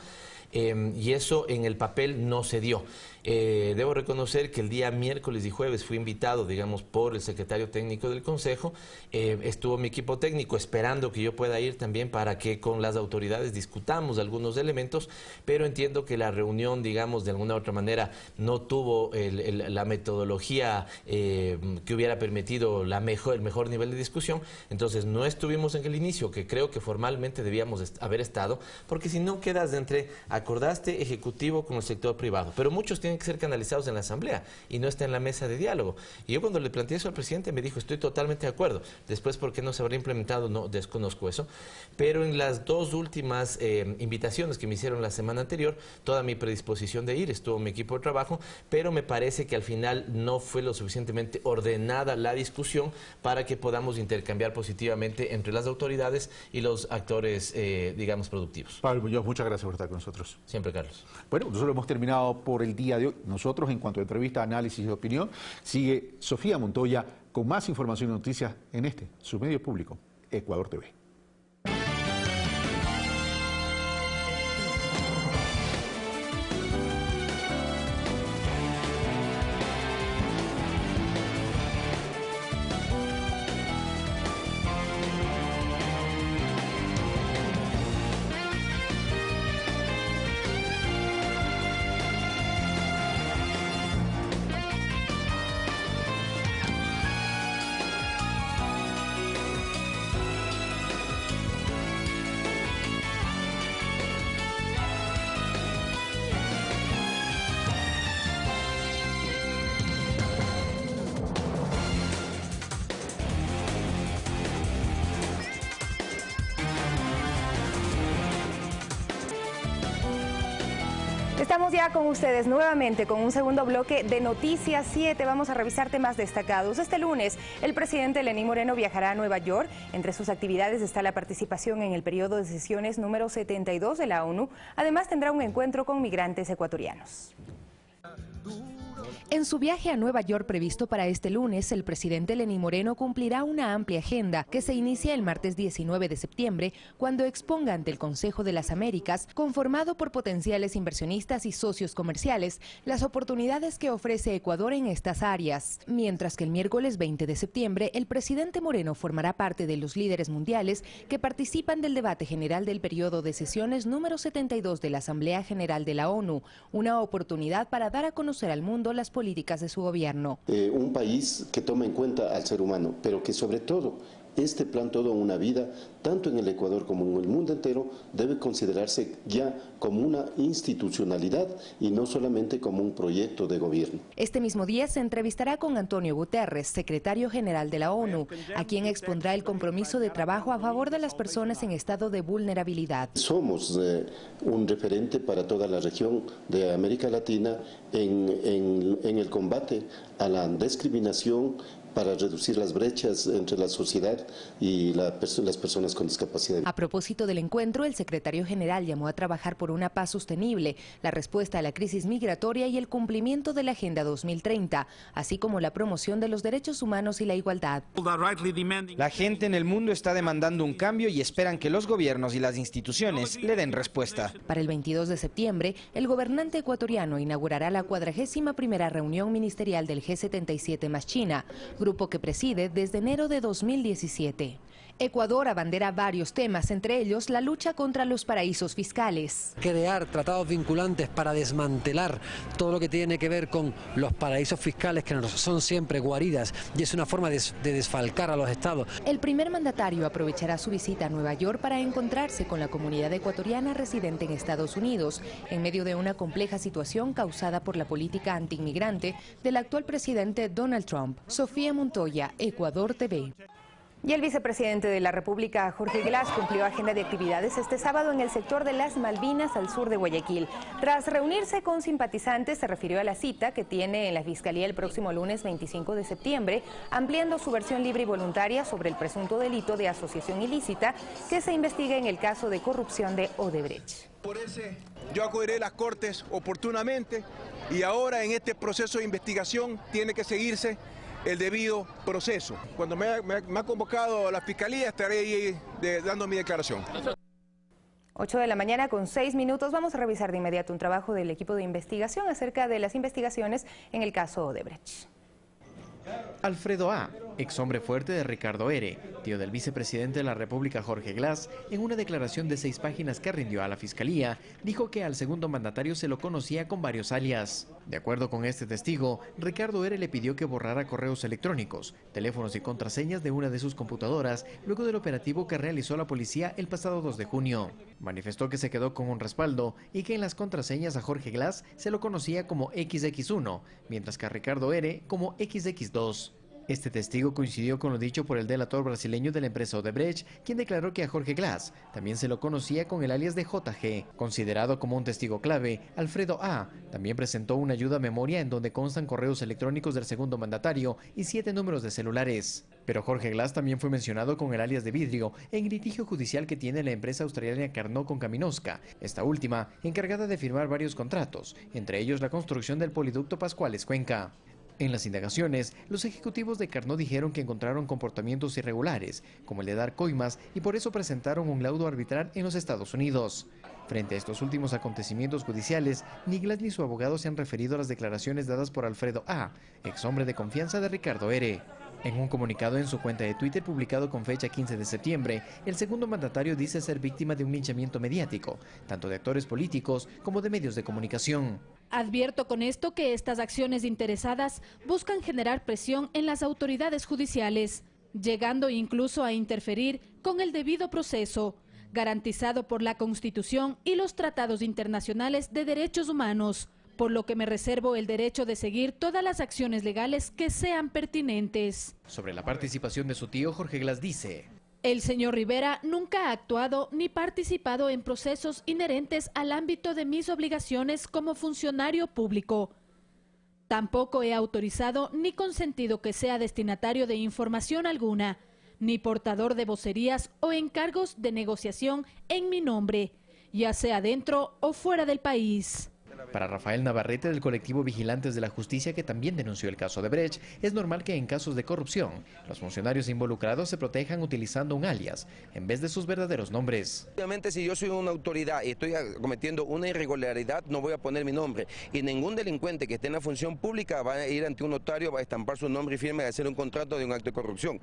Y eso en el papel no se dio. Debo reconocer que el día miércoles y jueves fui invitado, digamos, por el secretario técnico del Consejo. Estuvo mi equipo técnico esperando que yo pueda ir también para que con las autoridades discutamos algunos elementos, pero entiendo que la reunión, digamos, de alguna u otra manera no tuvo la metodología que hubiera permitido el mejor nivel de discusión. Entonces no estuvimos en el inicio, que creo que formalmente debíamos haber estado, porque si no quedas entre acordaste ejecutivo con el sector privado, pero muchos tienen que ser canalizados en la Asamblea y no está en la mesa de diálogo. Y yo cuando le planteé eso al presidente me dijo, estoy totalmente de acuerdo. Después, ¿por qué no se habrá implementado? No, desconozco eso. Pero en las 2 últimas invitaciones que me hicieron la semana anterior, toda mi predisposición de ir, estuvo mi equipo de trabajo, pero me parece que al final no fue lo suficientemente ordenada la discusión para que podamos intercambiar positivamente entre las autoridades y los actores, digamos, productivos. Pablo Muñoz, muchas gracias por estar con nosotros. Siempre, Carlos. Bueno, nosotros hemos terminado por el día de hoy. Nosotros, en cuanto a entrevista, análisis y opinión, sigue Sofía Montoya con más información y noticias en su medio público, Ecuador TV. Estamos ya con ustedes nuevamente con un segundo bloque de Noticias 7. Vamos a revisar temas destacados. Este lunes, el presidente Lenín Moreno viajará a Nueva York. Entre sus actividades está la participación en el periodo de sesiones número 72 de la ONU. Además, tendrá un encuentro con migrantes ecuatorianos. En su viaje a Nueva York previsto para este lunes, el presidente Lenín Moreno cumplirá una amplia agenda que se inicia el martes 19 de septiembre, cuando exponga ante el Consejo de las Américas, conformado por potenciales inversionistas y socios comerciales, las oportunidades que ofrece Ecuador en estas áreas. Mientras que el miércoles 20 de septiembre, el presidente Moreno formará parte de los líderes mundiales que participan del debate general del periodo de sesiones número 72 de la Asamblea General de la ONU, una oportunidad para dar a conocer al mundo las políticas de su gobierno. Un país que toma en cuenta al ser humano, pero que sobre todo este plan Toda una Vida, tanto en el Ecuador como en el mundo entero, debe considerarse ya como una institucionalidad y no solamente como un proyecto de gobierno. Este mismo día se entrevistará con Antonio Guterres, secretario general de la ONU, a quien expondrá el compromiso de trabajo a favor de las personas en estado de vulnerabilidad. Somos un referente para toda la región de América Latina en el combate a la discriminación, para reducir las brechas entre la sociedad y las personas con discapacidad. A propósito del encuentro, el secretario general llamó a trabajar por una paz sostenible, la respuesta a la crisis migratoria y el cumplimiento de la Agenda 2030, así como la promoción de los derechos humanos y la igualdad. La gente en el mundo está demandando un cambio y esperan que los gobiernos y las instituciones le den respuesta. Para el 22 de septiembre, el gobernante ecuatoriano inaugurará la 41ª reunión ministerial del G77 más China, grupo que preside desde enero de 2017. Ecuador abandera varios temas, entre ellos la lucha contra los paraísos fiscales. Crear tratados vinculantes para desmantelar todo lo que tiene que ver con los paraísos fiscales, que son siempre guaridas y es una forma de desfalcar a los estados. El primer mandatario aprovechará su visita a Nueva York para encontrarse con la comunidad ecuatoriana residente en Estados Unidos, en medio de una compleja situación causada por la política antiinmigrante del actual presidente Donald Trump. Sofía Montoya, Ecuador TV. Y el vicepresidente de la República, Jorge Glass, cumplió agenda de actividades este sábado en el sector de las Malvinas, al sur de Guayaquil. Tras reunirse con simpatizantes, se refirió a la cita que tiene en la Fiscalía el próximo lunes 25 de septiembre, ampliando su versión libre y voluntaria sobre el presunto delito de asociación ilícita que se investiga en el caso de corrupción de Odebrecht. Por eso yo acudiré a las Cortes oportunamente y ahora en este proceso de investigación tiene que seguirse el debido proceso. Cuando me ha convocado la Fiscalía estaré ahí dando mi declaración. 8 de la mañana con 6 minutos. Vamos a revisar de inmediato un trabajo del equipo de investigación acerca de las investigaciones en el caso Odebrecht. Alfredo A., ex hombre fuerte de Ricardo R., tío del vicepresidente de la República Jorge Glass, en una declaración de 6 páginas que rindió a la Fiscalía, dijo que al segundo mandatario se lo conocía con varios alias. De acuerdo con este testigo, Ricardo R. le pidió que borrara correos electrónicos, teléfonos y contraseñas de una de sus computadoras, luego del operativo que realizó la policía el pasado 2 de junio. Manifestó que se quedó con un respaldo y que en las contraseñas a Jorge Glass se lo conocía como XX1, mientras que a Ricardo R. como XX2. Este testigo coincidió con lo dicho por el delator brasileño de la empresa Odebrecht, quien declaró que a Jorge Glass también se lo conocía con el alias de JG. Considerado como un testigo clave, Alfredo A. también presentó una ayuda a memoria en donde constan correos electrónicos del segundo mandatario y 7 números de celulares. Pero Jorge Glass también fue mencionado con el alias de Vidrio en litigio judicial que tiene la empresa australiana Carnot con Caminosca, esta última encargada de firmar varios contratos, entre ellos la construcción del poliducto Pascuales Cuenca. En las indagaciones, los ejecutivos de Carnot dijeron que encontraron comportamientos irregulares, como el de dar coimas, y por eso presentaron un laudo arbitral en los Estados Unidos. Frente a estos últimos acontecimientos judiciales, ni Glass ni su abogado se han referido a las declaraciones dadas por Alfredo A., ex hombre de confianza de Ricardo R. En un comunicado en su cuenta de Twitter publicado con fecha 15 de septiembre, el segundo mandatario dice ser víctima de un linchamiento mediático, tanto de actores políticos como de medios de comunicación. Advierto con esto que estas acciones interesadas buscan generar presión en las autoridades judiciales, llegando incluso a interferir con el debido proceso, garantizado por la Constitución y los tratados internacionales de derechos humanos, por lo que me reservo el derecho de seguir todas las acciones legales que sean pertinentes. Sobre la participación de su tío, Jorge Glass dice: el señor Rivera nunca ha actuado ni participado en procesos inherentes al ámbito de mis obligaciones como funcionario público. Tampoco he autorizado ni consentido que sea destinatario de información alguna, ni portador de vocerías o encargos de negociación en mi nombre, ya sea dentro o fuera del país. Para Rafael Navarrete, del colectivo Vigilantes de la Justicia, que también denunció el caso de Brecht, es normal que en casos de corrupción los funcionarios involucrados se protejan utilizando un alias en vez de sus verdaderos nombres. Obviamente, si yo soy una autoridad y estoy cometiendo una irregularidad, no voy a poner mi nombre, y ningún delincuente que esté en la función pública va a ir ante un notario, va a estampar su nombre y firme de hacer un contrato de un acto de corrupción.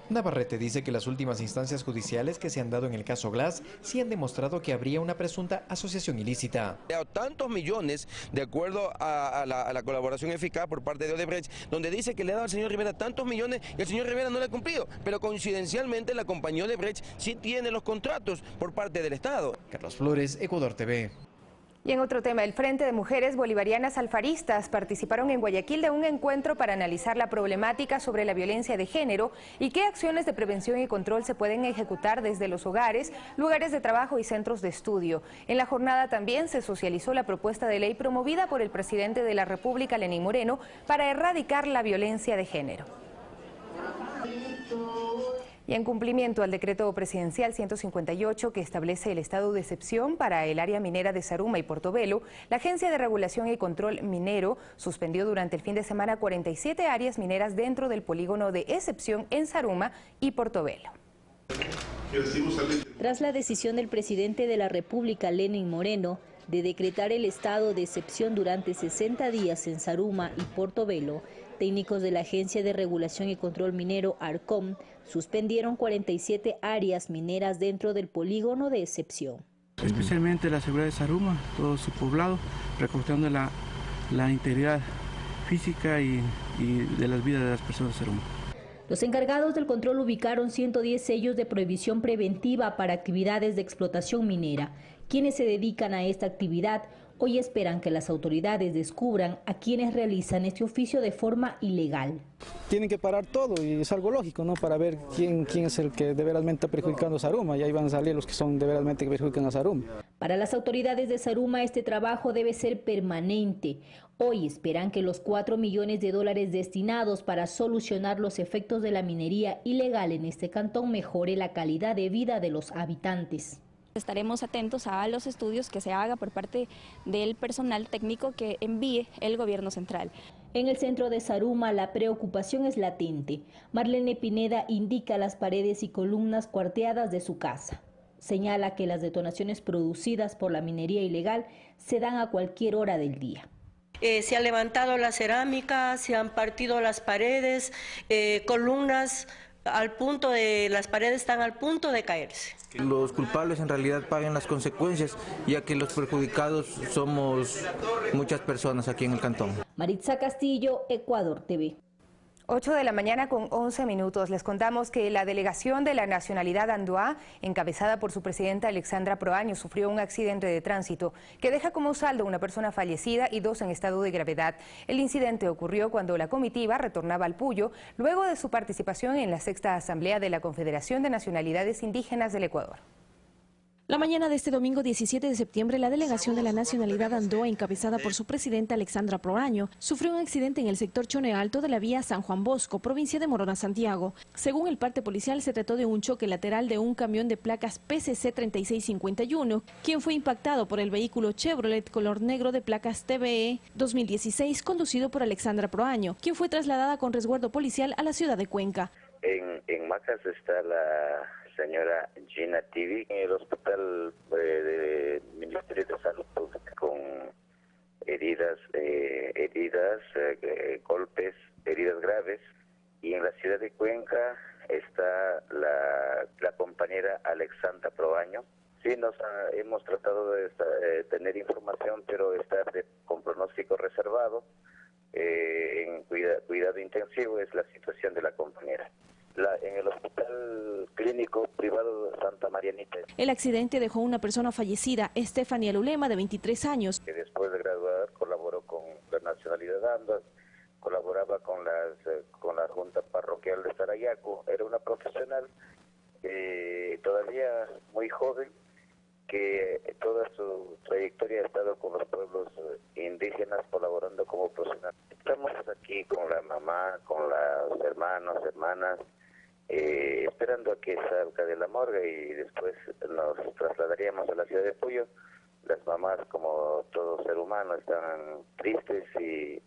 Navarrete dice que las últimas instancias judiciales que se han dado en el caso Glass sí han demostrado que habría una presunta asociación ilícita. Tantos millones millones, de acuerdo a la colaboración eficaz por parte de Odebrecht, donde dice que le ha dado al señor Rivera tantos millones y el señor Rivera no le ha cumplido, pero coincidencialmente la compañía Odebrecht sí tiene los contratos por parte del Estado. Carlos Flores, Ecuador TV. Y en otro tema, el Frente de Mujeres Bolivarianas Alfaristas participaron en Guayaquil de un encuentro para analizar la problemática sobre la violencia de género y qué acciones de prevención y control se pueden ejecutar desde los hogares, lugares de trabajo y centros de estudio. En la jornada también se socializó la propuesta de ley promovida por el presidente de la República, Lenín Moreno, para erradicar la violencia de género. Y en cumplimiento al decreto presidencial 158 que establece el estado de excepción para el área minera de Zaruma y Portobelo, la Agencia de Regulación y Control Minero suspendió durante el fin de semana 47 áreas mineras dentro del polígono de excepción en Zaruma y Portobelo. Tras la decisión del presidente de la República, Lenín Moreno, de decretar el estado de excepción durante 60 días en Zaruma y Portobelo, técnicos de la Agencia de Regulación y Control Minero, ARCOM, suspendieron 47 áreas mineras dentro del polígono de excepción. Especialmente la seguridad de Zaruma, todo su poblado, recuperando la integridad física y de las vidas de las personas de Zaruma. Los encargados del control ubicaron 110 sellos de prohibición preventiva para actividades de explotación minera. Quienes se dedican a esta actividad hoy esperan que las autoridades descubran a quienes realizan este oficio de forma ilegal. Tienen que parar todo y es algo lógico, ¿no? Para ver quién es el que de verdad está perjudicando a Zaruma, y ahí van a salir los que son de verdad que perjudican a Zaruma. Para las autoridades de Zaruma este trabajo debe ser permanente. Hoy esperan que los 4 millones de dólares destinados para solucionar los efectos de la minería ilegal en este cantón mejore la calidad de vida de los habitantes. Estaremos atentos a los estudios que se haga por parte del personal técnico que envíe el gobierno central. En el centro de Zaruma la preocupación es latente. Marlene Pineda indica las paredes y columnas cuarteadas de su casa. Señala que las detonaciones producidas por la minería ilegal se dan a cualquier hora del día. Se ha levantado la cerámica, se han partido las paredes, columnas las paredes están al punto de caerse. Los culpables en realidad paguen las consecuencias, ya que los perjudicados somos muchas personas aquí en el cantón. Maritza Castillo, Ecuador TV. 8 de la mañana con 11 minutos. Les contamos que la delegación de la nacionalidad Andoá, encabezada por su presidenta Alexandra Proaño, sufrió un accidente de tránsito que deja como saldo una persona fallecida y 2 en estado de gravedad. El incidente ocurrió cuando la comitiva retornaba al Puyo, luego de su participación en la 6ª Asamblea de la Confederación de Nacionalidades Indígenas del Ecuador. La mañana de este domingo 17 de septiembre, la delegación de la nacionalidad Andoá, encabezada por su presidenta Alexandra Proaño, sufrió un accidente en el sector Chone Alto de la vía San Juan Bosco, provincia de Morona, Santiago. Según el parte policial, se trató de un choque lateral de un camión de placas PCC 3651, quien fue impactado por el vehículo Chevrolet color negro de placas TBE 2016, conducido por Alexandra Proaño, quien fue trasladada con resguardo policial a la ciudad de Cuenca. En Macas está la señora Gina Tibi en el hospital del Ministerio de Salud con heridas, golpes, heridas graves, y en la ciudad de Cuenca está la compañera Alexandra Proaño. Sí, hemos tratado de tener información, pero está con pronóstico reservado. En cuidado intensivo es la situación de la compañera. En el hospital clínico privado de Santa Marianita. El accidente dejó una persona fallecida, Estefania Lulema, de 23 años. Que después de graduar colaboró con la nacionalidad Andoá, colaboraba con la Junta Parroquial de Sarayaco. Era una profesional todavía muy joven, que toda su trayectoria ha estado con los pueblos indígenas colaborando como profesional. Estamos aquí con la mamá, con los hermanos, hermanas, esperando a que salga de la morgue y después nos trasladaríamos a la ciudad de Puyo. Las mamás, como todo ser humano, están tristes y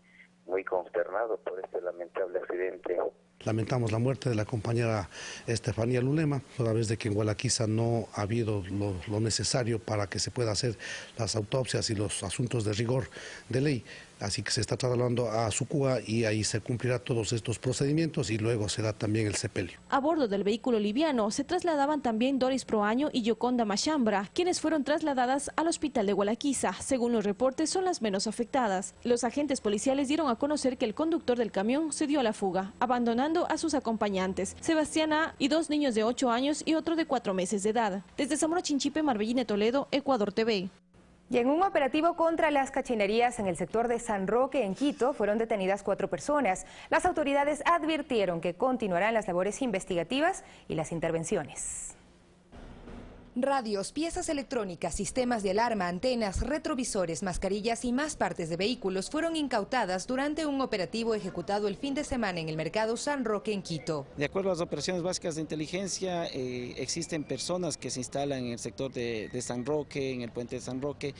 muy consternados por este lamentable accidente Lamentamos la muerte de la compañera Estefanía Lulema, toda vez de que en Gualaquiza no ha habido lo necesario para que se pueda hacer las autopsias y los asuntos de rigor de ley. Así que se está trasladando a Sucúa y ahí se cumplirá todos estos procedimientos y luego se da también el sepelio. A bordo del vehículo liviano se trasladaban también Doris Proaño y Yoconda Machambra, quienes fueron trasladadas al hospital de Gualaquiza. Según los reportes, son las menos afectadas. Los agentes policiales dieron a conocer que el conductor del camión se dio a la fuga, abandonando a sus acompañantes, Sebastián A. y 2 niños de 8 años y otro de 4 meses de edad. Desde Zamora Chinchipe, Marbellín Toledo, Ecuador TV. Y en un operativo contra las cachinerías en el sector de San Roque, en Quito, fueron detenidas 4 personas. Las autoridades advirtieron que continuarán las labores investigativas y las intervenciones. Radios, piezas electrónicas, sistemas de alarma, antenas, retrovisores, mascarillas y más partes de vehículos fueron incautadas durante un operativo ejecutado el fin de semana en el mercado San Roque en Quito. De acuerdo a las operaciones básicas de inteligencia, existen personas que se instalan en el sector de San Roque, en el puente de San Roque,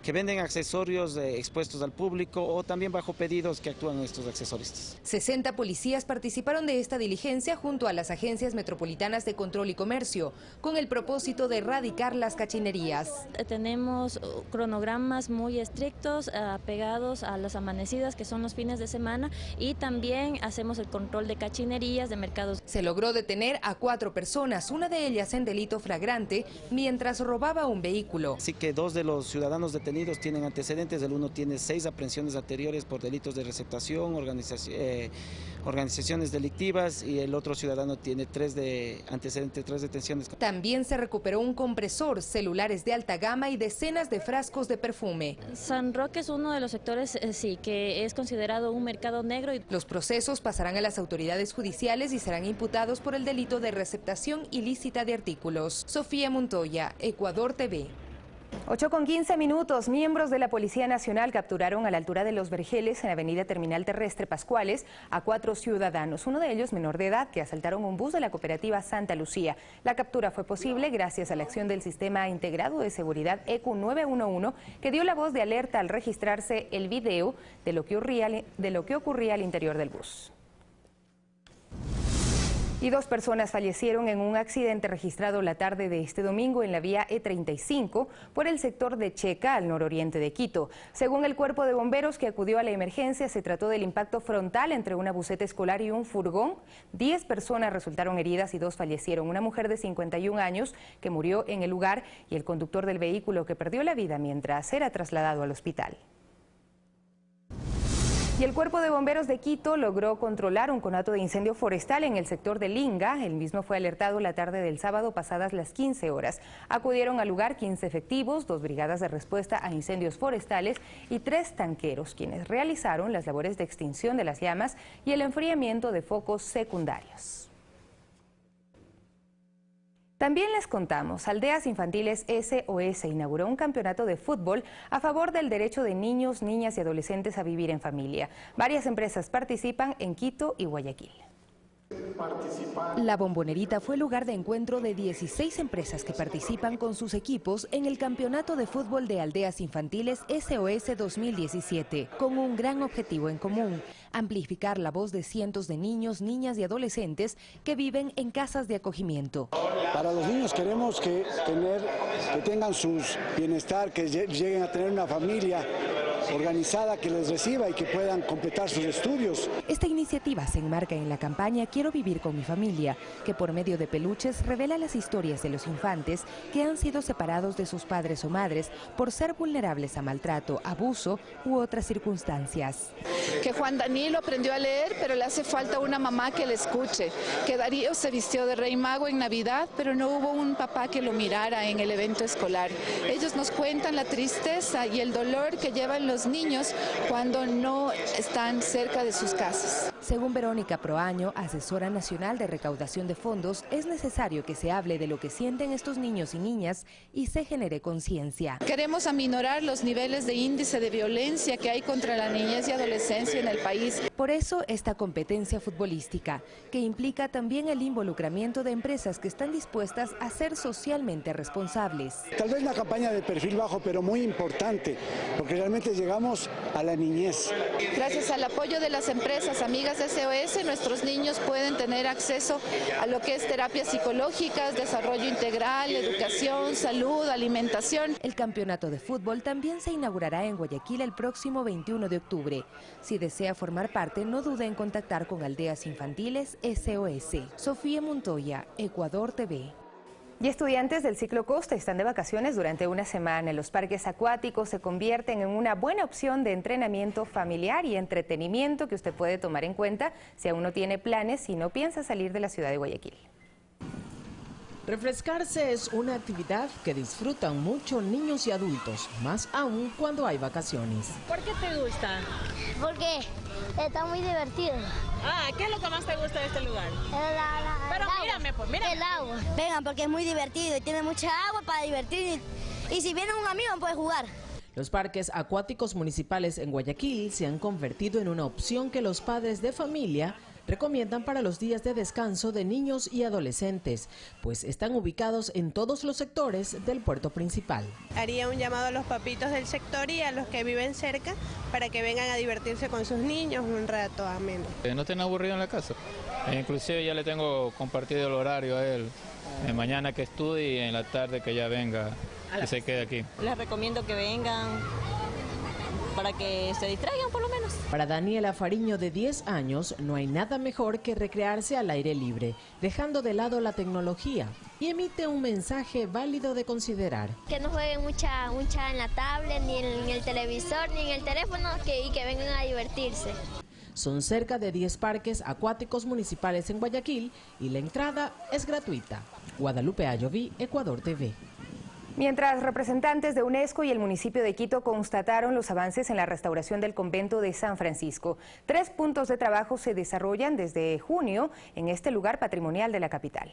que venden accesorios expuestos al público o también bajo pedidos que actúan estos accesoristas. 60 policías participaron de esta diligencia junto a las agencias metropolitanas de control y comercio, con el propósito de erradicar las cachinerías. Tenemos cronogramas muy estrictos, pegados a las amanecidas, que son los fines de semana, y también hacemos el control de cachinerías, de mercados. Se logró detener a 4 personas, una de ellas en delito flagrante, mientras robaba un vehículo. Así que 2 de los ciudadanos detenidos tienen antecedentes, el uno tiene 6 aprehensiones anteriores por delitos de receptación, organizaciones delictivas, y el otro ciudadano tiene 3 antecedentes, 3 detenciones. También se recuperó un compresor, celulares de alta gama y decenas de frascos de perfume. San Roque es uno de los sectores, sí, que es considerado un mercado negro. Los procesos pasarán a las autoridades judiciales y serán imputados por el delito de receptación ilícita de artículos. Sofía Montoya, Ecuador TV. 8:15. Miembros de la Policía Nacional capturaron a la altura de Los Vergeles, en la avenida Terminal Terrestre Pascuales, a 4 ciudadanos, uno de ellos menor de edad, que asaltaron un bus de la cooperativa Santa Lucía. La captura fue posible gracias a la acción del Sistema Integrado de Seguridad ECU 911, que dio la voz de alerta al registrarse el video de lo que ocurría al interior del bus. Y 2 personas fallecieron en un accidente registrado la tarde de este domingo en la vía E35 por el sector de Checa, al nororiente de Quito. Según el cuerpo de bomberos que acudió a la emergencia, se trató del impacto frontal entre una buseta escolar y un furgón. 10 personas resultaron heridas y 2 fallecieron. Una mujer de 51 años que murió en el lugar y el conductor del vehículo que perdió la vida mientras era trasladado al hospital. Y el Cuerpo de Bomberos de Quito logró controlar un conato de incendio forestal en el sector de Linga. El mismo fue alertado la tarde del sábado pasadas las 15 horas. Acudieron al lugar 15 efectivos, 2 brigadas de respuesta a incendios forestales y 3 tanqueros, quienes realizaron las labores de extinción de las llamas y el enfriamiento de focos secundarios. También les contamos, Aldeas Infantiles SOS inauguró un campeonato de fútbol a favor del derecho de niños, niñas y adolescentes a vivir en familia. Varias empresas participan en Quito y Guayaquil. La Bombonerita fue lugar de encuentro de 16 empresas que participan con sus equipos en el Campeonato de Fútbol de Aldeas Infantiles SOS 2017, con un gran objetivo en común: amplificar la voz de cientos de niños, niñas y adolescentes que viven en casas de acogimiento. Para los niños queremos que tengan su bienestar, que lleguen a tener una familia organizada que les reciba y que puedan completar sus estudios. Esta iniciativa se enmarca en la campaña Quiero vivir con mi familia, que por medio de peluches revela las historias de los infantes que han sido separados de sus padres o madres por ser vulnerables a maltrato, abuso u otras circunstancias. Que Juan Danilo aprendió a leer, pero le hace falta una mamá que le escuche. Que Darío se vistió de Rey Mago en Navidad, pero no hubo un papá que lo mirara en el evento escolar. Ellos nos cuentan la tristeza y el dolor que llevan los niños cuando no están cerca de sus casas. Según Verónica Proaño, asesora nacional de recaudación de fondos, es necesario que se hable de lo que sienten estos niños y niñas y se genere conciencia. Queremos aminorar los niveles de índice de violencia que hay contra la niñez y adolescencia en el país. Por eso esta competencia futbolística, que implica también el involucramiento de empresas que están dispuestas a ser socialmente responsables. Tal vez una campaña de perfil bajo, pero muy importante, porque realmente llegamos a la niñez. Gracias al apoyo de las empresas amigas clínicas SOS nuestros niños pueden tener acceso a lo que es terapias psicológicas, desarrollo integral, educación, salud, alimentación. El campeonato de fútbol también se inaugurará en Guayaquil el próximo 21 de octubre. Si desea formar parte, no dude en contactar con Aldeas Infantiles SOS. Sofía Montoya, Ecuador TV. Y estudiantes del ciclo Costa están de vacaciones durante una semana. Los parques acuáticos se convierten en una buena opción de entrenamiento familiar y entretenimiento que usted puede tomar en cuenta si aún no tiene planes y no piensa salir de la ciudad de Guayaquil. Refrescarse es una actividad que disfrutan mucho niños y adultos, más aún cuando hay vacaciones. ¿Por qué te gusta? Porque está muy divertido. Ah, ¿qué es lo que más te gusta de este lugar? Pero mírame, pues, mírame. El agua. Vengan, porque es muy divertido y tiene mucha agua para divertir. Y si viene un amigo, puede jugar. Los parques acuáticos municipales en Guayaquil se han convertido en una opción que los padres de familia recomiendan para los días de descanso de niños y adolescentes, pues están ubicados en todos los sectores del puerto principal. Haría un llamado a los papitos del sector y a los que viven cerca para que vengan a divertirse con sus niños un rato ameno. No estén aburridos en la casa, inclusive ya le tengo compartido el horario a él, mañana que estudie y en la tarde que ya venga y se quede aquí. Les recomiendo que vengan para que se distraigan por lo menos. Para Daniela Fariño, de 10 años, no hay nada mejor que recrearse al aire libre, dejando de lado la tecnología, y emite un mensaje válido de considerar. Que no jueguen mucha en la tablet, ni en el televisor, ni en el teléfono, y que vengan a divertirse. Son cerca de 10 parques acuáticos municipales en Guayaquil y la entrada es gratuita. Guadalupe Ayoví, Ecuador TV. Mientras representantes de UNESCO y el municipio de Quito constataron los avances en la restauración del convento de San Francisco, 3 puntos de trabajo se desarrollan desde junio en este lugar patrimonial de la capital.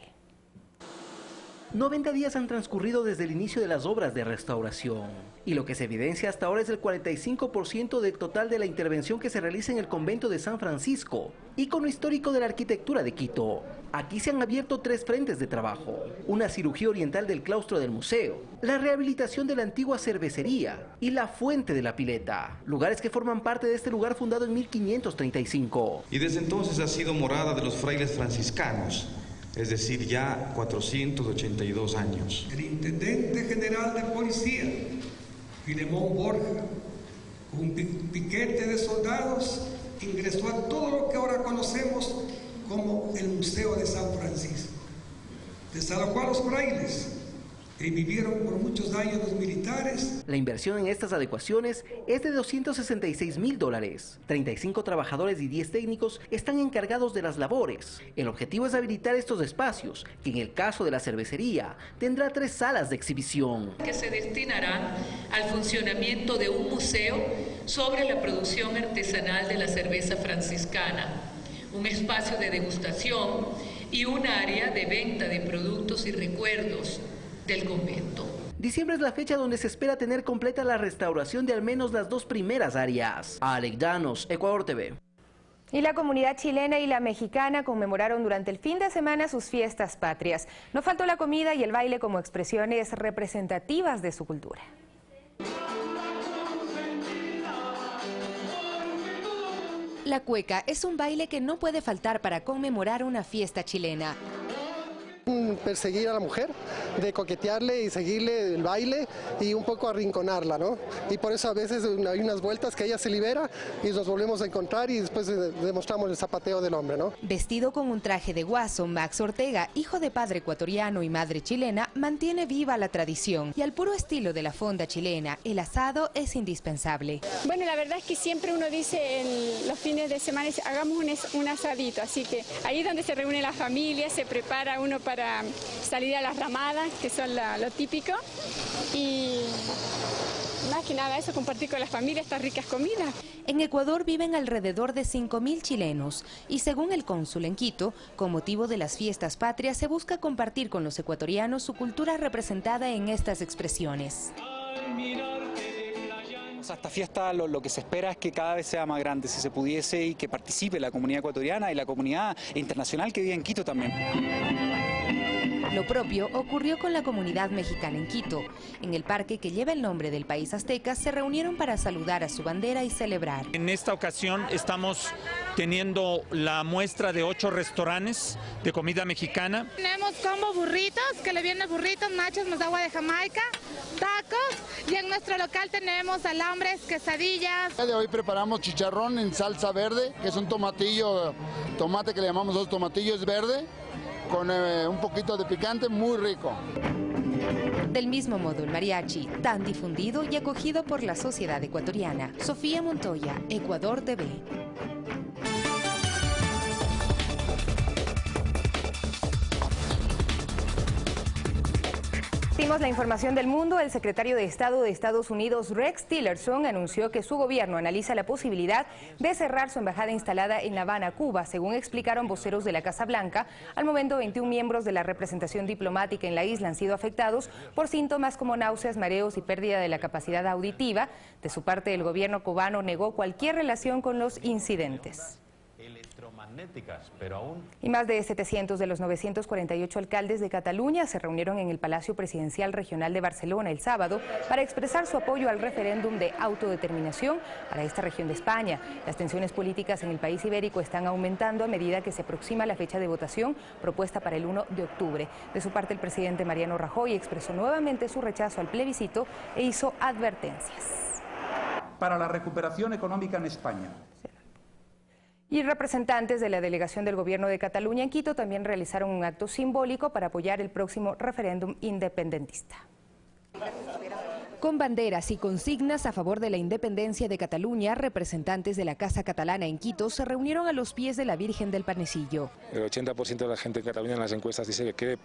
90 días han transcurrido desde el inicio de las obras de restauración y lo que se evidencia hasta ahora es el 45% del total de la intervención que se realiza en el convento de San Francisco, ícono histórico de la arquitectura de Quito. Aquí se han abierto 3 frentes de trabajo: una cirugía oriental del claustro del museo, la rehabilitación de la antigua cervecería y la fuente de la pileta, lugares que forman parte de este lugar fundado en 1535. Y desde entonces ha sido morada de los frailes franciscanos, es decir, ya 482 años. El intendente general de policía, Filemón Borja, con un piquete de soldados, ingresó a todo lo que ahora conocemos como el Museo de San Francisco. Desalojó a los frailes y vivieron por muchos años los militares. La inversión en estas adecuaciones es de $266.000. 35 trabajadores y 10 técnicos están encargados de las labores. El objetivo es habilitar estos espacios, que en el caso de la cervecería tendrá 3 salas de exhibición. Que se destinarán al funcionamiento de un museo sobre la producción artesanal de la cerveza franciscana, un espacio de degustación y un área de venta de productos y recuerdos del convento. Diciembre es la fecha donde se espera tener completa la restauración de al menos las 2 primeras áreas. Alex Llanos, Ecuador TV. Y la comunidad chilena y la mexicana conmemoraron durante el fin de semana sus fiestas patrias. No faltó la comida y el baile como expresiones representativas de su cultura. La cueca es un baile que no puede faltar para conmemorar una fiesta chilena. Perseguir a la mujer, de coquetearle y seguirle el baile y un poco arrinconarla, ¿no? Y por eso a veces hay unas vueltas que ella se libera y nos volvemos a encontrar y después demostramos el zapateo del hombre, ¿no? Vestido con un traje de guaso, Max Ortega, hijo de padre ecuatoriano y madre chilena, mantiene viva la tradición y al puro estilo de la fonda chilena, el asado es indispensable. Bueno, la verdad es que siempre uno dice en los fines de semana, hagamos un asadito, así que ahí es donde se reúne la familia, se prepara uno para salir a las ramadas, que son lo típico, y más que nada eso, compartir con la familia estas ricas comidas. En Ecuador viven alrededor de 5.000 chilenos y según el cónsul en Quito, con motivo de las fiestas patrias se busca compartir con los ecuatorianos su cultura representada en estas expresiones. Esta fiesta lo que se espera es que cada vez sea más grande, si se pudiese, y que participe la comunidad ecuatoriana y la comunidad internacional que vive en Quito también. Lo propio ocurrió con la comunidad mexicana en Quito. En el parque que lleva el nombre del país azteca se reunieron para saludar a su bandera y celebrar. En esta ocasión estamos teniendo la muestra de 8 restaurantes de comida mexicana. Tenemos combo burritos, que le vienen burritos, nachos, más agua de Jamaica, tacos, y en nuestro local tenemos alambres, quesadillas. De hoy preparamos chicharrón en salsa verde, que es un tomatillo, tomate que le llamamos los tomatillos verde, con un poquito de picante, muy rico. Del mismo modo, el mariachi, tan difundido y acogido por la sociedad ecuatoriana. Sofía Montoya, Ecuador TV. La información del mundo. El secretario de Estado de Estados Unidos, Rex Tillerson, anunció que su gobierno analiza la posibilidad de cerrar su embajada instalada en La Habana, Cuba. Según explicaron voceros de la Casa Blanca, al momento 21 miembros de la representación diplomática en la isla han sido afectados por síntomas como náuseas, mareos y pérdida de la capacidad auditiva. De su parte, el gobierno cubano negó cualquier relación con los incidentes. Y más de 700 de los 948 alcaldes de Cataluña se reunieron en el Palacio Presidencial Regional de Barcelona el sábado para expresar su apoyo al referéndum de autodeterminación para esta región de España. Las tensiones políticas en el país ibérico están aumentando a medida que se aproxima la fecha de votación propuesta para el 1 de octubre. De su parte, el presidente Mariano Rajoy expresó nuevamente su rechazo al plebiscito e hizo advertencias. Para la recuperación económica en España. Y representantes de la delegación del gobierno de Cataluña en Quito también realizaron un acto simbólico para apoyar el próximo referéndum independentista. Con banderas y consignas a favor de la independencia de Cataluña, representantes de la Casa Catalana en Quito se reunieron a los pies de la Virgen del Panecillo. El 80% de la gente en Cataluña en las encuestas dice que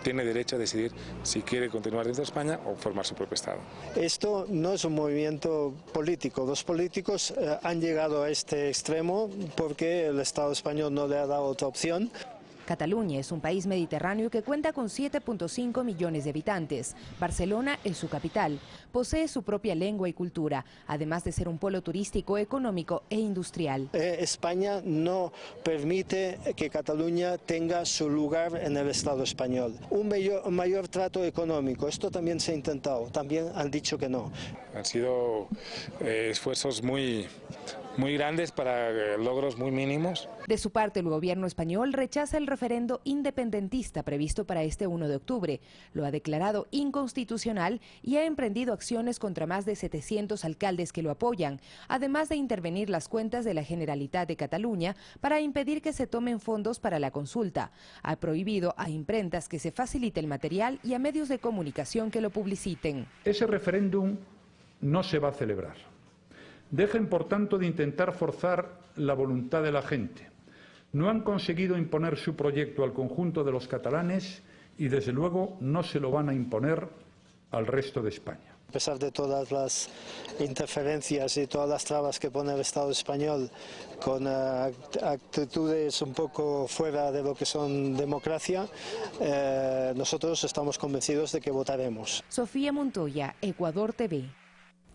tiene derecho a decidir si quiere continuar dentro de España o formar su propio Estado. Esto no es un movimiento político. Los políticos han llegado a este extremo porque el Estado español no le ha dado otra opción. Cataluña es un país mediterráneo que cuenta con 7.5 millones de habitantes. Barcelona es su capital. Posee su propia lengua y cultura, además de ser un polo turístico, económico e industrial. España no permite que Cataluña tenga su lugar en el Estado español. Un mayor trato económico, esto también se ha intentado, también han dicho que no. Han sido esfuerzos muy grandes para logros muy mínimos. De su parte, el gobierno español rechaza el referendo independentista previsto para este 1 de octubre. Lo ha declarado inconstitucional y ha emprendido acciones contra más de 700 alcaldes que lo apoyan, además de intervenir las cuentas de la Generalitat de Cataluña para impedir que se tomen fondos para la consulta. Ha prohibido a imprentas que se facilite el material y a medios de comunicación que lo publiciten. Ese referéndum no se va a celebrar. Dejen, por tanto, de intentar forzar la voluntad de la gente. No han conseguido imponer su proyecto al conjunto de los catalanes y, desde luego, no se lo van a imponer al resto de España. A pesar de todas las interferencias y todas las trabas que pone el Estado español con actitudes un poco fuera de lo que son democracia, nosotros estamos convencidos de que votaremos. Sofía Montoya, Ecuador TV.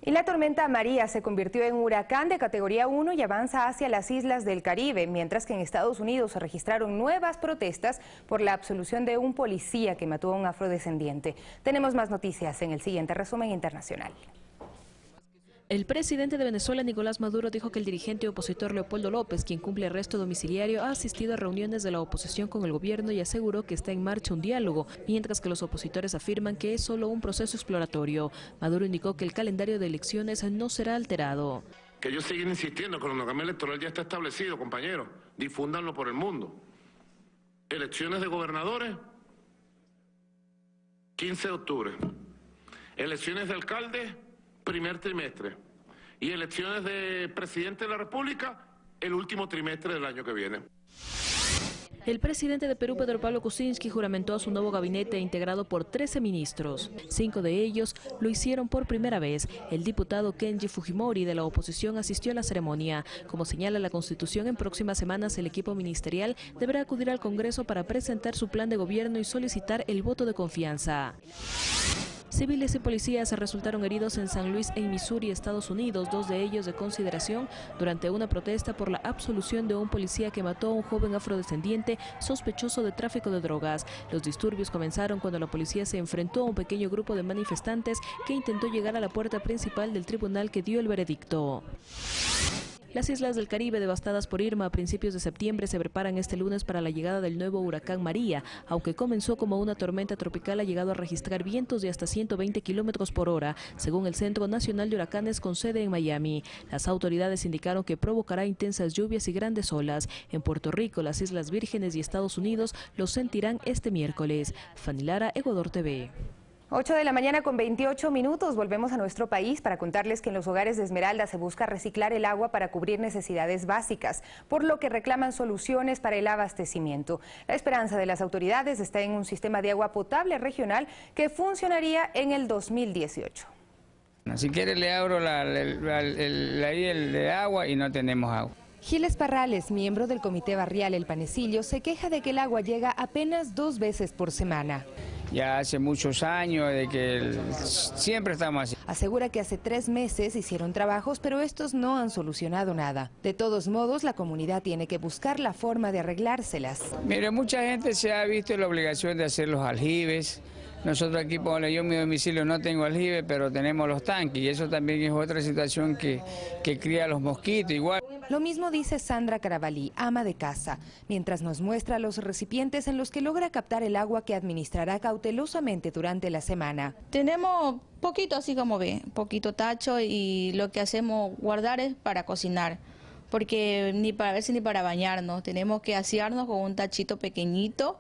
Y la tormenta María se convirtió en huracán de categoría 1 y avanza hacia las islas del Caribe, mientras que en Estados Unidos se registraron nuevas protestas por la absolución de un policía que mató a un afrodescendiente. Tenemos más noticias en el siguiente resumen internacional. El presidente de Venezuela, Nicolás Maduro, dijo que el dirigente opositor Leopoldo López, quien cumple arresto domiciliario, ha asistido a reuniones de la oposición con el gobierno y aseguró que está en marcha un diálogo, mientras que los opositores afirman que es solo un proceso exploratorio. Maduro indicó que el calendario de elecciones no será alterado. Que ellos siguen insistiendo, el cronograma electoral ya está establecido, compañeros, difúndanlo por el mundo. Elecciones de gobernadores, 15 de octubre. Elecciones de alcaldes, primer trimestre, y elecciones de presidente de la República el último trimestre del año que viene. El presidente de Perú, Pedro Pablo Kuczynski, juramentó a su nuevo gabinete integrado por 13 ministros. 5 de ellos lo hicieron por primera vez. El diputado Kenji Fujimori de la oposición asistió a la ceremonia. Como señala la Constitución, en próximas semanas el equipo ministerial deberá acudir al Congreso para presentar su plan de gobierno y solicitar el voto de confianza. Civiles y policías resultaron heridos en San Luis, en Missouri, Estados Unidos, 2 de ellos de consideración durante una protesta por la absolución de un policía que mató a un joven afrodescendiente sospechoso de tráfico de drogas. Los disturbios comenzaron cuando la policía se enfrentó a un pequeño grupo de manifestantes que intentó llegar a la puerta principal del tribunal que dio el veredicto. Las islas del Caribe, devastadas por Irma a principios de septiembre, se preparan este lunes para la llegada del nuevo huracán María. Aunque comenzó como una tormenta tropical, ha llegado a registrar vientos de hasta 120 kilómetros por hora, según el Centro Nacional de Huracanes con sede en Miami. Las autoridades indicaron que provocará intensas lluvias y grandes olas. En Puerto Rico, las Islas Vírgenes y Estados Unidos lo sentirán este miércoles. Fanny Lara, Ecuador TV. 8 de la mañana con 28 minutos, volvemos a nuestro país para contarles que en los hogares de Esmeralda se busca reciclar el agua para cubrir necesidades básicas, por lo que reclaman soluciones para el abastecimiento. La esperanza de las autoridades está en un sistema de agua potable regional que funcionaría en el 2018. Si quiere le abro el de agua y no tenemos agua. Giles Parrales, miembro del Comité Barrial El Panecillo, se queja de que el agua llega apenas 2 veces por semana. Ya hace muchos años de que siempre estamos así. Asegura que hace 3 meses hicieron trabajos, pero estos no han solucionado nada. De todos modos, la comunidad tiene que buscar la forma de arreglárselas. Mire, mucha gente se ha visto en la obligación de hacer los aljibes. Nosotros aquí, yo en mi domicilio no tengo aljibe, pero tenemos los tanques y eso también es otra situación que cría los mosquitos igual. Lo mismo dice Sandra Carabalí, ama de casa, mientras nos muestra los recipientes en los que logra captar el agua que administrará cautelosamente durante la semana. Tenemos poquito, así como ve, poquito tacho, y lo que hacemos guardar es para cocinar, porque ni para verse ni para bañarnos, tenemos que asearnos con un tachito pequeñito.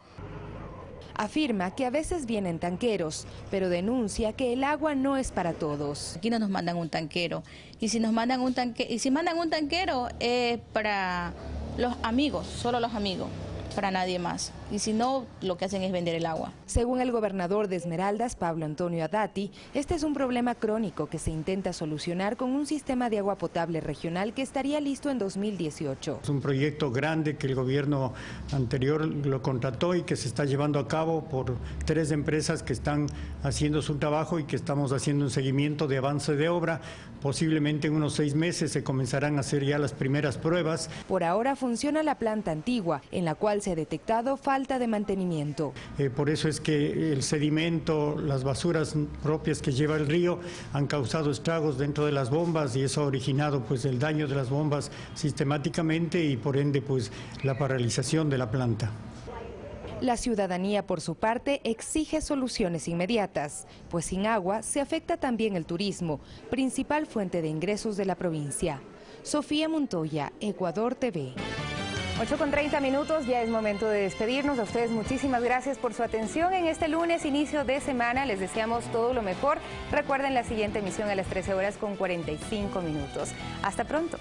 Afirma que a veces vienen tanqueros, pero denuncia que el agua no es para todos. Aquí no nos mandan un tanquero, y si mandan un tanquero es para los amigos, solo los amigos, para nadie más. Y si no, lo que hacen es vender el agua. Según el gobernador de Esmeraldas, Pablo Antonio Adati, este es un problema crónico que se intenta solucionar con un sistema de agua potable regional que estaría listo en 2018. Es un proyecto grande que el gobierno anterior lo contrató y que se está llevando a cabo por 3 empresas que están haciendo su trabajo y que estamos haciendo un seguimiento de avance de obra. Posiblemente en unos 6 meses se comenzarán a hacer ya las primeras pruebas. Por ahora funciona la planta antigua, en la cual se ha detectado falta de mantenimiento. Por eso es que el sedimento, las basuras propias que lleva el río han causado estragos dentro de las bombas y eso ha originado pues el daño de las bombas sistemáticamente y por ende pues la paralización de la planta. La ciudadanía, por su parte, exige soluciones inmediatas, pues sin agua se afecta también el turismo, principal fuente de ingresos de la provincia. Sofía Montoya, Ecuador TV. 8 con 30 minutos, ya es momento de despedirnos. A ustedes muchísimas gracias por su atención en este lunes, inicio de semana. Les deseamos todo lo mejor. Recuerden la siguiente emisión a las 13 horas con 45 minutos. Hasta pronto.